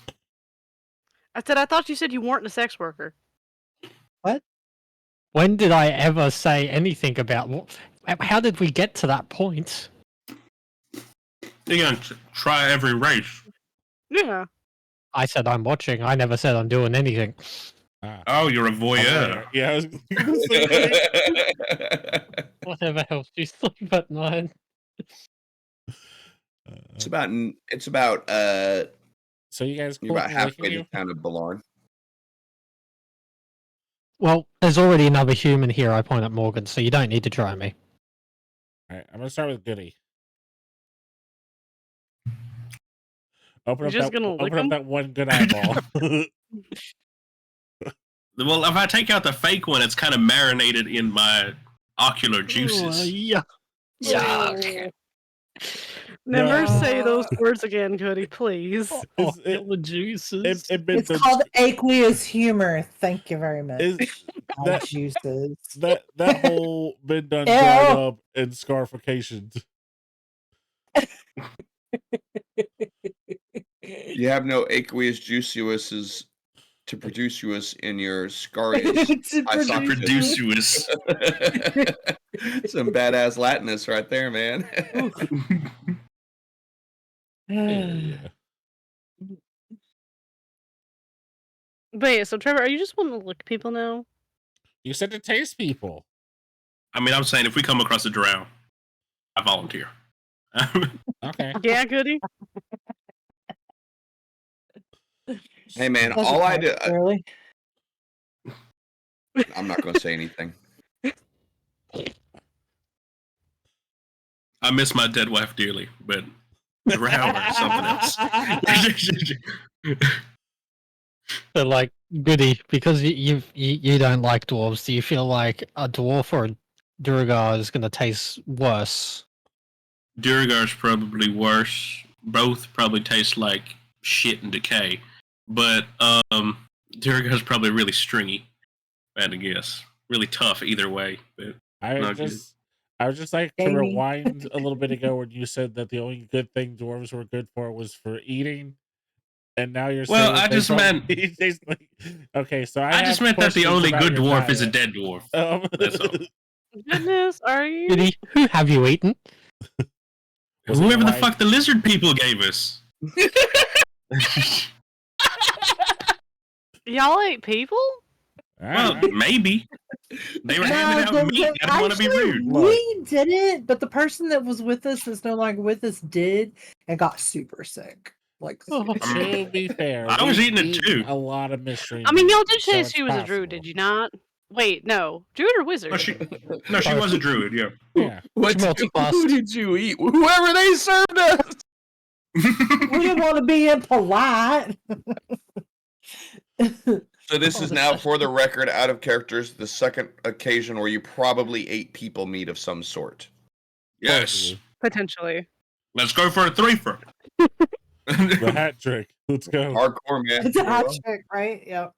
I said I thought you said you weren't a sex worker. When did I ever say anything about how did we get to that point? You're gonna try every race. Yeah. I said I'm watching. I never said I'm doing anything. Ah. Oh, you're a voyeur. Oh, yeah, I was gonna say that. Whatever helps you sleep at night. It's about So you guys you're cool about with licking halfway to you? the town of Balarn. Well, there's already another human here. I point at Morgan, so you don't need to try me. All right, I'm gonna start with Goody. Open You're just up gonna lick that 'em? that one good eyeball. Well, if I take out the fake one, it's kind of marinated in my ocular juices. Yeah. Yuck. Never say those words again, Cody, please. Oh, Is the juices. It's called aqueous humor. Thank you very much. Is My that juices. that whole been done Ew. dried up and scarification? You have no aqueous juicuses to produce us in your scarius. To Produce us. Some badass Latinus right there, man. Yeah. But yeah, so Trevor, are you just wanting to lick people now? You said to taste people. I mean, I'm saying if we come across a drow, I volunteer. Okay. Yeah, Goody? Hey, man, Doesn't all I count, do, really. I'm not going to say anything. I miss my dead wife dearly, but drow or something else. So, like, Goody, because you don't like dwarves, do you feel like a dwarf or a Duergar is going to taste worse? Duergar's probably worse. Both probably taste like shit and decay. But Duergar's probably really stringy, I had to guess. Really tough either way. But I not was just like to Gamey. rewind a little bit ago when you said that the only good thing dwarves were good for was for eating, and now you're Well, saying I they just probably meant- taste like. Okay, so I just have meant that the questions only about good your dwarf is a diet. dead dwarf. That's all. Goodness, are you? Goody, who have you eaten? Was it Whoever the like- fuck the lizard people gave us. Y'all ate people? Well, Alright. maybe. They were handing out meat. I didn't want to be actually, rude. we didn't, but the person that was with us that's no longer with us did and got super sick. Like, Oh. To be fair, I was we've eating it eaten too. a lot of mystery. I mean, meat, y'all did so say it's she was a possible. druid, did you not? Wait, no. Druid or wizard? No, she was a druid, yeah. Yeah. Multi-class. did you eat? Whoever they served us. we didn't want to be impolite. So this is now, for the record, out of characters, the second occasion where you probably ate people meat of some sort. Yes. Potentially. Let's go for a threefer. The hat trick. Let's go. Hardcore, man. It's a hat trick, right? Yep.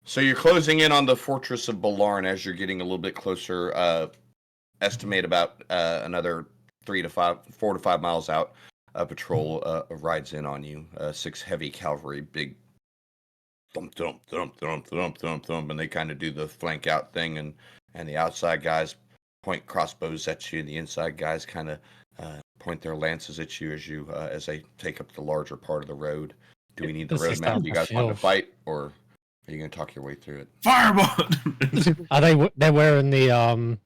So you're closing in on the fortress of Balarn as you're getting a little bit closer. Estimate about another 4 to 5 miles out. A patrol rides in on you. 6 heavy cavalry, big thump, thump, thump, thump, thump, thump, thump, and they kind of do the flank out thing, and the outside guys point crossbows at you, and the inside guys kind of point their lances at you as they take up the larger part of the road. Do we need the This is roadmap? not You the guys want to field. fight, or are you going to talk your way through it? Fireball! Are they're wearing the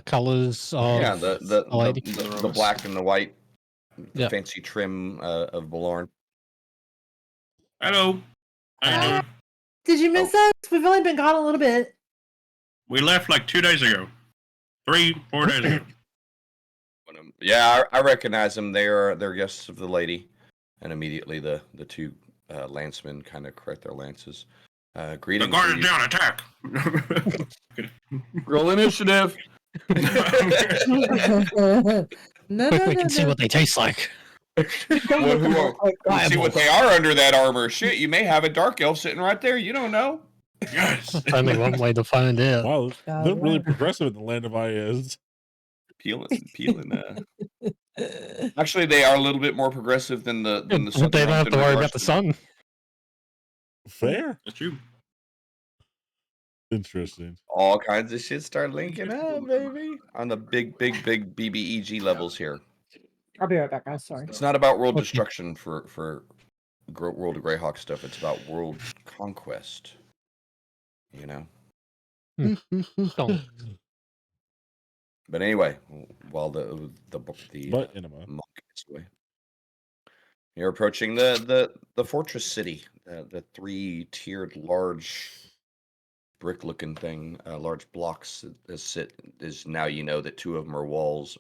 colors of Yeah, the lady? the black and the white, Yeah. fancy trim of Balarn. Hello. How you doing? Did you miss us? We've only been gone a little bit. We left like 2 days ago. 3-4 days ago. Yeah, I recognize them. They're guests of the lady, and immediately the 2 lancemen kind of correct their lances. The Greetings. guard is ladies. down, attack! Roll initiative. No, Quick, we can see what they taste like. Well, see what they are under that armor. Shit, you may have a dark elf sitting right there. You don't know. Yes! Only one way to find out. Wow, Yeah, they're really right. progressive in the land of Ayaz. Peeling. Actually, they are a little bit more progressive than the They don't Southern have elves to in worry regards about the to- sun. Fair. That's true. Interesting. All kinds of shit start linking up, baby. On the big BBEG levels here. I'll be right back, guys. Sorry. It's not about world Okay. destruction for World of Greyhawk stuff. It's about world conquest. You know. Don't. But anyway, while the But enema. monk gets away, you're approaching the fortress city, the 3-tiered large brick-looking thing, large blocks that is now you know that 2 of them are walls.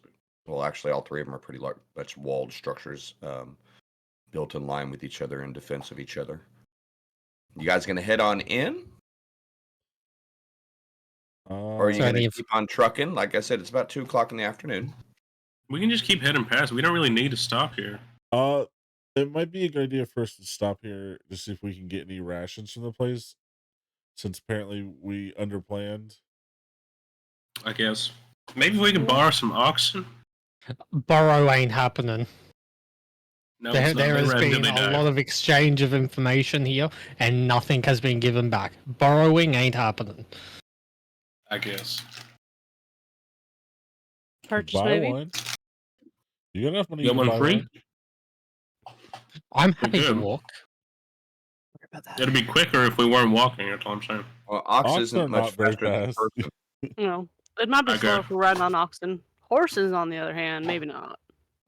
Well, actually, all 3 of them are pretty much walled structures, built in line with each other in defense of each other. You guys gonna head on in? Or are you Uh, going to keep on trucking? Like I said, it's about 2 o'clock in the afternoon. We can just keep heading past. We don't really need to stop here. it might be a good idea for us to stop here to see if we can get any rations from the place, since apparently we underplanned. I guess. Maybe we can borrow some oxen. Borrow ain't happening. No, There, it's not. there They has rather been they a die. lot of exchange of information here, and nothing has been given back. Borrowing ain't happening. I guess. Purchase Buy maybe. one. You got enough money You to got one buy free? one? I'm We happy to could. walk. Sorry about that. It'd be quicker if we weren't walking. That's all I'm saying. Well, ox Oxen isn't are much not very faster than a fast. person. No, it might be Okay. slow if we're riding on oxen. Horses, on the other hand, maybe not.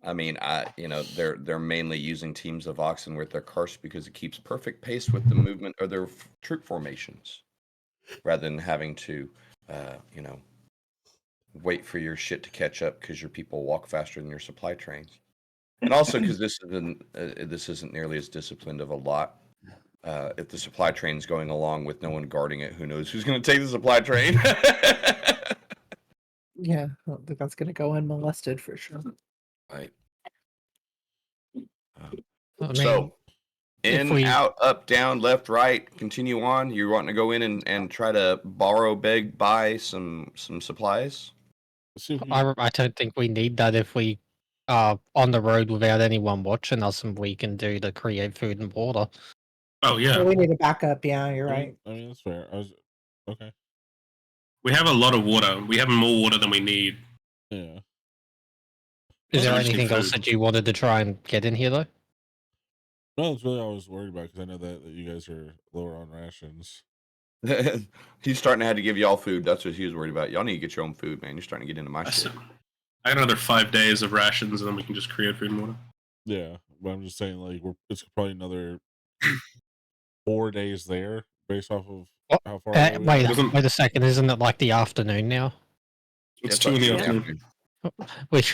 I mean, they're mainly using teams of oxen with their cars because it keeps perfect pace with the movement of their troop formations, rather than having to, wait for your shit to catch up because your people walk faster than your supply trains, and also because this isn't nearly as disciplined of a lot. If the supply train's going along with no one guarding it, who knows who's going to take the supply train? Yeah, I don't think that's going to go unmolested for sure. Right. I mean, So, if in, we- out, up, down, left, right, continue on. You're wanting to go in and try to borrow, beg, buy some supplies? Let's see if we I don't think we need that if we are on the road without anyone watching us, and we can do to create food and water. Oh yeah, So we need a backup. Yeah, you're I right. mean, that's fair. Okay. we have a lot of water. We have more water than we need. Yeah. Is there Also, we just need anything else food. that you wanted to try and get in here, though? No, that's really all I was worried about because I know that you guys are lower on rations. He's starting to have to give y'all food. That's what he was worried about. Y'all need to get your own food, man. You're starting to get into my I shit. said- I got another 5 days of rations, and then we can just create food and water. Yeah, but I'm just saying, like, it's probably another 4 days there based off of What? how far away we Wait, are. Wasn't- wait a second. Isn't it like the afternoon now? It's Yeah, 2 in the like afternoon. Which,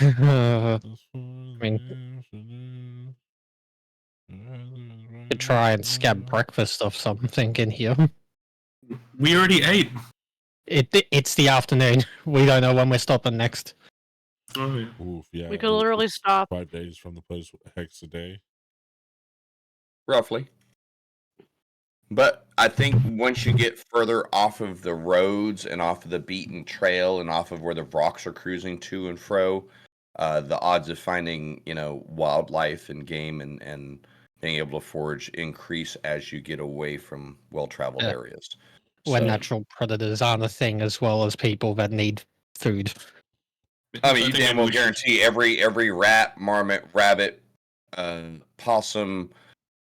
could try and scab breakfast off something in here. We already ate. It's the afternoon. We don't know when we're stopping next. Oh yeah. Oof, yeah. We could literally it's stop. 5 days from the place, hex a day. Roughly. But I think once you get further off of the roads and off of the beaten trail and off of where the rocks are cruising to and fro, the odds of finding, wildlife and game and being able to forage increase as you get away from well-traveled Yeah. areas. When So, natural predators aren't a thing, as well as people that need food. I So mean, you think damn maybe well we should- guarantee every rat, marmot, rabbit, possum,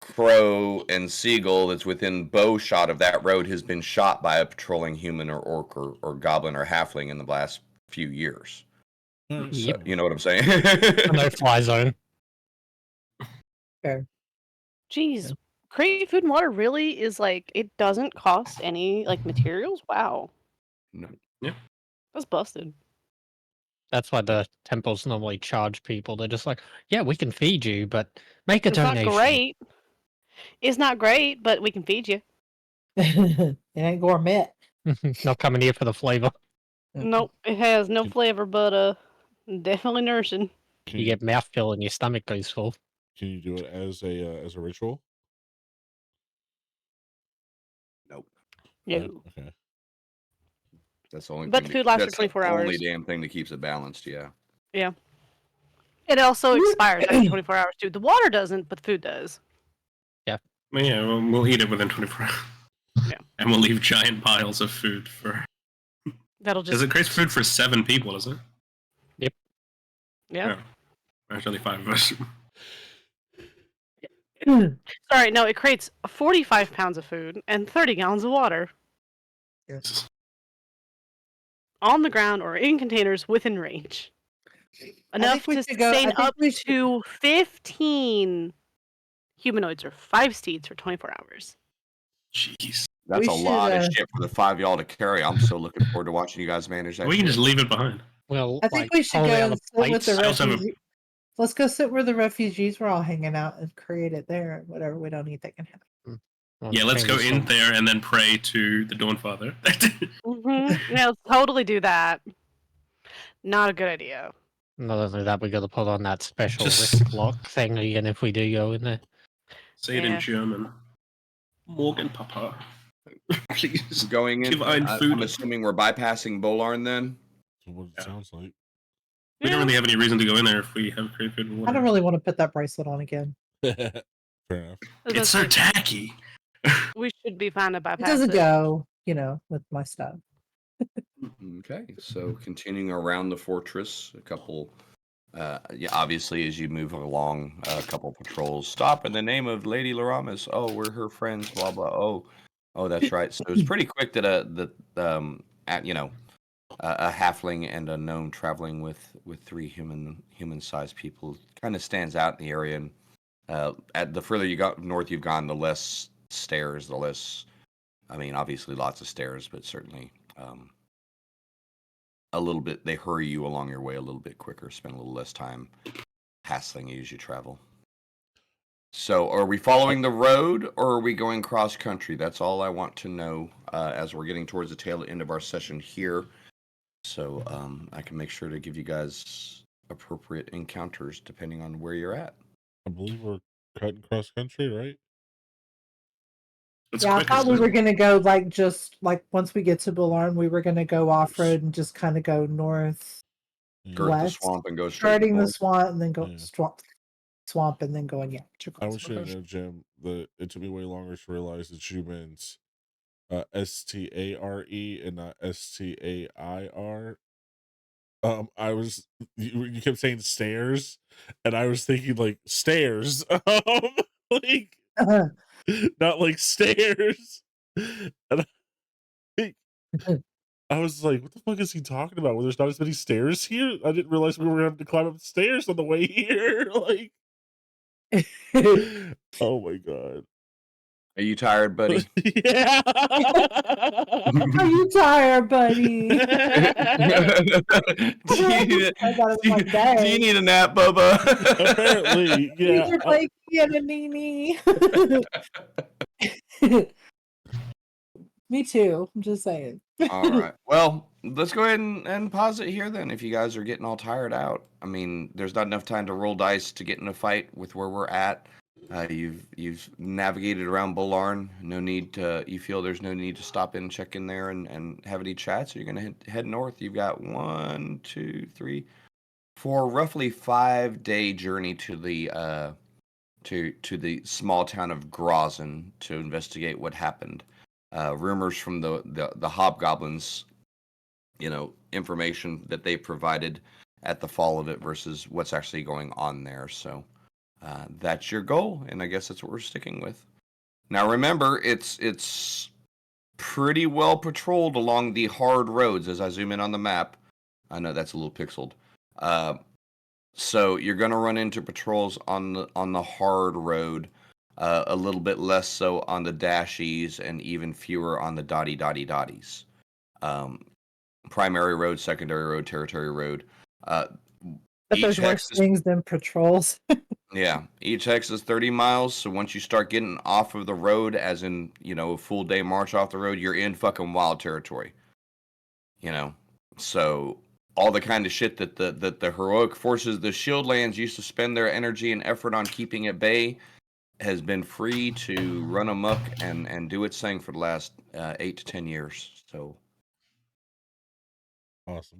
crow, and seagull that's within bow shot of that road has been shot by a patrolling human or orc or goblin or halfling in the last few years. Alright, So, Yep. you know what I'm saying? A no-fly zone. Jeez, create food and water really is like it doesn't cost any like materials. Wow, No. that's busted. That's why the temples normally charge people. They're just like, yeah, we can feed you, but make a It's donation. not great. It's not great, but we can feed you. It ain't gourmet. Not coming here for the flavor. Nope, it has no flavor, but definitely nourishing. Can You get mouthfeel and your stomach goes full. Can you do it as a ritual? Nope. Yeah. Okay. That's the only But thing the food lasts for that's 24 the only hours. damn thing that keeps it balanced, yeah. It also expires after 24 hours too. The water doesn't, but the food does. Well, yeah, we'll eat it within 24 hours. Yeah. And we'll leave giant piles of food for. That'll Because just it creates food for 7 people, is it? yeah. There's only 5 of us. Sorry, no, it creates 45 pounds of food and 30 gallons of water. Yes. On the ground or in containers within range. Enough to sustain up to 15 humanoids or 5 steeds for 24 hours. Jeez. That's a lot of shit for the 5 y'all to carry. I'm so looking forward to watching you guys manage that. We can just leave it behind. Well, I think we should go and sit with the refugees. Let's go sit where the refugees were all hanging out and create it there. Whatever we don't eat, that can happen. Yeah, let's go in there and then pray to the Dawnfather. Yeah, let's totally do that. Not a good idea. Not only that, we got to put on that special risk lock thing again if we do go in there. Say it in German. Morgen, Papa. Please. Going in. I'm assuming we're bypassing Bolarn then. That's what it sounds like. We don't really have any reason to go in there if we have great food and water. I don't really want to put that bracelet on again. Fair enough. It's so tacky. We should be fine to bypass it. Doesn't go, with my stuff. Okay, so continuing around the fortress, a couple. Obviously, as you move along, a couple patrols stop in the name of Lady Laramis. Oh, we're her friends. Blah blah. Oh, that's right. So it's pretty quick that a halfling and a gnome traveling with 3 human-sized people kind of stands out in the area. And at the further you got north you've gone, the less stairs, the less. I mean, obviously lots of stairs, but certainly a little bit. They hurry you along your way a little bit quicker, spend a little less time hassling you as you travel. So, are we following the road or are we going cross country? That's all I want to know as we're getting towards the tail end of our session here. So I can make sure to give you guys appropriate encounters depending on where you're at. I believe we're cutting cross country, right? It's I thought we were going to go once we get to Bolarn, we were going to go off road and just kind of go north. Skirt the swamp and go straight. Starting the swamp and then go swamp and then going I wish you know, Jim, that it took me way longer to realize that you meant STARE and not STAIR. I was you kept saying stairs, and I was thinking like stairs, like not like stairs. And I was like, what the fuck is he talking about? Well, there's not as many stairs here. I didn't realize we were having to climb up the stairs on the way here. Like, oh my god. Are you tired, buddy? Yeah. Are you tired, buddy? do you need a nap, Bubba? Apparently, yeah. You're like a Nini. Me too. I'm just saying. All right. Well, let's go ahead and pause it here then. If you guys are getting all tired out, I mean, there's not enough time to roll dice to get in a fight with where we're at. You've navigated around Bolarn. You feel there's no need to stop in, check in there, and have any chats. So you're gonna head north. You've got 1, 2, 3, 4, roughly 5-day journey to the small town of Grozen to investigate what happened. Rumors from the hobgoblins, information that they provided at the fall of it versus what's actually going on there. So that's your goal, and I guess that's what we're sticking with. Now remember, it's pretty well patrolled along the hard roads. As I zoom in on the map, I know that's a little pixeled. So you're going to run into patrols on the hard road. A little bit less so on the dashies and even fewer on the dotties. Primary road, secondary road, territory road. But there's worse things than patrols. Yeah, each hex is 30 miles. So once you start getting off of the road, as in, a full day march off the road, you're in fucking wild territory. So all the kind of shit that the heroic forces, the Shieldlands, used to spend their energy and effort on keeping at bay has been free to run amok and do its thing for the last 8 to 10 years. So awesome.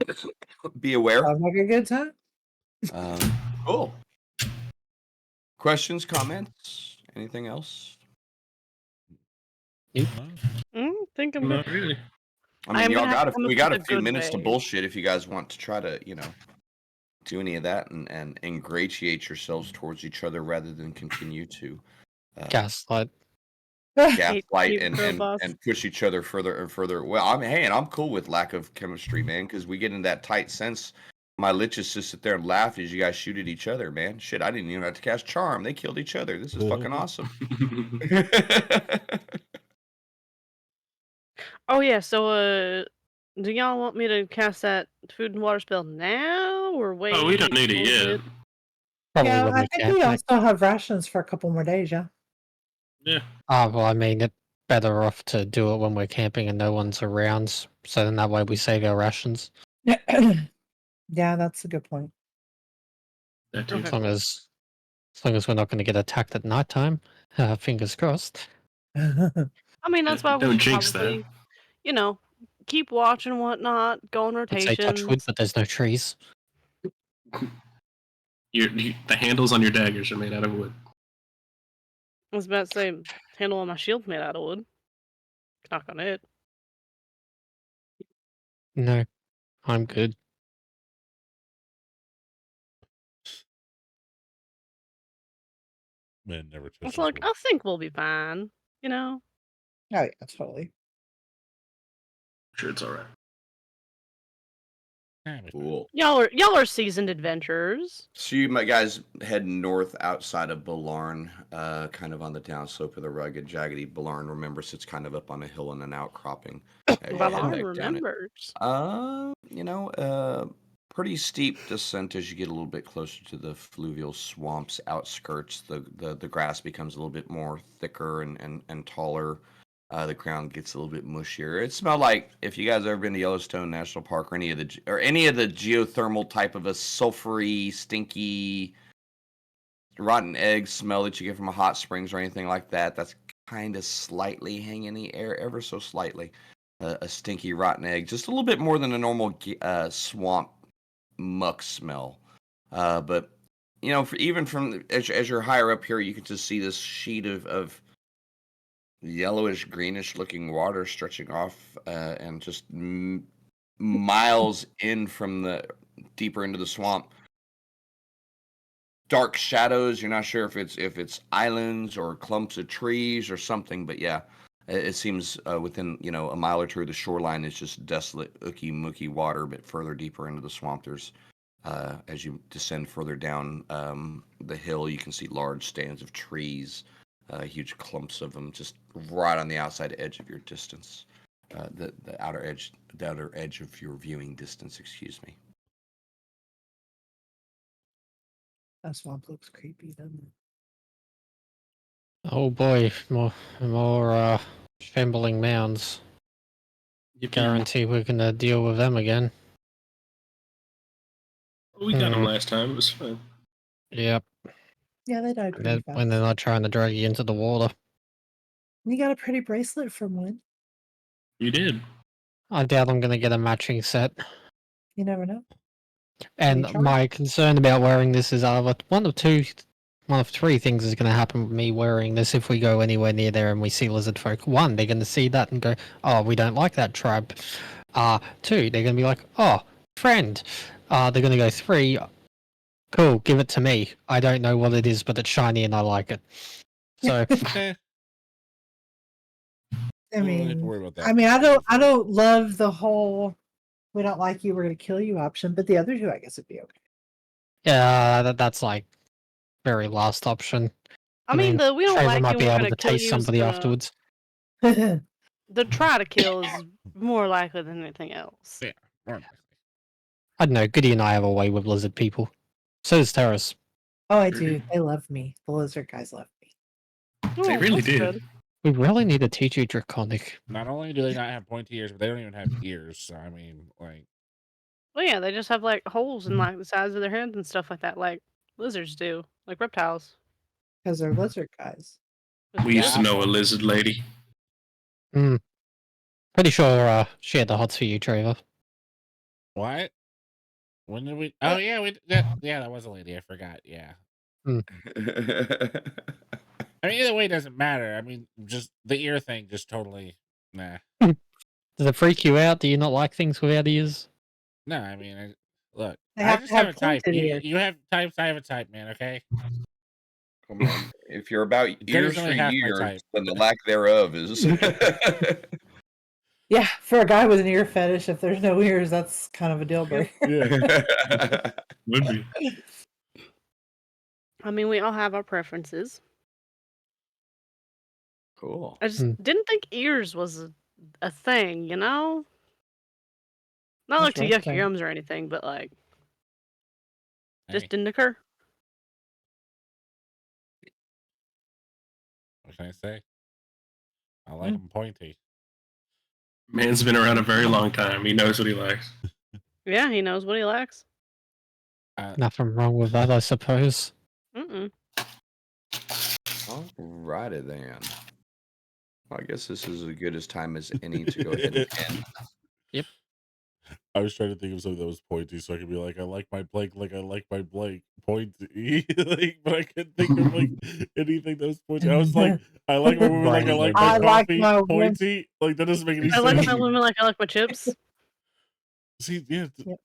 Be aware. Sounds like a good time. Cool. Questions, comments, anything else? Think I'm not really. I mean, we got a few minutes to bullshit if you guys want to try to, do any of that and ingratiate yourselves towards each other rather than continue to Gaslight. gaslight Hate girl boss. and push each other further and further. Well, I mean, hey, and I'm cool with lack of chemistry, man, because we get in that tight sense. My liches just sit there and laugh as you guys shoot at each other, man. Shit, I didn't even have to cast charm. They killed each other. This is fucking awesome. Oh yeah, so do y'all want me to cast that food and water spell now or wait? Oh, we don't need it yet. Probably Yeah, when I we think can. we all still have rations for a couple more days, yeah. Yeah. Well, I mean, it's better off to do it when we're camping and no one's around, so then that way we save our rations. Yeah, that's a good point. That too. Okay. As long as we're not going to get attacked at nighttime. Fingers crossed. I mean, that's why we Don't should jinx probably, keep watch and whatnot, go on I'd say touch wood, rotations. but there's no trees. The handles on your daggers are made out of wood. I was about to say, handle on my shield's made out of wood. Knock on it. No, I'm good. Man never It's touches like, wood. I think we'll be fine, you know? Oh, yeah, totally. Sure, it's all right. Cool. Y'all are seasoned adventurers. So you guys head north outside of Balarn, kind of on the downslope of the rugged, jaggedy Balarn. Remember, sits kind of up on a hill and an outcropping. As you head Valar back down it. remembers. Pretty steep descent as you get a little bit closer to the fluvial swamps outskirts. The grass becomes a little bit more thicker and taller. The ground gets a little bit mushier. It smelled like, if you guys ever been to Yellowstone National Park or any of the geothermal type of a sulfury, stinky, rotten egg smell that you get from a hot springs or anything like that. That's kind of slightly hanging in the air, ever so slightly. A stinky, rotten egg, just a little bit more than a normal swamp muck smell. But even from as you're higher up here, you can just see this sheet of yellowish, greenish looking water stretching off and just miles in from the deeper into the swamp. Dark shadows. You're not sure if it's islands or clumps of trees or something, but yeah, it seems within a mile or two of the shoreline is just desolate, ooky mooky water. But further deeper into the swamp, there's as you descend further down the hill, you can see large stands of trees, huge clumps of them, just right on the outside edge of your distance, the outer edge of your viewing distance. Excuse me. That swamp looks creepy, doesn't it? Oh boy, more shambling mounds. Yippee. Guarantee we're gonna deal with them again. We got them last time. It was fun. Yep. Yeah, they died pretty fast. When they're not trying to drag you into the water. You got a pretty bracelet from one. You did. I doubt I'm gonna get a matching set. You never know. And Any charm? my concern about wearing this is one of three things is going to happen with me wearing this if we go anywhere near there and we see lizard folk. One, they're going to see that and go, oh, we don't like that tribe. Two, they're going to be like, oh, friend. They're going to go, three, cool, give it to me. I don't know what it is, but it's shiny and I like it. So, I We don't have to mean, worry about that. I don't love the whole "we don't like you, we're going to kill you" option, but the other two, I guess, would be okay. yeah, that's like very last option. I mean, the we don't Trevor like might you, be we're able gonna to kill taste you. somebody afterwards. The try to kill is more likely than anything else. Yeah. I don't know. Goody and I have a way with lizard people. So does Terrace. Oh, I do. They love me. The lizard guys love me. They Oh, really that's did. good. We really need to teach you Draconic. Not only do they not have pointy ears, but they don't even have ears. So, I mean, like, Well, yeah, they just have like holes in like the sides of their heads and stuff like that, like lizards do, like reptiles. Because they're lizard guys. We used to know a lizard lady. Pretty sure she had the hots for you, Trevor. what? When did we? Oh yeah, that was a lady. I forgot. Yeah. I mean, either way, it doesn't matter. I mean, just the ear thing, just totally nah. Does it freak you out? Do you not like things without ears? No, I mean, look, They I have just to have have a type. pointed ears. You have types. I have a type, man. Okay. Come on. If you're about ears for only half my years, type. then the lack thereof is. Yeah, for a guy with an ear fetish, if there's no ears, that's kind of a deal breaker. Yeah. Would be. I mean, we all have our preferences. Cool. I just didn't think ears was a thing, you know? Not like to yuck your gums or anything, but like, just Hey, didn't occur. what can I say? I like them pointy. Man's been around a very long time. He knows what he likes. Yeah, he knows what he likes. Nothing wrong with that, I suppose. Mm-mm. Alrighty then. Well, I guess this is as good as time as any to go ahead and end. I was trying to think of something that was pointy, so I could be like, I like my Blake, like I like my Blake, pointy. Like, but I couldn't think of like anything that was pointy. I was like, I like my women, like I like my I like coffee, my women. pointy. Like that doesn't make any I like sense. my women like I like my chips. See, yeah, Yep.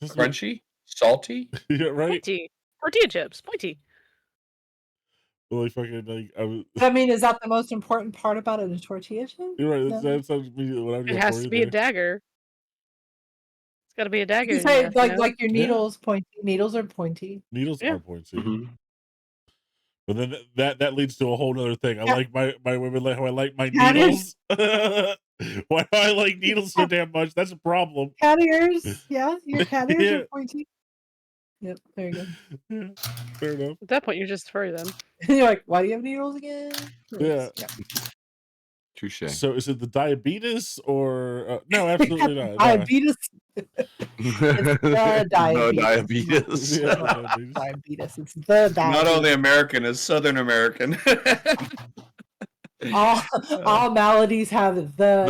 doesn't make- Crunchy? Salty? yeah, right. Pointy. Tortilla chips. Pointy. Like fucking, like I was. I mean, is that the most important part about it? A tortilla chip? You're right. No. That sounds immediately what I would It go has for to you be a there. dagger. It's got to be a dagger. You in say death, you know? like your Yeah. needles pointy. Needles are pointy. Needles Yeah. are pointy, Mhm. but then that leads to a whole other thing. I Yeah. like my women like how I like my Cat needles. Why do I like needles so damn much? That's a problem. Cat ears. Yeah, your cat ears Yeah. are pointy. Yep, there you go. Yeah, fair enough. At that point, you're just furry then. You're like, why do you have needles again? Yeah. Touche. So is it the diabetes or no? Absolutely not. No. Diabetes. the No diabetes. diabetes. Yeah, the diabetes. Diabetes. It's the diabetes. Not only American, as Southern American. all maladies have the.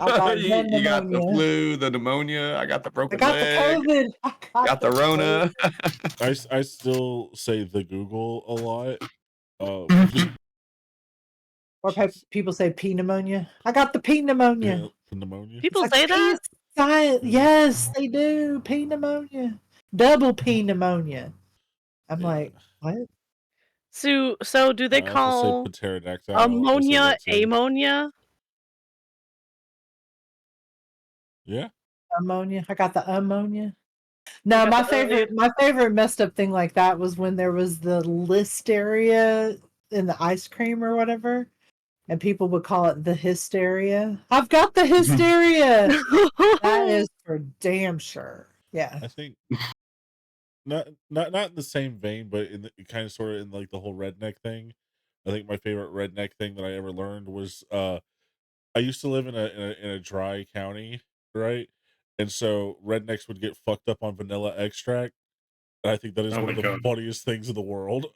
I got the you got the pneumonia. flu, the pneumonia. I got the I broken got leg. the COVID. I Got the Rona. I still say the Google a lot. Or people say P pneumonia. I got the P pneumonia. Yeah, the pneumonia. People It's say like, that? Science. Yes, they do. P pneumonia. Double P pneumonia. I'm Yeah. like, what? So do they If I say call pterodactyl, I say ammonia that too. ammonia? Yeah. Ammonia. I got the ammonia. No, got the my favorite messed up thing like that was when there was the listeria in the ice cream or whatever, and people would call it the hysteria. I've got the hysteria. That is for damn sure. Yeah. I think not in the same vein, but in the kind of sort of in like the whole redneck thing. I think my favorite redneck thing that I ever learned was I used to live in a dry county, right? And so rednecks would get fucked up on vanilla extract. And I think that is Oh one my of the God. funniest things in the world.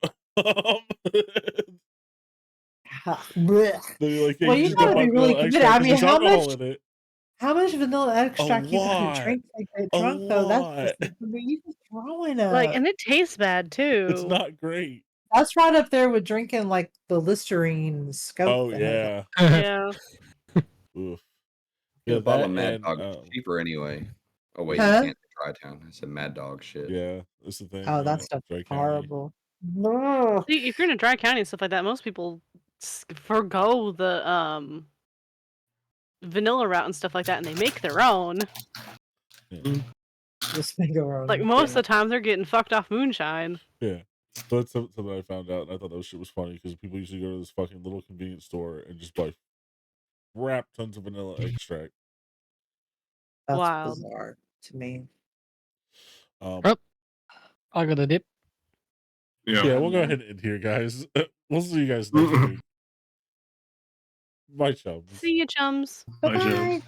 Blech. They'd be like, yeah, Well, you you just dump gotta out be really vanilla committed. extract I 'cause mean, there's alcohol in it. how much vanilla extract you gotta lot. drink to get A drunk though? That's lot. just, I mean, you just throwing up. Like, and it tastes bad too. It's not great. That's right up there with drinking like the Listerine scope. Oh that has, yeah. Yeah. Oof. Get Yeah, a bottle of that Mad and Dog. Cheaper anyway. Oh wait, Huh? you can't try town. I said Mad Dog shit. yeah, that's the thing. Oh, that stuff Dry is county. horrible. Ugh. See, if you're in a dry county and stuff like that, most people forgo the vanilla route and stuff like that, and they make their own. Yeah. Just make our own. Like most of the time, they're getting fucked off moonshine. Yeah. So that's something I found out, and I thought that shit was funny because people usually go to this fucking little convenience store and just buy wrap tons of vanilla extract. That's Wild. bizarre to me. Oh. I got a dip. Yeah, we'll go ahead and end here, guys. We'll see you guys next week. Bye, chums. See you, chums. Bye, Joe. Bye-bye.